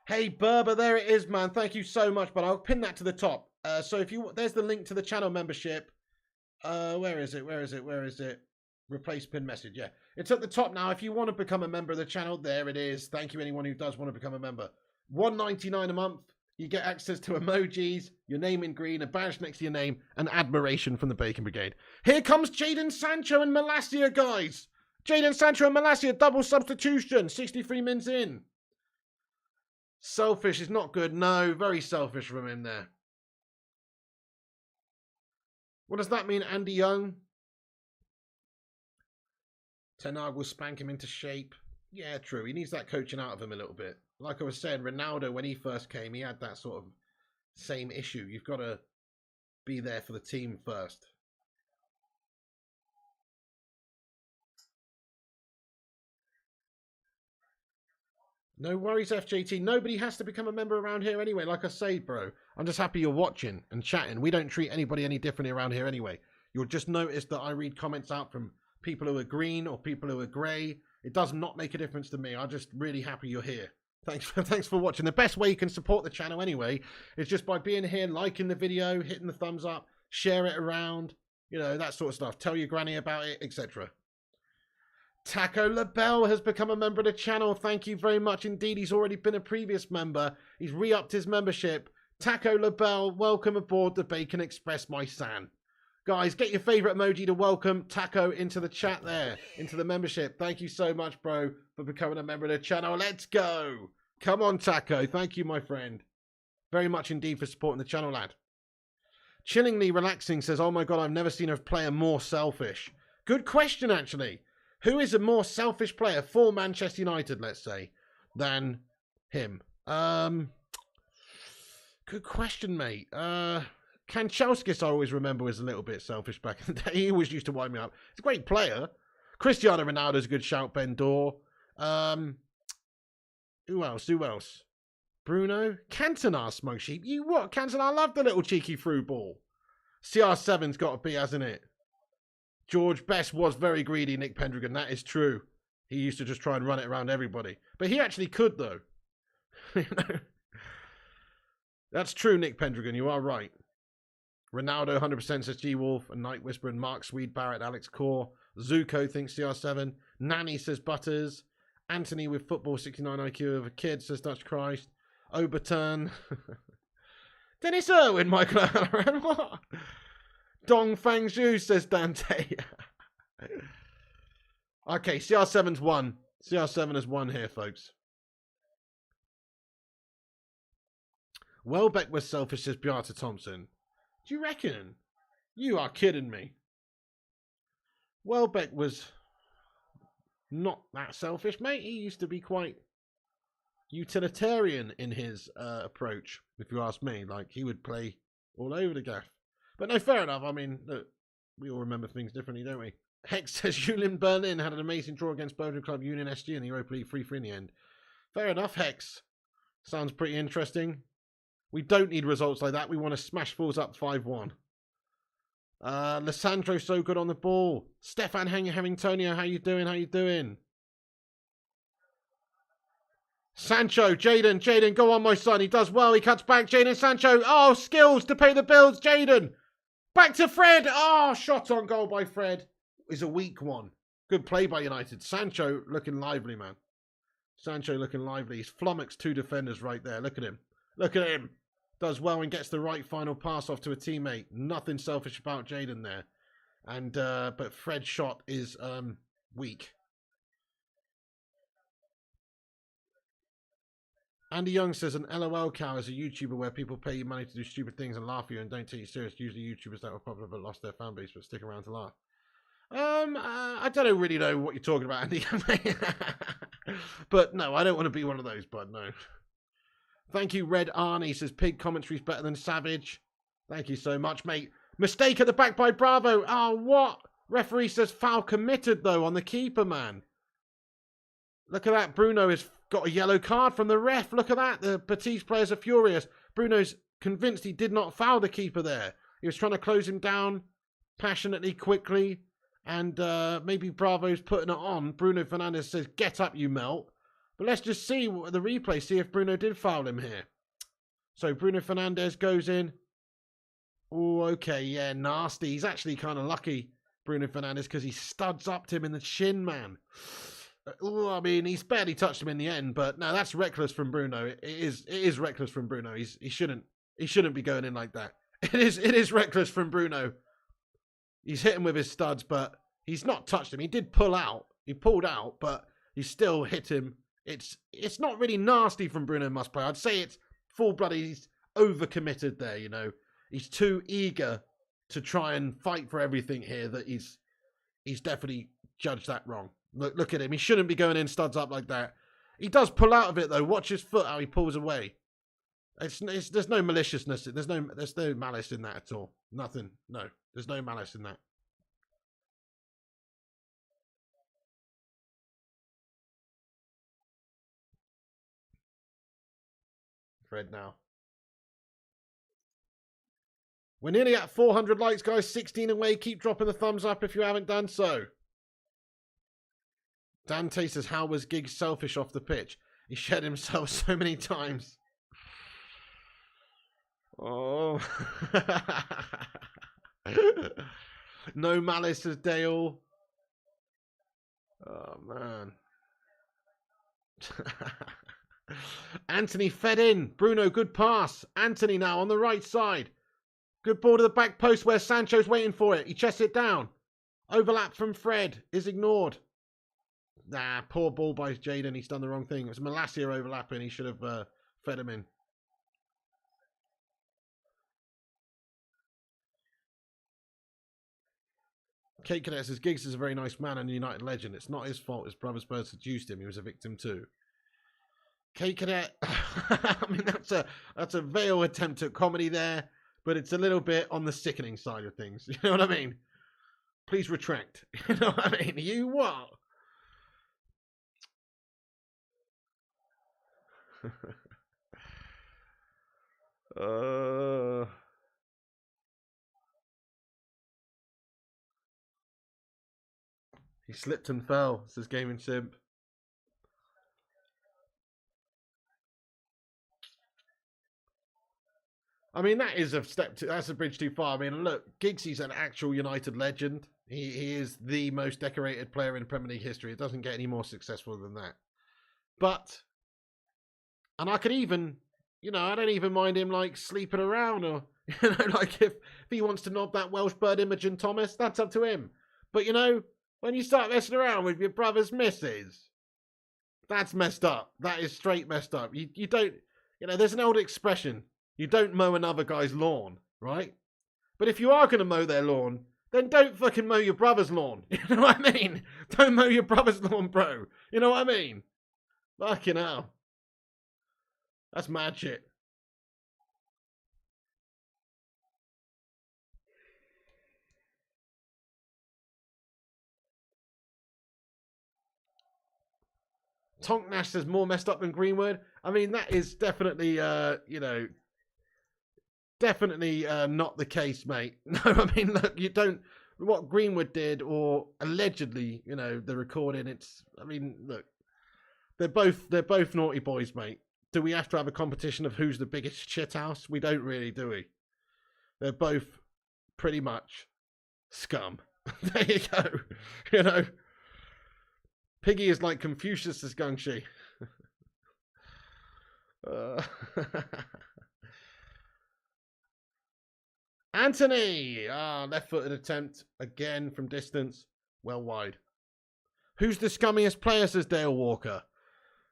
Hey, Berber, there it is, man. Thank you so much, but I'll pin that to the top. So if you, there's the link to the channel membership. Where is it? Replace pin message. Yeah, it's at the top now. If you want to become a member of the channel, there it is. Thank you, anyone who does want to become a member. $1.99 a month. You get access to emojis, your name in green, a badge next to your name, and admiration from the Bacon Brigade. Here comes Jadon Sancho and Malacia, guys. Jadon Sancho and Malacia, double substitution. 63 mins in. Selfish is not good. No, very selfish from him there. What does that mean, Andy Young? Ten Hag will spank him into shape. Yeah, true. He needs that coaching out of him a little bit. Like I was saying, Ronaldo, when he first came, he had that sort of same issue. You've got to be there for the team first. No worries, FJT. Nobody has to become a member around here anyway. Like I say, bro, I'm just happy you're watching and chatting. We don't treat anybody any differently around here anyway. You'll just notice that I read comments out from people who are green or people who are grey. It does not make a difference to me. I'm just really happy you're here. Thanks for watching. The best way you can support the channel anyway is just by being here, liking the video, hitting the thumbs up, share it around, you know, that sort of stuff. Tell your granny about it, etc. Taco LaBelle has become a member of the channel. Thank you very much indeed. He's already been a previous member. He's re-upped his membership. Taco LaBelle, welcome aboard the Bacon Express, my san. Guys, get your favourite emoji to welcome Taco into the chat there, into the membership. Thank you so much, bro, for becoming a member of the channel. Let's go. Come on, Taco. Thank you, my friend. Very much indeed for supporting the channel, lad. Chillingly Relaxing says, oh my God, I've never seen a player more selfish. Good question, actually. Who is a more selfish player for Manchester United, let's say, than him? Good question, mate. Kanchelskis, I always remember, was a little bit selfish back in the day. He always used to wind me up. He's a great player. Cristiano Ronaldo's a good shout, Ben Dor. Who else? Bruno? Cantona, Smoke Sheep. You what, Cantona? I love the little cheeky through ball. CR7's got to be, hasn't it? George Best was very greedy, Nick Pendragon. That is true. He used to just try and run it around everybody. But he actually could, though. That's true, Nick Pendragon. You are right. Ronaldo 100% says G-Wolf, and Night Whisperer, and Mark Swede, Barrett, Alex Core. Zuko thinks CR7. Nanny says Butters. Anthony with football 69 IQ of a kid says Dutch Christ. Oberturn. Dennis Irwin, Michael O'Halloran. What? Dong Fang Zhu says Dante. Okay, CR7's won. CR7 has won here, folks. Welbeck was selfish, says Beata Thompson. Do you reckon? You are kidding me. Welbeck was not that selfish, mate. He used to be quite utilitarian in his approach, if you ask me. Like, he would play all over the gaff. But no, fair enough. I mean, look, we all remember things differently, don't we? Hex says Julien Berlin had an amazing draw against Belgian club Union SG in the Europa League 3-3 in the end. Fair enough, Hex. Sounds pretty interesting. We don't need results like that. We want to smash fools up 5-1. Lissandro so good on the ball. Stefan Hamiltonio, how you doing? How you doing? Sancho, Jaden, go on, my son. He does well. He cuts back. Jaden Sancho. Oh, skills to pay the bills. Jaden. Back to Fred. Oh, shot on goal by Fred. Is a weak one. Good play by United. Sancho looking lively, man. Sancho looking lively. He's flummoxed two defenders right there. Look at him. Look at him. Does well and gets the right final pass off to a teammate. Nothing selfish about Jaden there. And but Fred's shot is weak. Andy Young says an LOL cow is a YouTuber where people pay you money to do stupid things and laugh at you and don't take you serious. Usually YouTubers that were popular but lost their fan base but stick around to laugh. I don't really know what you're talking about, Andy. But no, I don't want to be one of those, bud, no. Thank you, Red Arnie says pig commentary's better than Savage. Thank you so much, mate. Mistake at the back by Bravo. Oh, what? Referee says foul committed, though, on the keeper, man. Look at that. Bruno has got a yellow card from the ref. Look at that. The Betis players are furious. Bruno's convinced he did not foul the keeper there. He was trying to close him down passionately, quickly. And maybe Bravo's putting it on. Bruno Fernandes says, get up, you melt. But let's just see the replay, see if Bruno did foul him here. So Bruno Fernandes goes in. Oh, okay, yeah, nasty. He's actually kind of lucky, Bruno Fernandes, because he studs up to him in the shin, man. Oh, I mean, he's barely touched him in the end, but no, that's reckless from Bruno. It is reckless from Bruno. He shouldn't be going in like that. It is reckless from Bruno. He's hit him with his studs, but he's not touched him. He did pull out. He pulled out, but he still hit him. It's not really nasty from Bruno Must-Play. I'd say it's full-blooded. He's overcommitted there, you know. He's too eager to try and fight for everything here that he's definitely judged that wrong. Look at him. He shouldn't be going in studs up like that. He does pull out of it, though. Watch his foot, how he pulls away. There's no maliciousness. There's no malice in that at all. Nothing. No. There's no malice in that. Fred now. We're nearly at 400 likes, guys. 16 away. Keep dropping the thumbs up if you haven't done so. Dante says, how was Giggs selfish off the pitch? He shed himself so many times. Oh. No malice, says Dale. Oh, man. Anthony fed in. Bruno, good pass. Anthony now on the right side. Good ball to the back post where Sancho's waiting for it. He chests it down. Overlap from Fred is ignored. Nah, poor ball by Jadon. He's done the wrong thing. It was Malacia overlapping. He should have fed him in. Kate Cadet says Giggs is a very nice man and a United legend. It's not his fault. His brother Spurs seduced him. He was a victim too. Kate Cadet, I mean that's a veiled attempt at comedy there, but it's a little bit on the sickening side of things. You know what I mean? Please retract. You know what I mean? You what? He slipped and fell, says Gaming Simp. I mean, that is that's a bridge too far. I mean, look, Giggsy's an actual United legend. He is the most decorated player in Premier League history. It doesn't get any more successful than that. But, and I could even, you know, I don't even mind him like sleeping around or, you know, like if he wants to knob that Welsh bird Imogen Thomas, that's up to him. But, you know, when you start messing around with your brother's missus, that's messed up. That is straight messed up. You don't, you know, there's an old expression. You don't mow another guy's lawn, right? But if you are going to mow their lawn, then don't fucking mow your brother's lawn. You know what I mean? Don't mow your brother's lawn, bro. You know what I mean? Fucking hell. That's mad shit. Tonk Nash says more messed up than Greenwood. I mean, that is definitely, you know, definitely not the case, mate. No, I mean, look, you don't, what Greenwood did, or allegedly, you know, the recording, it's, I mean, look, they're both naughty boys, mate. Do we have to have a competition of who's the biggest shithouse? We don't really, do we? They're both pretty much scum. There you go. You know, Piggy is like Confucius as Gungshi. Anthony! Left-footed attempt again from distance. Well wide. Who's the scummiest player, says Dale Walker.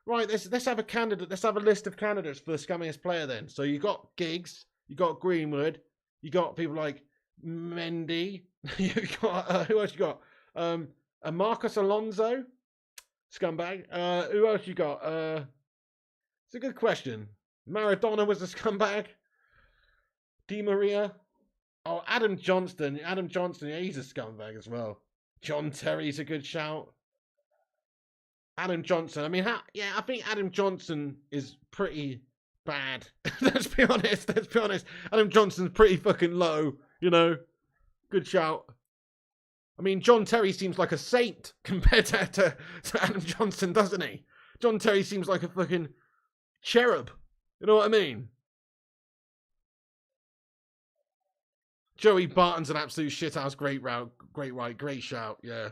Right, let's have a candidate. Let's have a list of candidates for the scummiest player then. So you got Giggs, you got Greenwood, you got people like Mendy, you got who else you got? Marcus Alonso, scumbag. Who else you got? It's a good question. Maradona was a scumbag. Di Maria. Oh, Adam Johnston. Adam Johnston, yeah, he's a scumbag as well. John Terry's a good shout. Adam Johnson. I mean, I think Adam Johnson is pretty bad. Let's be honest. Adam Johnson's pretty fucking low, you know. Good shout. I mean, John Terry seems like a saint compared to Adam Johnson, doesn't he? John Terry seems like a fucking cherub. You know what I mean? Joey Barton's an absolute shithouse. Great route. Great right. Great shout. Yeah.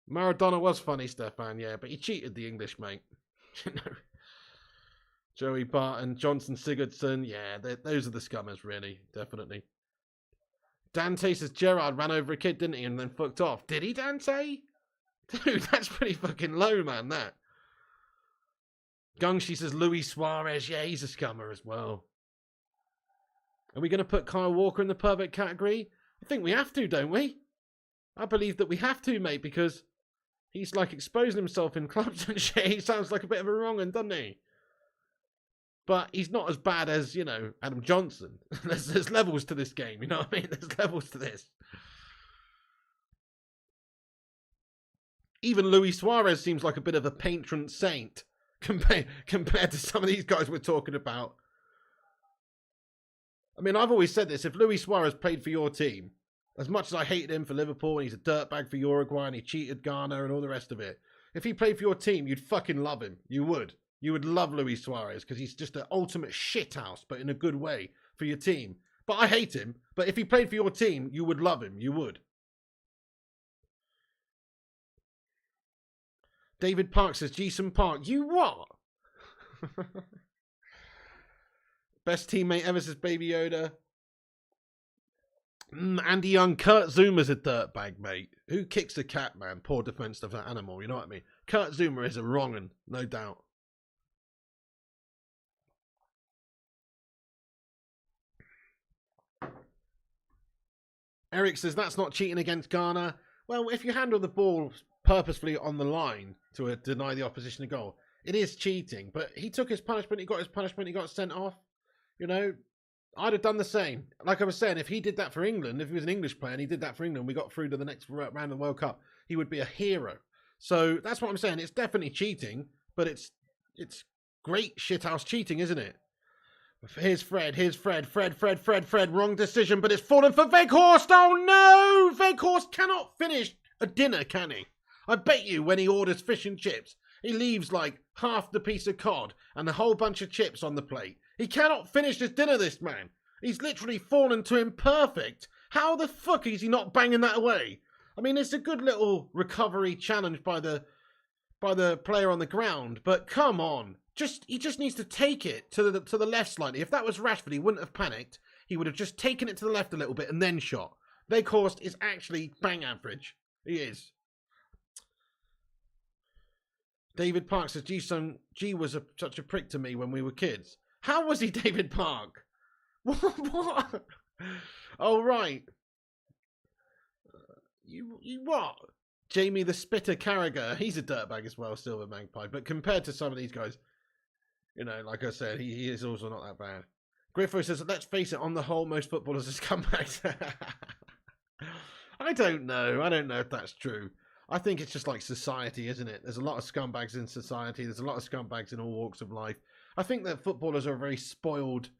Maradona was funny, Stefan. Yeah, but he cheated the English, mate. You know. Joey Barton, Johnson Sigurdsson. Yeah, those are the scummers, really. Definitely. Dante says Gerrard ran over a kid, didn't he? And then fucked off. Did he, Dante? Dude, that's pretty fucking low, man, that. Gungshi says Luis Suarez. Yeah, he's a scummer as well. Are we going to put Kyle Walker in the pervert category? I think we have to, don't we? I believe that we have to, mate, because he's like exposing himself in clubs and shit. He sounds like a bit of a wrong one, doesn't he? But he's not as bad as, you know, Adam Johnson. There's levels to this game, you know what I mean? There's levels to this. Even Luis Suarez seems like a bit of a patron saint compared to some of these guys we're talking about. I mean, I've always said this. If Luis Suarez played for your team, as much as I hated him for Liverpool and he's a dirtbag for Uruguay and he cheated Ghana and all the rest of it, if he played for your team, you'd fucking love him. You would. You would love Luis Suarez because he's just an ultimate shithouse, but in a good way for your team. But I hate him. But if he played for your team, you would love him. You would. David Park says, Jason Park, you what? Best teammate ever, says Baby Yoda. Andy Young, Kurt Zuma's a dirtbag, mate. Who kicks a cat, man? Poor defense of that animal, you know what I mean? Kurt Zuma is a wrong'un, no doubt. Eric says that's not cheating against Ghana. Well, if you handle the ball purposefully on the line to deny the opposition a goal, it is cheating. But he took his punishment, he got his punishment, he got sent off. You know, I'd have done the same. Like I was saying, if he did that for England, if he was an English player and he did that for England, we got through to the next round of the World Cup, he would be a hero. So that's what I'm saying. It's definitely cheating, but it's great shithouse cheating, isn't it? Here's Fred. Fred. Wrong decision, but it's fallen for Weghorst. Oh no! Weghorst cannot finish a dinner, can he? I bet you when he orders fish and chips, he leaves like half the piece of cod and a whole bunch of chips on the plate. He cannot finish his dinner, this man. He's literally fallen to him perfect. How the fuck is he not banging that away? I mean, it's a good little recovery challenge by the player on the ground, but come on. He just needs to take it to the left slightly. If that was Rashford, he wouldn't have panicked. He would have just taken it to the left a little bit and then shot. Weghorst is actually bang average. He is. David Park says, G was such a prick to me when we were kids. How was he, David Park? What? Oh, right. You what? Jamie the Spitter Carragher. He's a dirtbag as well, Silver Magpie. But compared to some of these guys, you know, like I said, he is also not that bad. Griffo says, let's face it, on the whole, most footballers are scumbags. I don't know. I don't know if that's true. I think it's just like society, isn't it? There's a lot of scumbags in society. There's a lot of scumbags in all walks of life. I think that footballers are a very spoiled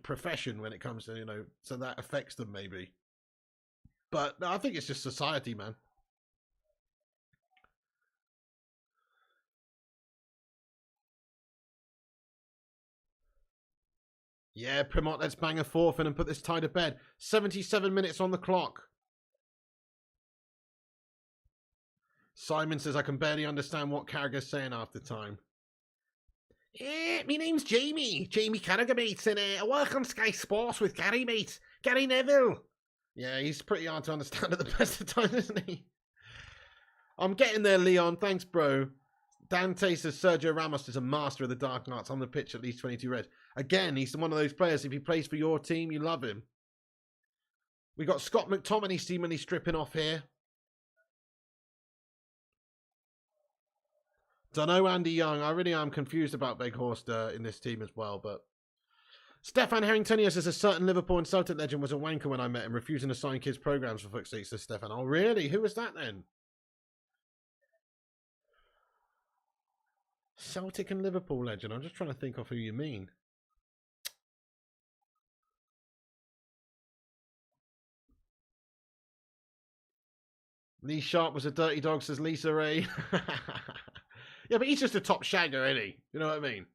profession when it comes to, you know, so that affects them maybe. But no, I think it's just society, man. Yeah, Primot, let's bang a fourth in and put this tie to bed. 77 minutes on the clock. Simon says, I can barely understand what Carragher's saying half the time. My name's Jamie Carragher, mate, and I work on Sky Sports with Gary, mate. Gary Neville. Yeah, he's pretty hard to understand at the best of times, isn't he? I'm getting there, Leon. Thanks, bro. Dante says Sergio Ramos is a master of the dark arts on the pitch, at least 22 reds. Again, he's one of those players, if he plays for your team, you love him. We got Scott McTominay seemingly stripping off here. Don't know Andy Young. I really am confused about Weghorst in this team as well, but Stefan Harringtonius says a certain Liverpool and Celtic legend was a wanker when I met him, refusing to sign kids' programs for fuck's sake, says Stefan. Oh, really? Who was that then? Celtic and Liverpool legend. I'm just trying to think of who you mean. Lee Sharp was a dirty dog, says Lisa Ray. Yeah, but he's just a top shagger, isn't he? You know what I mean?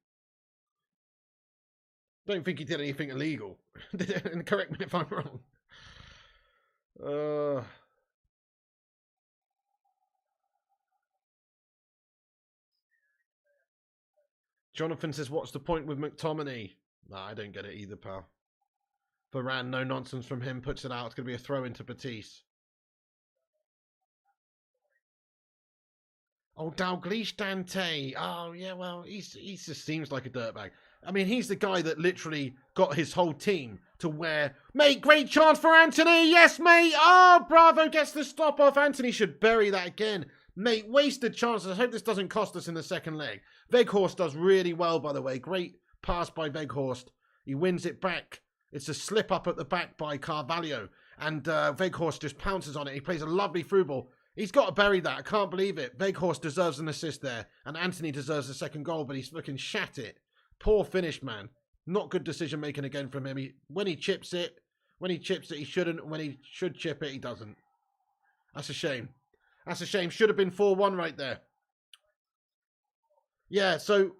Don't think he did anything illegal. And correct me if I'm wrong. Jonathan says, what's the point with McTominay? Nah, I don't get it either, pal. Varane, no nonsense from him, puts it out. It's going to be a throw into Betis. Oh, Dalglish Dante. Oh, yeah, well, he just seems like a dirtbag. I mean, he's the guy that literally got his whole team to where... Mate, great chance for Anthony. Yes, mate. Oh, Bravo gets the stop off. Anthony should bury that again. Mate, wasted chances. I hope this doesn't cost us in the second leg. Weghorst does really well, by the way. Great pass by Weghorst. He wins it back. It's a slip up at the back by Carvalho. And Weghorst just pounces on it. He plays a lovely through ball. He's got to bury that. I can't believe it. Weghorst deserves an assist there. And Anthony deserves the second goal, but he's fucking shat it. Poor finish, man. Not good decision making again from him. When he chips it, he shouldn't. When he should chip it, he doesn't. That's a shame. That's a shame. Should have been 4-1 right there. Yeah, so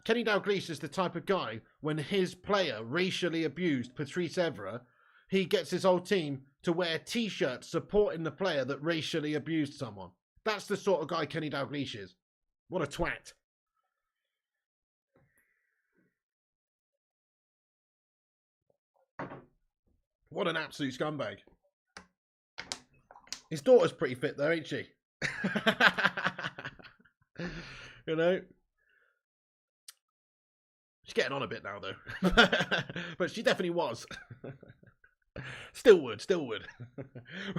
Kenny Dalglish is the type of guy, when his player racially abused Patrice Evra, he gets his whole team to wear T-shirts supporting the player that racially abused someone. That's the sort of guy Kenny Dalglish is. What a twat. What an absolute scumbag. His daughter's pretty fit though, ain't she? You know? She's getting on a bit now though. But she definitely was. Still would.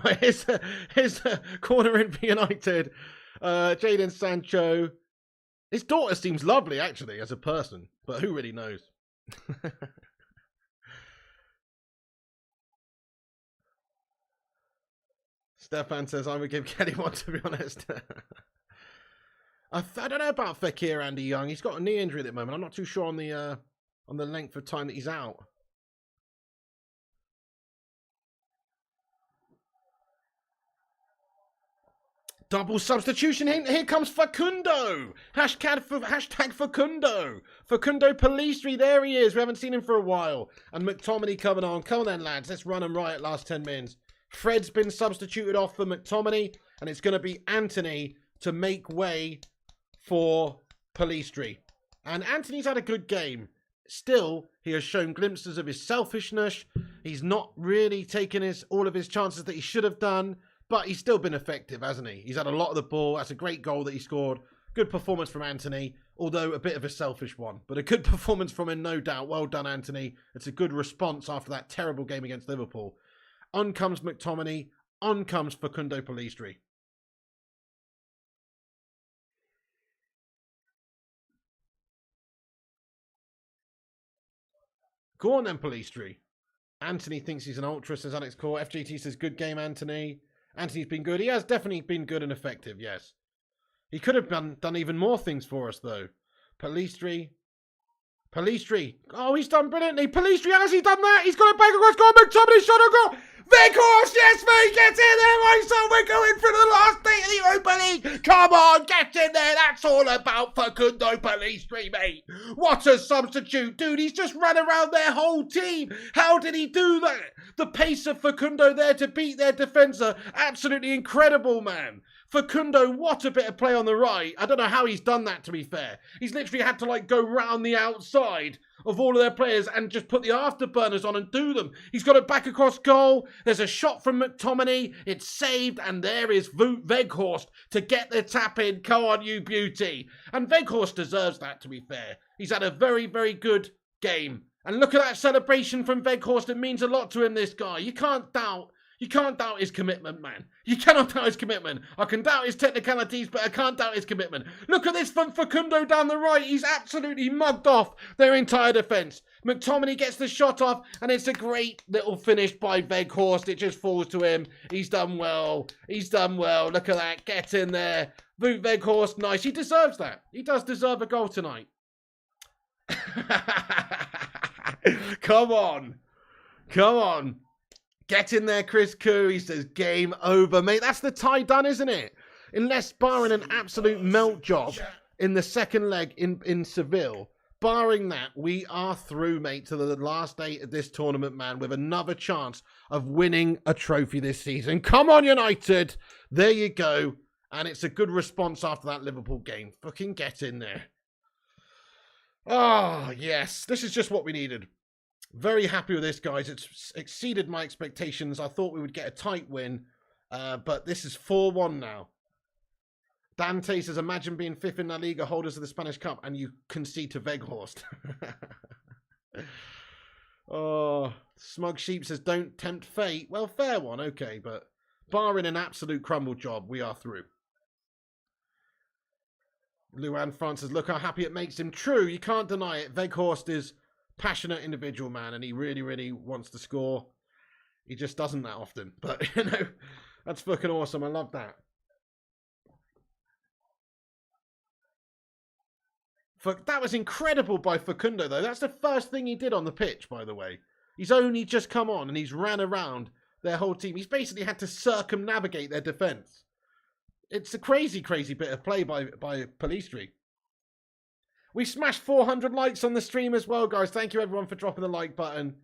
Right, his corner in for United. Jadon Sancho. His daughter seems lovely, actually, as a person. But who really knows? Stefan says, I would give Kelly one, to be honest. I don't know about Fekir Andy Young. He's got a knee injury at the moment. I'm not too sure on the length of time that he's out. Double substitution. Here comes Facundo. Hashtag Facundo. Facundo Pellistri. There he is. We haven't seen him for a while. And McTominay coming on. Come on then, lads. Let's run him right last 10 minutes. Fred's been substituted off for McTominay. And it's going to be Anthony to make way for Pellistri. And Anthony's had a good game. Still, he has shown glimpses of his selfishness. He's not really taken all of his chances that he should have done. But he's still been effective, hasn't he? He's had a lot of the ball. That's a great goal that he scored. Good performance from Anthony, although a bit of a selfish one. But a good performance from him, no doubt. Well done, Anthony. It's a good response after that terrible game against Liverpool. On comes McTominay. On comes Facundo Pellistri. Go on then, Pellistri. Anthony thinks he's an ultra, says Alex Core. FGT says, good game, Anthony. Anthony's been good. He has definitely been good and effective, yes. He could have done even more things for us, though. Pellistri. Oh, he's done brilliantly. Pellistri, has he done that? He's got it back across goal. McTominay shot a goal. Weghorst, yes, mate, get in there, my son. We're going for the last day of the Europa League. Come on, get in there. That's all about Facundo Pellistri, mate. What a substitute, dude. He's just ran around their whole team. How did he do that? The pace of Facundo there to beat their defender. Absolutely incredible, man. Facundo, what a bit of play on the right. I don't know how he's done that, to be fair. He's literally had to, go round the outside of all of their players and just put the afterburners on and do them. He's got it back across goal. There's a shot from McTominay. It's saved, and there is Weghorst to get the tap in. Come on, you beauty. And Weghorst deserves that, to be fair. He's had a very, very good game. And look at that celebration from Weghorst. It means a lot to him, this guy. You can't doubt his commitment, man. You cannot doubt his commitment. I can doubt his technicalities, but I can't doubt his commitment. Look at this from Facundo down the right. He's absolutely mugged off their entire defence. McTominay gets the shot off, and it's a great little finish by Weghorst. It just falls to him. He's done well. Look at that. Get in there. Weghorst, nice. He deserves that. He does deserve a goal tonight. Come on. Get in there, Chris Koo. He says, game over, mate. That's the tie done, isn't it? Unless barring an absolute melt job in the second leg in Seville, barring that, we are through, mate, to the last 8 of this tournament, man, with another chance of winning a trophy this season. Come on, United. There you go. And it's a good response after that Liverpool game. Fucking get in there. Oh, yes. This is just what we needed. Very happy with this, guys. It's exceeded my expectations. I thought we would get a tight win, but this is 4-1 now. Dante says, imagine being 5th in La Liga, holders of the Spanish Cup, and you concede to Weghorst. Oh, Smug Sheep says, don't tempt fate. Well, fair one, okay, but barring an absolute crumble job, we are through. Luan Francis, look how happy it makes him. True, you can't deny it. Weghorst is passionate individual, man, and he really, really wants to score. He just doesn't that often, but that's fucking awesome. I love that. That was incredible by Facundo, though. That's the first thing he did on the pitch, by the way. He's only just come on and he's ran around their whole team. He's basically had to circumnavigate their defence. It's a crazy, crazy bit of play by Pellistri. We smashed 400 likes on the stream as well, guys. Thank you, everyone, for dropping the like button.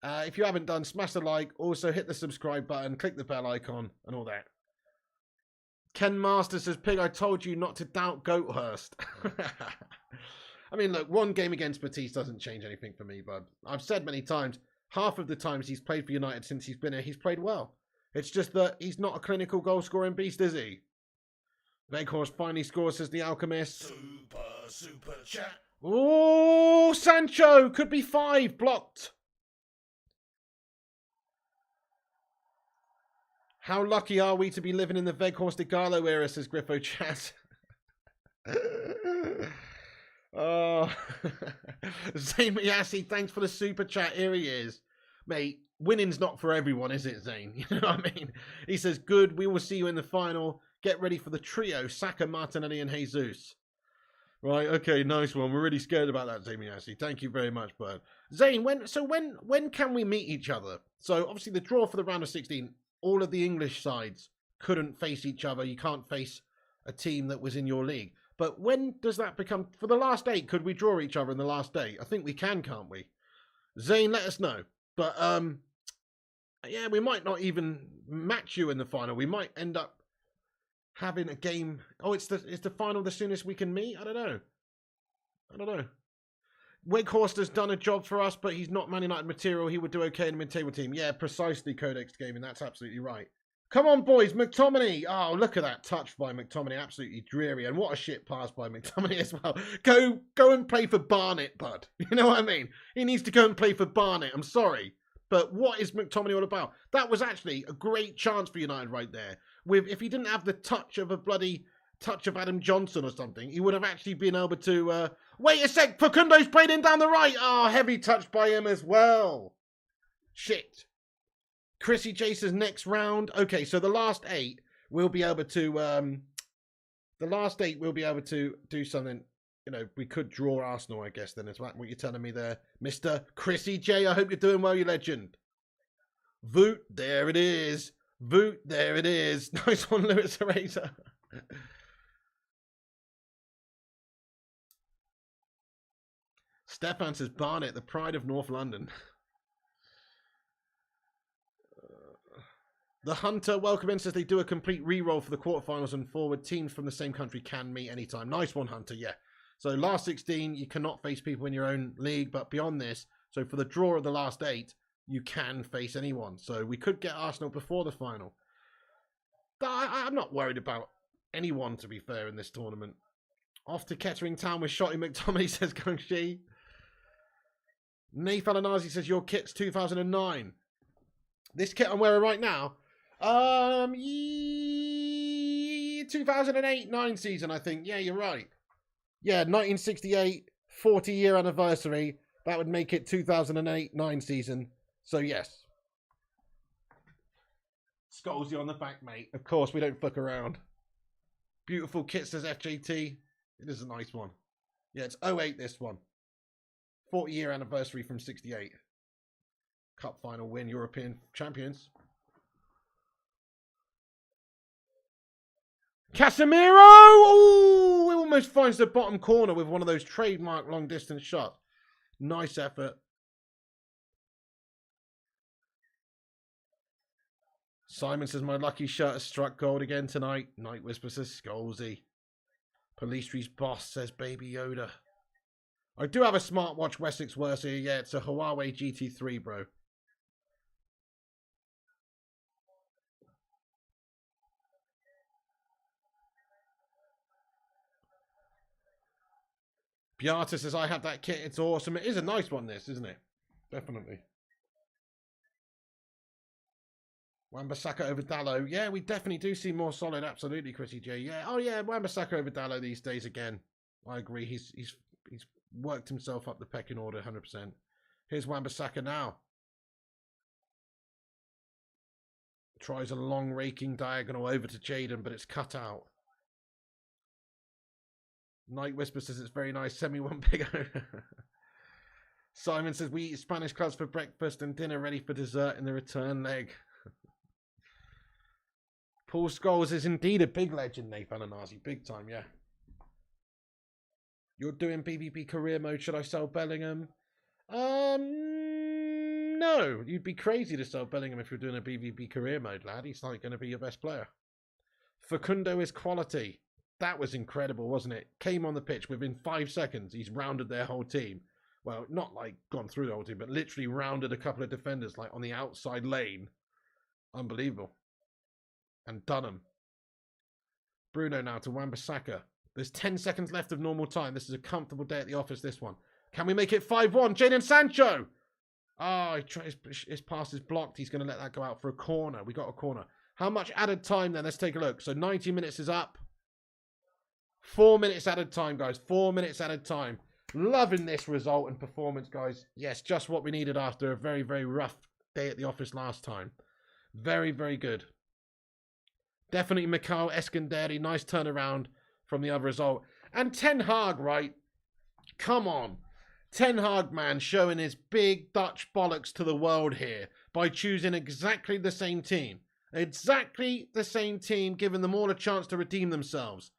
If you haven't done, smash the like. Also, hit the subscribe button. Click the bell icon and all that. Ken Masters says, Pig, I told you not to doubt Weghorst. I mean, look, one game against Betis doesn't change anything for me, bud. I've said many times, half of the times he's played for United since he's been here, he's played well. It's just that he's not a clinical goal-scoring beast, is he? Weghorst finally scores, says the Alchemist. Super chat. Oh, Sancho! Could be 5. Blocked. How lucky are we to be living in the Weghorst Igalo era, says Griffo Chat. Oh, Zane Miyasi, thanks for the super chat. Here he is. Mate, winning's not for everyone, is it, Zane? You know what I mean? He says, good, we will see you in the final. Get ready for the trio, Saka, Martinelli and Jesus. Right, okay, nice one. We're really scared about that, Zane Miyasi. Thank you very much, bud. Zane, when can we meet each other? So, obviously, the draw for the round of 16, all of the English sides couldn't face each other. You can't face a team that was in your league. But when does that become... For the last 8, could we draw each other in the last 8? I think we can, can't we? Zane, let us know. But, yeah, we might not even match you in the final. We might end up having a game... Oh, it's the final the soonest we can meet? I don't know. Weghorst has done a job for us, but he's not Man United material. He would do okay in a mid-table team. Yeah, precisely, Codex Gaming. That's absolutely right. Come on, boys. McTominay. Oh, look at that touch by McTominay. Absolutely dreary. And what a shit pass by McTominay as well. Go and play for Barnet, bud. You know what I mean? He needs to go and play for Barnet. I'm sorry. But what is McTominay all about? That was actually a great chance for United right there. If he didn't have the touch of a bloody touch of Adam Johnson or something, he would have actually been able to... Wait a sec. Facundo's played in down the right. Oh, heavy touch by him as well. Shit. Chrissy Jason's next round. Okay, so the last 8 we'll be able to do something. You know, we could draw Arsenal, I guess, then. Is that what you're telling me there, Mr. Chrissy J? I hope you're doing well, you legend. Voot, there it is. Voot, there it is. Nice one, Lewis Eraser. Stefan says Barnet, the pride of North London. The Hunter, welcome in, says they do a complete re-roll for the quarterfinals and forward. Teams from the same country can meet anytime. Nice one, Hunter, yeah. So last 16, you cannot face people in your own league, but beyond this, so for the draw of the last 8, you can face anyone. So we could get Arsenal before the final. I'm not worried about anyone, to be fair, in this tournament. Off to Kettering Town with Shotty McTominay, says Gongshi. Nathan Anazi says your kit's 2009. This kit I'm wearing right now, 2008-9 season, I think. Yeah, you're right. Yeah, 1968, 40-year anniversary. That would make it 2008-9 season. So, yes. Scholesy on the back, mate. Of course, we don't fuck around. Beautiful kit, says FJT. It is a nice one. Yeah, it's 08, this one. 40-year anniversary from 68. Cup final win, European champions. Casemiro! Oh, he almost finds the bottom corner with one of those trademark long distance shots. Nice effort. Simon says my lucky shirt has struck gold again tonight. Night Whisper says Scholesy. Police's boss says Baby Yoda. I do have a smartwatch Wessex worse here. Yeah, it's a Huawei GT3, bro. Beata says, I have that kit. It's awesome. It is a nice one, this, isn't it? Definitely. Wan-Bissaka over Dallo. Yeah, we definitely do see more solid. Absolutely, Chrissy J. Yeah. Oh, yeah, Wan-Bissaka over Dallo these days again. I agree. He's worked himself up the pecking order 100%. Here's Wan-Bissaka now. Tries a long raking diagonal over to Jadon, but it's cut out. Night Whisper says it's very nice. Send me one big. Simon says we eat Spanish clubs for breakfast and dinner ready for dessert in the return leg. Paul Scholes is indeed a big legend, Nathan Anazi. Big time, yeah. You're doing BBB career mode. Should I sell Bellingham? No. You'd be crazy to sell Bellingham if you're doing a BBB career mode, lad. He's like going to be your best player. Facundo is quality. That was incredible, wasn't it? Came on the pitch within 5 seconds. He's rounded their whole team. Well, not like gone through the whole team, but literally rounded a couple of defenders like on the outside lane. Unbelievable. And done them. Bruno now to Wan-Bissaka. There's 10 seconds left of normal time. This is a comfortable day at the office, this one. Can we make it 5-1? Jadon Sancho! Oh, his pass is blocked. He's going to let that go out for a corner. We got a corner. How much added time then? Let's take a look. So 90 minutes is up. 4 minutes added time, guys. 4 minutes added time. Loving this result and performance, guys. Yes, just what we needed after a very, very rough day at the office last time. Very, very good. Definitely Mikhail Eskandari. Nice turnaround from the other result. And Ten Hag, right? Come on. Ten Hag, man, showing his big Dutch bollocks to the world here by choosing exactly the same team. Exactly the same team, giving them all a chance to redeem themselves.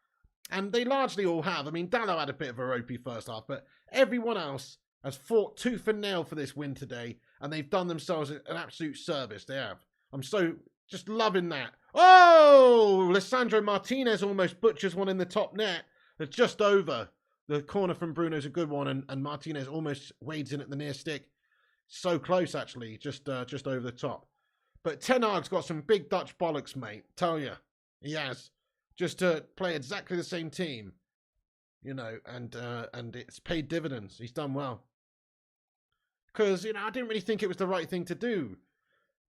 And they largely all have. I mean, Dallo had a bit of a ropey first half, but everyone else has fought tooth and nail for this win today, and they've done themselves an absolute service. They have. I'm so just loving that. Oh! Lisandro Martinez almost butchers one in the top net. They're just over. The corner from Bruno's a good one, and Martinez almost wades in at the near stick. So close, actually, just over the top. But Ten Hag's got some big Dutch bollocks, mate. Tell you, he has. Just to play exactly the same team, you know, and it's paid dividends. He's done well. Because, you know, I didn't really think it was the right thing to do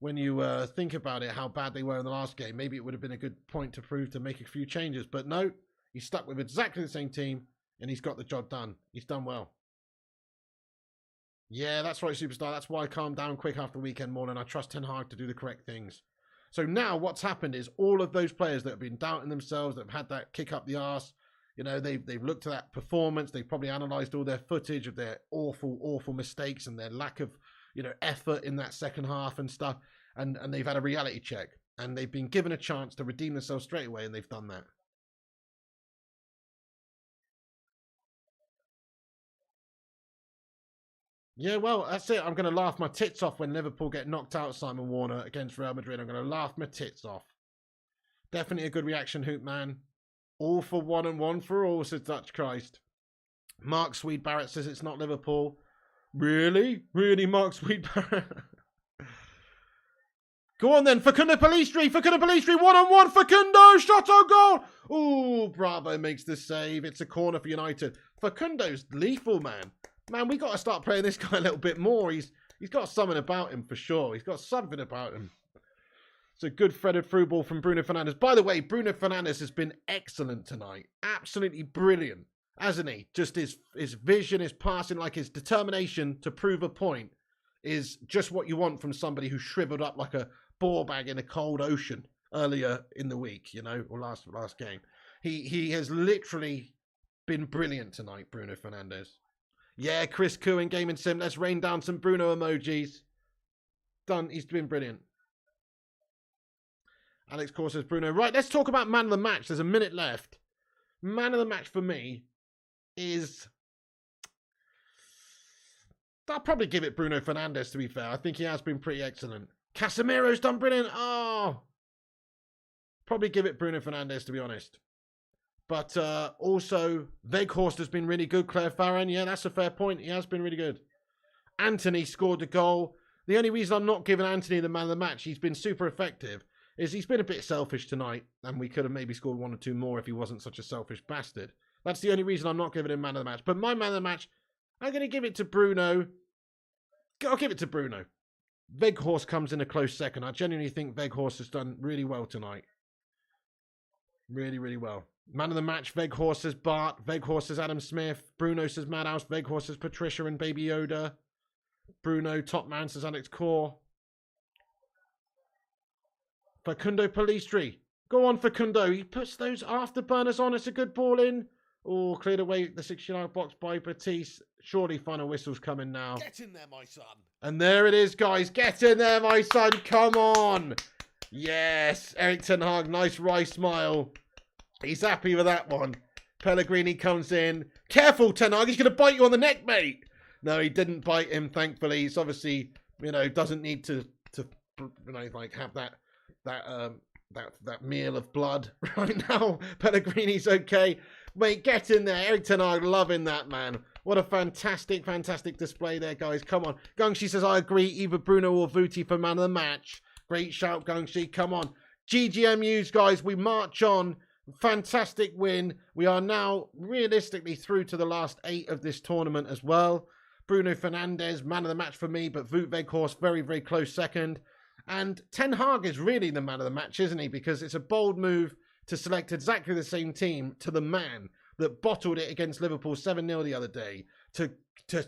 when you think about it, how bad they were in the last game. Maybe it would have been a good point to prove to make a few changes. But no, he's stuck with exactly the same team, and he's got the job done. He's done well. Yeah, that's right, Superstar. That's why I calmed down quick after the weekend morning. I trust Ten Hag to do the correct things. So now what's happened is all of those players that have been doubting themselves, that have had that kick up the arse, you know, they've looked at that performance. They've probably analysed all their footage of their awful, awful mistakes and their lack of, you know, effort in that second half and stuff. And they've had a reality check. And they've been given a chance to redeem themselves straight away, and they've done that. Yeah, well, that's it. I'm going to laugh my tits off when Liverpool get knocked out, Simon Warner, against Real Madrid. I'm going to laugh my tits off. Definitely a good reaction, Hoop Man. All for one and one for all, says Dutch Christ. Mark Swede Barrett says it's not Liverpool. Really? Really, Mark Swede Barrett? Go on then, Facundo Pellistri, 1-on-1, Facundo, shot on goal! Ooh, Bravo makes the save. It's a corner for United. Facundo's lethal, man. Man, we got to start playing this guy a little bit more. He's got something about him for sure. He's got something about him. It's a good threaded through ball from Bruno Fernandes. By the way, Bruno Fernandes has been excellent tonight. Absolutely brilliant, hasn't he? Just his vision, his passing, like his determination to prove a point is just what you want from somebody who shriveled up like a ball bag in a cold ocean earlier in the week, you know, or last game. He has literally been brilliant tonight, Bruno Fernandes. Yeah, Chris Cooing, Gaming Sim. Let's rain down some Bruno emojis. Done. He's been brilliant. Alex Core says Bruno. Right, let's talk about man of the match. There's a minute left. Man of the match for me is... I'll probably give it Bruno Fernandes, to be fair. I think he has been pretty excellent. Casemiro's done brilliant. Oh! Probably give it Bruno Fernandes, to be honest. But also, Weghorst has been really good. Claire Farran, yeah, that's a fair point. He has been really good. Anthony scored the goal. The only reason I'm not giving Anthony the man of the match, he's been super effective, is he's been a bit selfish tonight, and we could have maybe scored one or two more if he wasn't such a selfish bastard. That's the only reason I'm not giving him man of the match. But my man of the match, I'm going to give it to Bruno. I'll give it to Bruno. Weghorst comes in a close second. I genuinely think Weghorst has done really well tonight. Really, really well. Man of the match, Weghorst says Bart. Weghorst says Adam Smith. Bruno says Madhouse. Weghorst says Patricia and Baby Yoda. Bruno, top man, says Alex Core. Facundo Pellistri. Go on, Facundo. He puts those afterburners on. It's a good ball in. Oh, cleared away the 6-yard box by Betis. Surely final whistle's coming now. Get in there, my son. And there it is, guys. Get in there, my son. Come on. Yes. Erik ten Hag, nice wry smile. He's happy with that one. Pellegrini comes in. Careful, Ten Hag. He's going to bite you on the neck, mate. No, he didn't bite him, thankfully. He's obviously, you know, doesn't need to you know, like have that meal of blood right now. Pellegrini's okay. Mate, get in there. Erik ten Hag loving that, man. What a fantastic, fantastic display there, guys. Come on. Gungshi says, I agree. Either Bruno or Vuti for man of the match. Great shout, Gungshi. Come on. GGMUs, guys. We march on. Fantastic win. We are now realistically through to the last 8 of this tournament as well. Bruno Fernandes, man of the match for me, but Weghorst, very, very close second. And Ten Hag is really the man of the match, isn't he? Because it's a bold move to select exactly the same team to the man that bottled it against Liverpool 7-0 the other day, to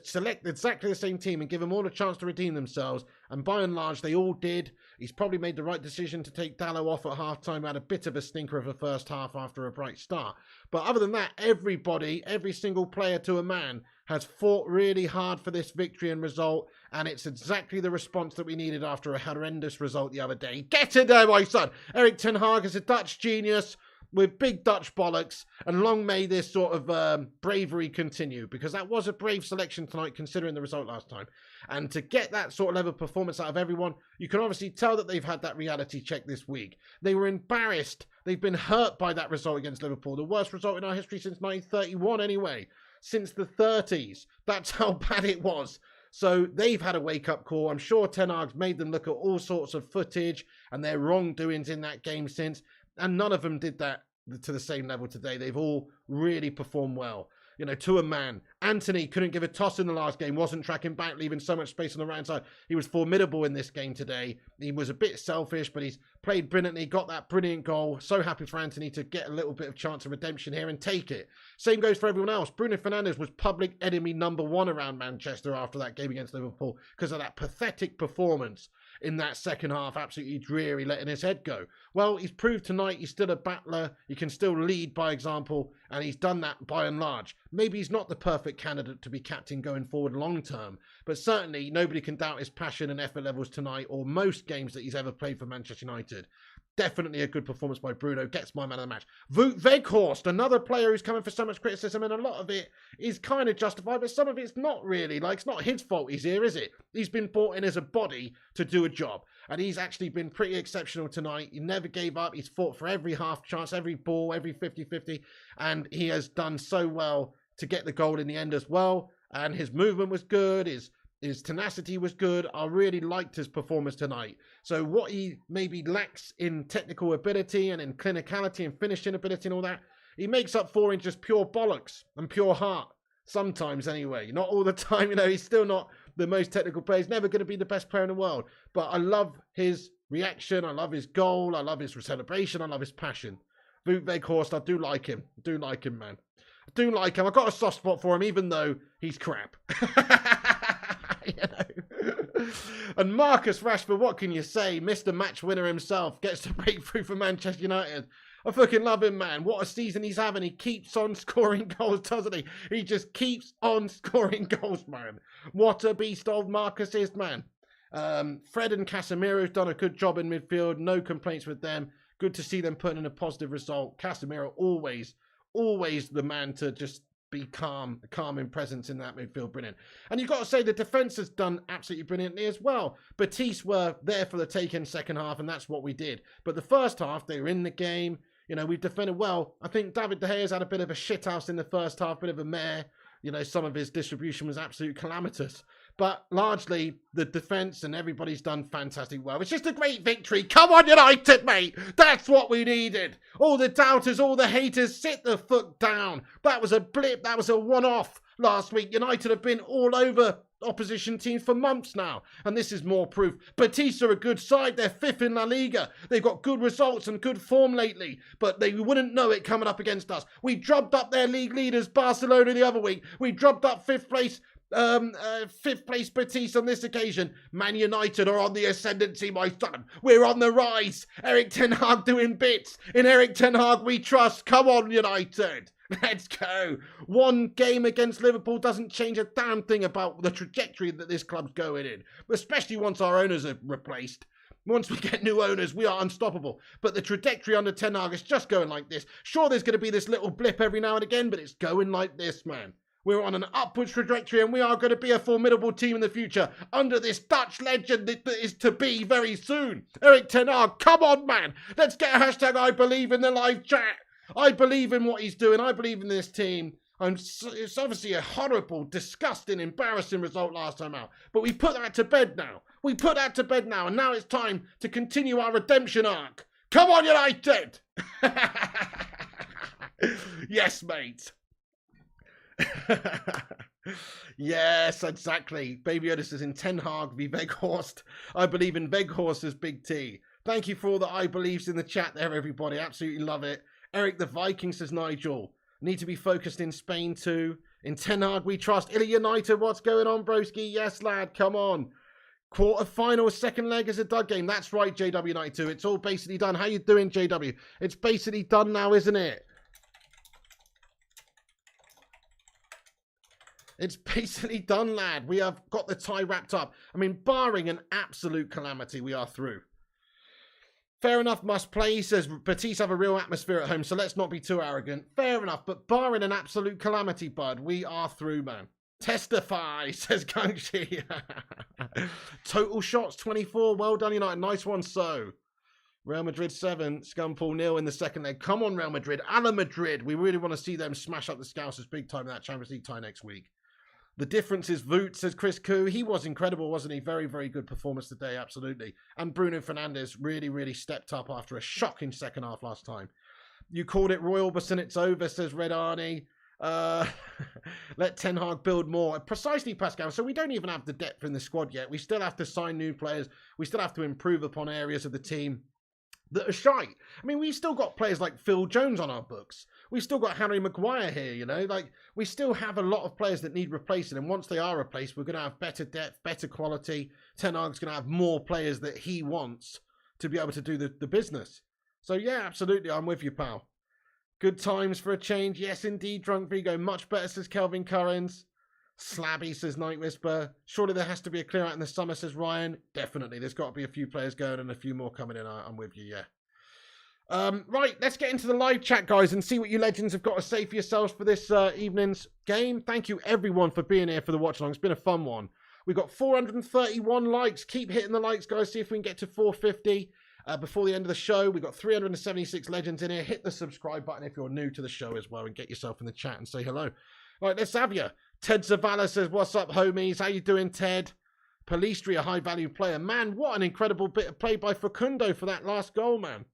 select exactly the same team and give them all a chance to redeem themselves. And by and large, they all did. He's probably made the right decision to take Dalot off at half-time. Had a bit of a stinker of a first half after a bright start. But other than that, everybody, every single player to a man, has fought really hard for this victory and result. And it's exactly the response that we needed after a horrendous result the other day. Get in there, my son! Erik ten Hag is a Dutch genius with big Dutch bollocks, and long may this sort of bravery continue, because that was a brave selection tonight considering the result last time. And to get that sort of level of performance out of everyone, you can obviously tell that they've had that reality check this week. They were embarrassed. They've been hurt by that result against Liverpool. The worst result in our history since 1931 anyway. Since the 30s. That's how bad it was. So they've had a wake-up call. I'm sure Ten Hag's made them look at all sorts of footage and their wrongdoings in that game since. And none of them did that to the same level today. They've all really performed well. You know, to a man. Anthony couldn't give a toss in the last game, wasn't tracking back, leaving so much space on the right side. He was formidable in this game today. He was a bit selfish, but he's played brilliantly, got that brilliant goal. So happy for Anthony to get a little bit of chance of redemption here and take it. Same goes for everyone else. Bruno Fernandes was public enemy #1 around Manchester after that game against Liverpool because of that pathetic performance in that second half, absolutely dreary, letting his head go. Well, he's proved tonight he's still a battler. He can still lead by example, and he's done that by and large. Maybe he's not the perfect candidate to be captain going forward long term, but certainly nobody can doubt his passion and effort levels tonight, or most games that he's ever played for Manchester United. Definitely a good performance by Bruno. Gets my man of the match. Weghorst, another player who's coming for so much criticism, and a lot of it is kind of justified, but some of it's not really. Like, it's not his fault he's here, is it? He's been brought in as a body to do a job, and he's actually been pretty exceptional tonight. He never gave up. He's fought for every half chance, every ball, every 50-50, and he has done so well to get the goal in the end as well. And his movement was good. His tenacity was good. I really liked his performance tonight. So what he maybe lacks in technical ability and in clinicality and finishing ability and all that, he makes up for in just pure bollocks and pure heart. Sometimes anyway. Not all the time. You know, he's still not the most technical player. He's never going to be the best player in the world. But I love his reaction. I love his goal. I love his celebration. I love his passion. Weghorst, I do like him. Do like him, man. I do like him. I've got a soft spot for him, even though he's crap. You know. And Marcus Rashford, what can you say? Mr. Match winner himself gets to break through for Manchester United. I fucking love him, man. What a season he's having. He keeps on scoring goals, doesn't he? He just keeps on scoring goals, man. What a beast old Marcus is, man. Fred and Casemiro's done a good job in midfield. No complaints with them. Good to see them putting in a positive result. Casemiro always the man to just be calm in presence in that midfield. Brilliant. And you've got to say the defence has done absolutely brilliantly as well. Betis were there for the take-in second half, and that's what we did. But the first half, they were in the game. You know, we defended well. I think David De Gea's had a bit of a shithouse in the first half, bit of a mare. You know, some of his distribution was absolutely calamitous. But largely, the defence and everybody's done fantastic well. It's just a great victory. Come on, United, mate. That's what we needed. All the doubters, all the haters, sit the fuck down. That was a blip. That was a one-off last week. United have been all over opposition teams for months now. And this is more proof. Betis are a good side. They're 5th in La Liga. They've got good results and good form lately. But they wouldn't know it coming up against us. We drubbed up their league leaders, Barcelona, the other week. We drubbed up 5th place. 5th place Betis on this occasion. Man United are on the ascendancy, my son. We're on the rise. Erik ten Hag doing bits. In Erik ten Hag we trust. Come on, United. Let's go. One game against Liverpool doesn't change a damn thing about the trajectory that this club's going in. Especially once our owners are replaced. Once we get new owners, we are unstoppable. But the trajectory under Ten Hag is just going like this. Sure, there's going to be this little blip every now and again, but it's going like this, man. We're on an upwards trajectory, and we are going to be a formidable team in the future under this Dutch legend that is to be very soon. Erik ten Hag, come on, man. Let's get a hashtag I believe in the live chat. I believe in what he's doing. I believe in this team. It's obviously a horrible, disgusting, embarrassing result last time out. But we put that to bed now. We put that to bed now. And now it's time to continue our redemption arc. Come on, United! Yes, mate. Yes, exactly. Baby Otis is in Ten Hag v Weghorst. I believe in Weghorst as Big T. Thank you for all the I believes in the chat there, everybody. Absolutely love it. Eric the Viking says Nigel. Need to be focused in Spain too. In Ten Hag we trust. Italy United, what's going on, broski? Yes, lad, come on. Quarter-final, second leg is a dud game. That's right, JW92. It's all basically done. How you doing, JW? It's basically done now, isn't it? It's basically done, lad. We have got the tie wrapped up. I mean, barring an absolute calamity, we are through. Fair enough, must play. He says, Betis have a real atmosphere at home, so let's not be too arrogant. Fair enough, but barring an absolute calamity, bud, we are through, man. Testify, says Gangshi. Total shots, 24. Well done, United. Nice one, so. Real Madrid 7, Scunpool 0 in the second leg. Come on, Real Madrid. Ala Madrid. We really want to see them smash up the Scousers big time in that Champions League tie next week. The difference is Voot, says Chris Koo. He was incredible, wasn't he? Very, very good performance today, absolutely. And Bruno Fernandes really, really stepped up after a shocking second half last time. You called it Roy Orbison, it's over, says Red Arnie. Let Ten Hag build more. Precisely, Pascal. So we don't even have the depth in the squad yet. We still have to sign new players. We still have to improve upon areas of the team that are shite. I mean, we've still got players like Phil Jones on our books. We've still got Harry Maguire here, you know. Like, we still have a lot of players that need replacing. And once they are replaced, we're going to have better depth, better quality. Ten Hag's going to have more players that he wants to be able to do the business. So, yeah, absolutely. I'm with you, pal. Good times for a change. Yes, indeed, Drunk Vigo. Much better, says Kelvin Currens. Slabby, says Night Whisper. Surely there has to be a clear out in the summer, says Ryan. Definitely. There's got to be a few players going and a few more coming in. I'm with you, yeah. Right, let's get into the live chat, guys, and see what you legends have got to say for yourselves for this evening's game. Thank you, everyone, for being here for the watch along. It's been a fun one. We've got 431 likes. Keep hitting the likes, guys. See if we can get to 450 before the end of the show. We've got 376 legends in here. Hit the subscribe button if you're new to the show as well and get yourself in the chat and say hello. Right, let's have you. Ted Zavala says, what's up, homies? How you doing, Ted? Palistri, a high-value player. Man, what an incredible bit of play by Facundo for that last goal, man.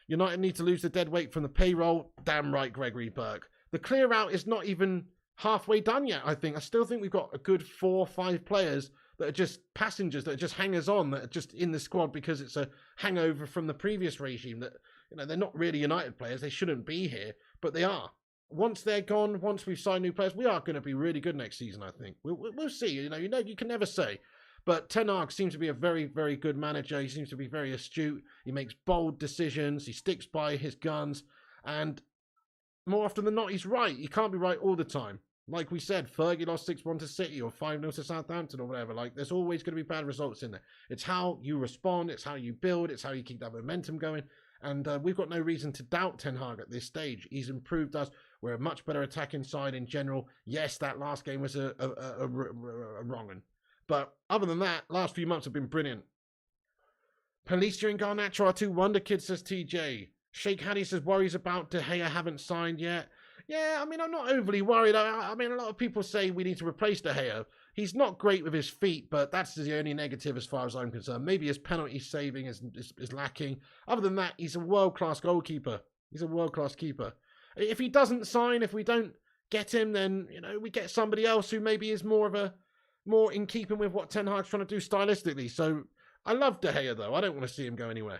United need to lose the dead weight from the payroll. Damn right, Gregory Burke. The clear-out is not even halfway done yet, I think. I still think we've got a good 4 or 5 players that are just passengers, that are just hangers-on, that are just in the squad because it's a hangover from the previous regime. That, you know, they're not really United players. They shouldn't be here, but they are. Once they're gone, once we've signed new players, we are going to be really good next season, I think. We'll see. You know, you can never say. But Ten Hag seems to be a very, very good manager. He seems to be very astute. He makes bold decisions. He sticks by his guns. And more often than not, he's right. He can't be right all the time. Like we said, Fergie lost 6-1 to City or 5-0 to Southampton or whatever. Like, there's always going to be bad results in there. It's how you respond. It's how you build. It's how you keep that momentum going. And we've got no reason to doubt Ten Hag at this stage. He's improved us. We're a much better attacking side in general. Yes, that last game was a wrong one. But other than that, last few months have been brilliant. Palicia and Garnacho are 2 wonder kids, says TJ. Sheikh Hadi says worries about De Gea haven't signed yet. Yeah, I mean, I'm not overly worried. I mean, a lot of people say we need to replace De Gea. He's not great with his feet, but that's the only negative as far as I'm concerned. Maybe his penalty saving is lacking. Other than that, he's a world-class goalkeeper. He's a world-class keeper. If he doesn't sign, if we don't get him, then, you know, we get somebody else who maybe is more in keeping with what Ten Hag's trying to do stylistically. So I love De Gea, though. I don't want to see him go anywhere.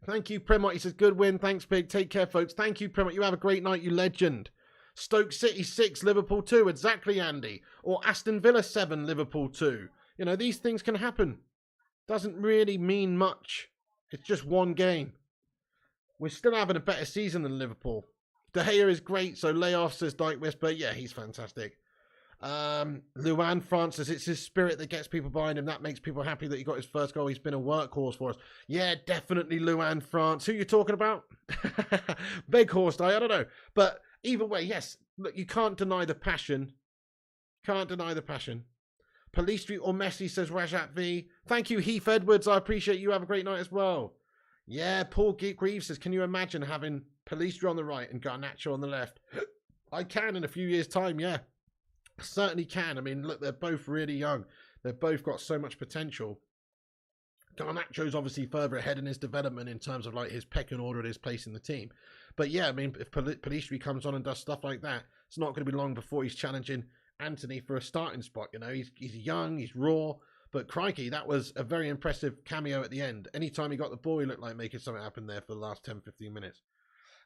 Thank you, Premot. He says, good win. Thanks, Pig. Take care, folks. Thank you, Premot. You have a great night, you legend. Stoke City 6, Liverpool 2. Exactly, Andy. Or Aston Villa 7, Liverpool 2. You know, these things can happen. Doesn't really mean much. It's just one game. We're still having a better season than Liverpool. De Gea is great, so lay off, says Dyke Whisper. Yeah, he's fantastic. Luan Francis, it's his spirit that gets people behind him. That makes people happy that he got his first goal. He's been a workhorse for us. Yeah, definitely Luan France. Who you talking about? Weghorst, I don't know. But either way, yes, look, you can't deny the passion. Can't deny the passion. Palistri or Messi, says Rajat V. Thank you, Heath Edwards. I appreciate you. Have a great night as well. Yeah, Paul Greaves says, can you imagine having Palistri on the right and Garnacho on the left? I can in a few years' time, yeah. Certainly can. I mean, look, they're both really young. They've both got so much potential. Garnacho's obviously further ahead in his development in terms of like his pecking order and his place in the team. But yeah, I mean, if Pellistri comes on and does stuff like that, it's not going to be long before he's challenging Anthony for a starting spot. You know, he's young, he's raw, but crikey, that was a very impressive cameo at the end. Anytime he got the ball, he looked like making something happen there for the last 10-15 minutes.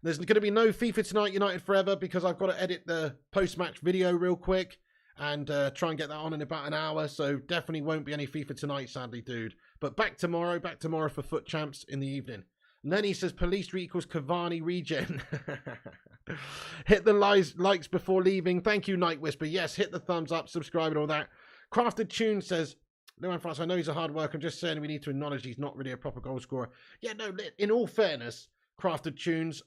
There's going to be no FIFA Tonight United Forever because I've got to edit the post-match video real quick and try and get that on in about an hour. So definitely won't be any FIFA Tonight, sadly, dude. But back tomorrow for Foot Champs in the evening. Lenny says Pellistri equals Cavani regen. Hit the likes before leaving. Thank you, Night Whisper. Yes, hit the thumbs up, subscribe and all that. Crafted Tune says, no, France, I know he's a hard worker. I'm just saying we need to acknowledge he's not really a proper goal scorer. Yeah, no, in all fairness, Crafted Tunes,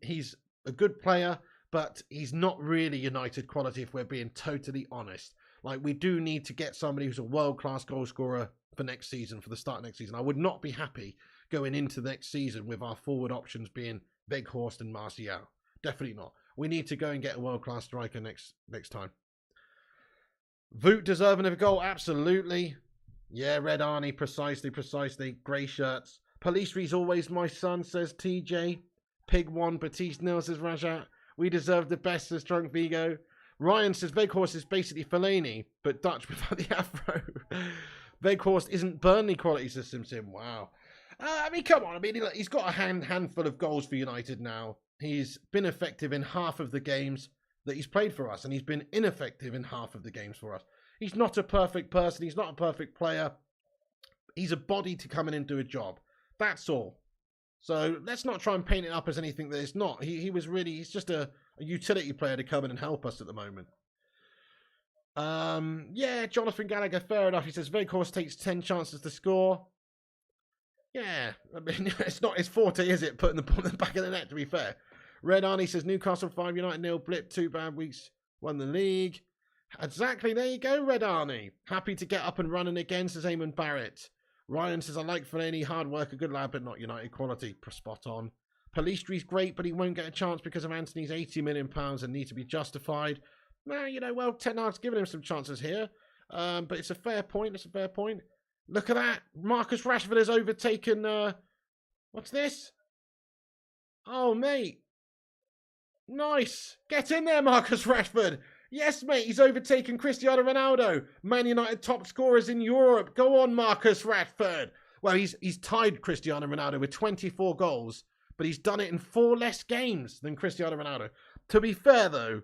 he's a good player, but he's not really United quality if we're being totally honest. Like, we do need to get somebody who's a world-class goal scorer for next season, for the start of next season. I would not be happy going into the next season with our forward options being Weghorst and Martial. Definitely not. We need to go and get a world-class striker next time. Voot deserving of a goal? Absolutely. Yeah, Red Arnie, precisely. Grey shirts. Pellistri's always my son, says TJ. Pig 1, Betis 0, says Rajat. We deserve the best, says Drunk Vigo. Ryan says Weghorst is basically Fellaini, but Dutch without the afro. Weghorst isn't Burnley quality, says Sim. Wow. I mean, come on. I mean, he's got a handful of goals for United now. He's been effective in half of the games that he's played for us, and he's been ineffective in half of the games for us. He's not a perfect person. He's not a perfect player. He's a body to come in and do a job. That's all. So let's not try and paint it up as anything that it's not. He's just a utility player to come in and help us at the moment. Yeah, Jonathan Gallagher, fair enough. He says Weghorst takes 10 chances to score. Yeah, I mean, it's not his forte, is it? Putting the ball in the back of the net, to be fair. Red Arnie says Newcastle 5, United 0, blip, 2 bad weeks, won the league. Exactly, there you go, Red Arnie. Happy to get up and running again, says Eamon Barrett. Ryan says, I like Fellaini, hard worker, good lad, but not United quality. Spot on. Pellistri's great, but he won't get a chance because of Anthony's £80 million and need to be justified. Nah, you know, well, Ten Hag's given him some chances here. But it's a fair point, Look at that. Marcus Rashford has overtaken, what's this? Oh, mate. Nice. Get in there, Marcus Rashford. Yes, mate, he's overtaken Cristiano Ronaldo. Man United top scorers in Europe. Go on, Marcus Rashford. Well, he's tied Cristiano Ronaldo with 24 goals, but he's done it in 4 less games than Cristiano Ronaldo. To be fair, though,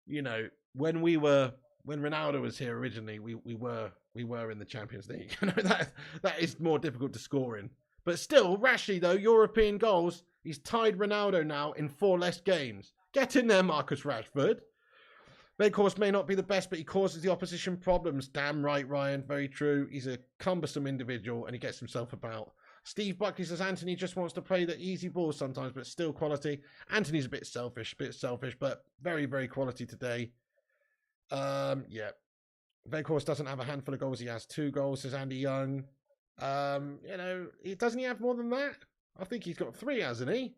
you know, when Ronaldo was here originally, we were in the Champions League. You know, that is more difficult to score in. But still, Rashi, though, European goals, he's tied Ronaldo now in 4 less games. Get in there, Marcus Rashford. Weghorst may not be the best, but he causes the opposition problems. Damn right, Ryan. Very true. He's a cumbersome individual, and he gets himself about. Steve Buckley says Anthony just wants to play the easy ball sometimes, but still quality. Anthony's a bit selfish, but very, very quality today. Yeah. Weghorst doesn't have a handful of goals. He has 2 goals, says Andy Young. You know, doesn't he have more than that? I think he's got 3, hasn't he?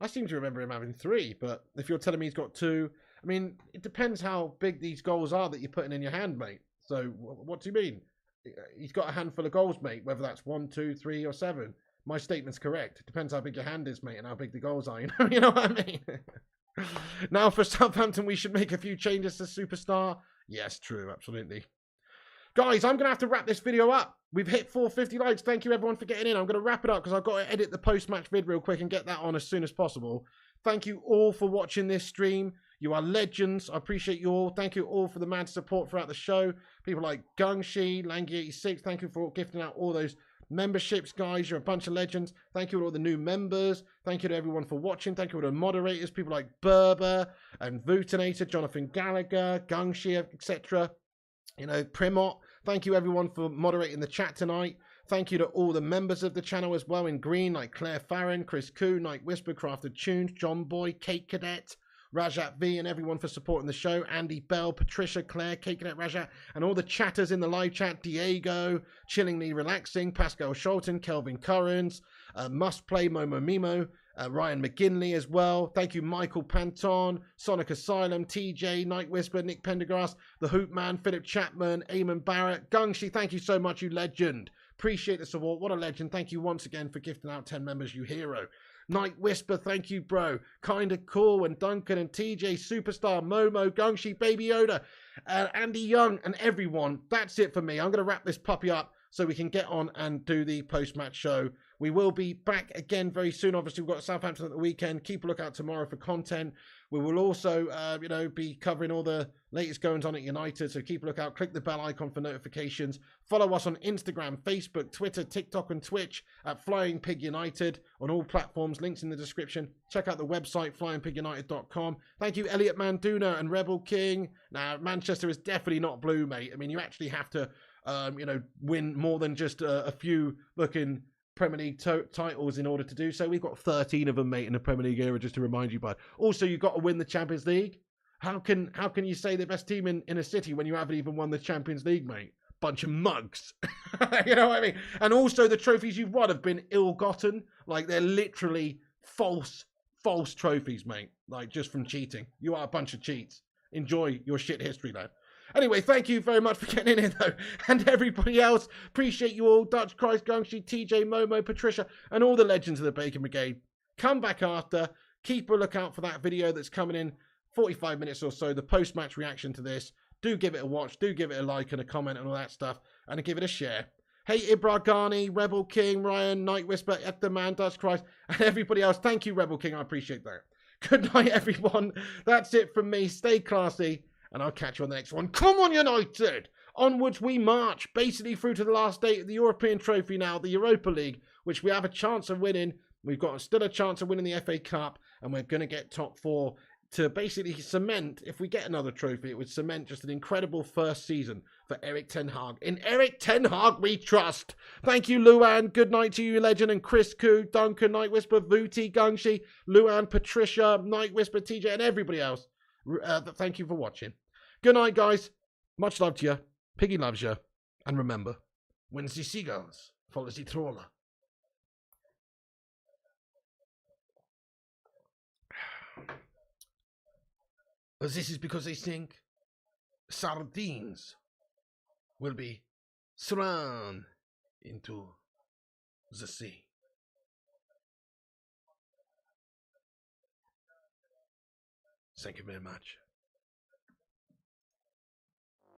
I seem to remember him having 3, but if you're telling me he's got 2, I mean, it depends how big these goals are that you're putting in your hand, mate. So, what do you mean? He's got a handful of goals, mate, whether that's 1, 2, 3, or 7. My statement's correct. It depends how big your hand is, mate, and how big the goals are. You know what I mean? Now, for Southampton, we should make a few changes to Superstar. Yes, true, absolutely. Guys, I'm going to have to wrap this video up. We've hit 450 likes. Thank you, everyone, for getting in. I'm going to wrap it up because I've got to edit the post-match vid real quick and get that on as soon as possible. Thank you all for watching this stream. You are legends. I appreciate you all. Thank you all for the mad support throughout the show. People like Gungshi, Langy86, thank you for gifting out all those memberships, guys. You're a bunch of legends. Thank you to all the new members. Thank you to everyone for watching. Thank you to the moderators, people like Berber and Vutinator, Jonathan Gallagher, Gungshi, etc. You know, Primot. Thank you, everyone, for moderating the chat tonight. Thank you to all the members of the channel as well in green, like Claire Farron, Chris Koo, Night Whisper, Crafted Tunes, John Boy, Kate Cadet, Rajat V, and everyone for supporting the show. Andy Bell, Patricia, Claire, Cakenet Rajat, and all the chatters in the live chat. Diego, Chillingly Relaxing, Pascal Sholton, Kelvin Currens, Must Play, Momo Mimo, Ryan McGinley as well. Thank you, Michael Panton, Sonic Asylum, TJ, Night Whisper, Nick Pendergrass, The Hoop Man, Philip Chapman, Eamon Barrett, Gungshi, thank you so much, you legend. Appreciate the support. What a legend. Thank you once again for gifting out 10 members, you hero. Night Whisper, thank you, bro. Kinda Cool, and Duncan, and TJ, Superstar, Momo, Gungshi, Baby Yoda, Andy Young, and everyone. That's it for me. I'm going to wrap this puppy up so we can get on and do the post-match show. We will be back again very soon. Obviously, we've got Southampton at the weekend. Keep a lookout tomorrow for content. We will also, be covering all the latest goings on at United. So keep a lookout. Click the bell icon for notifications. Follow us on Instagram, Facebook, Twitter, TikTok, and Twitch at Flying Pig United on all platforms. Links in the description. Check out the website, flyingpigunited.com. Thank you, Elliot Manduna and Rebel King. Now, Manchester is definitely not blue, mate. I mean, you actually have to, win more than just a few looking Premier League titles in order to do so. We've got 13 of them, mate, in the Premier League era, just to remind you, bud. Also, you've got to win the Champions League. How can you say the best team in a city when you haven't even won the Champions League, mate? Bunch of mugs. You know what I mean? And also, the trophies you've won have been ill-gotten. Like, they're literally false trophies, mate. Like, just from cheating. You are a bunch of cheats. Enjoy your shit history, lad. Anyway, thank you very much for getting in here, though. And everybody else, appreciate you all. Dutch Christ, Gungshi, TJ, Momo, Patricia, and all the legends of the Bacon Brigade. Come back after. Keep a lookout for that video that's coming in 45 minutes or so, the post-match reaction to this. Do give it a watch. Do give it a like and a comment and all that stuff. And give it a share. Hey, Ibra Ghani, Rebel King, Ryan, Night Whisper, Ed the Man, Dutch Christ, and everybody else. Thank you, Rebel King. I appreciate that. Good night, everyone. That's it from me. Stay classy. And I'll catch you on the next one. Come on, United! Onwards we march, basically through to the last day of the European trophy now, the Europa League, which we have a chance of winning. We've got still a chance of winning the FA Cup, and we're going to get top 4 to basically cement, if we get another trophy, it would cement just an incredible first season for Eric Ten Hag. In Eric Ten Hag we trust. Thank you, Luan. Good night to you, legend, and Chris Koo, Duncan, Night Whisper, Vuti, Gungshi, Luan, Patricia, Night Whisper, TJ, and everybody else. Thank you for watching. Good night, guys. Much love to you. Piggy loves you. And remember, when the seagulls follow the trawler. Well, this is because they think sardines will be thrown into the sea. Thank you very much.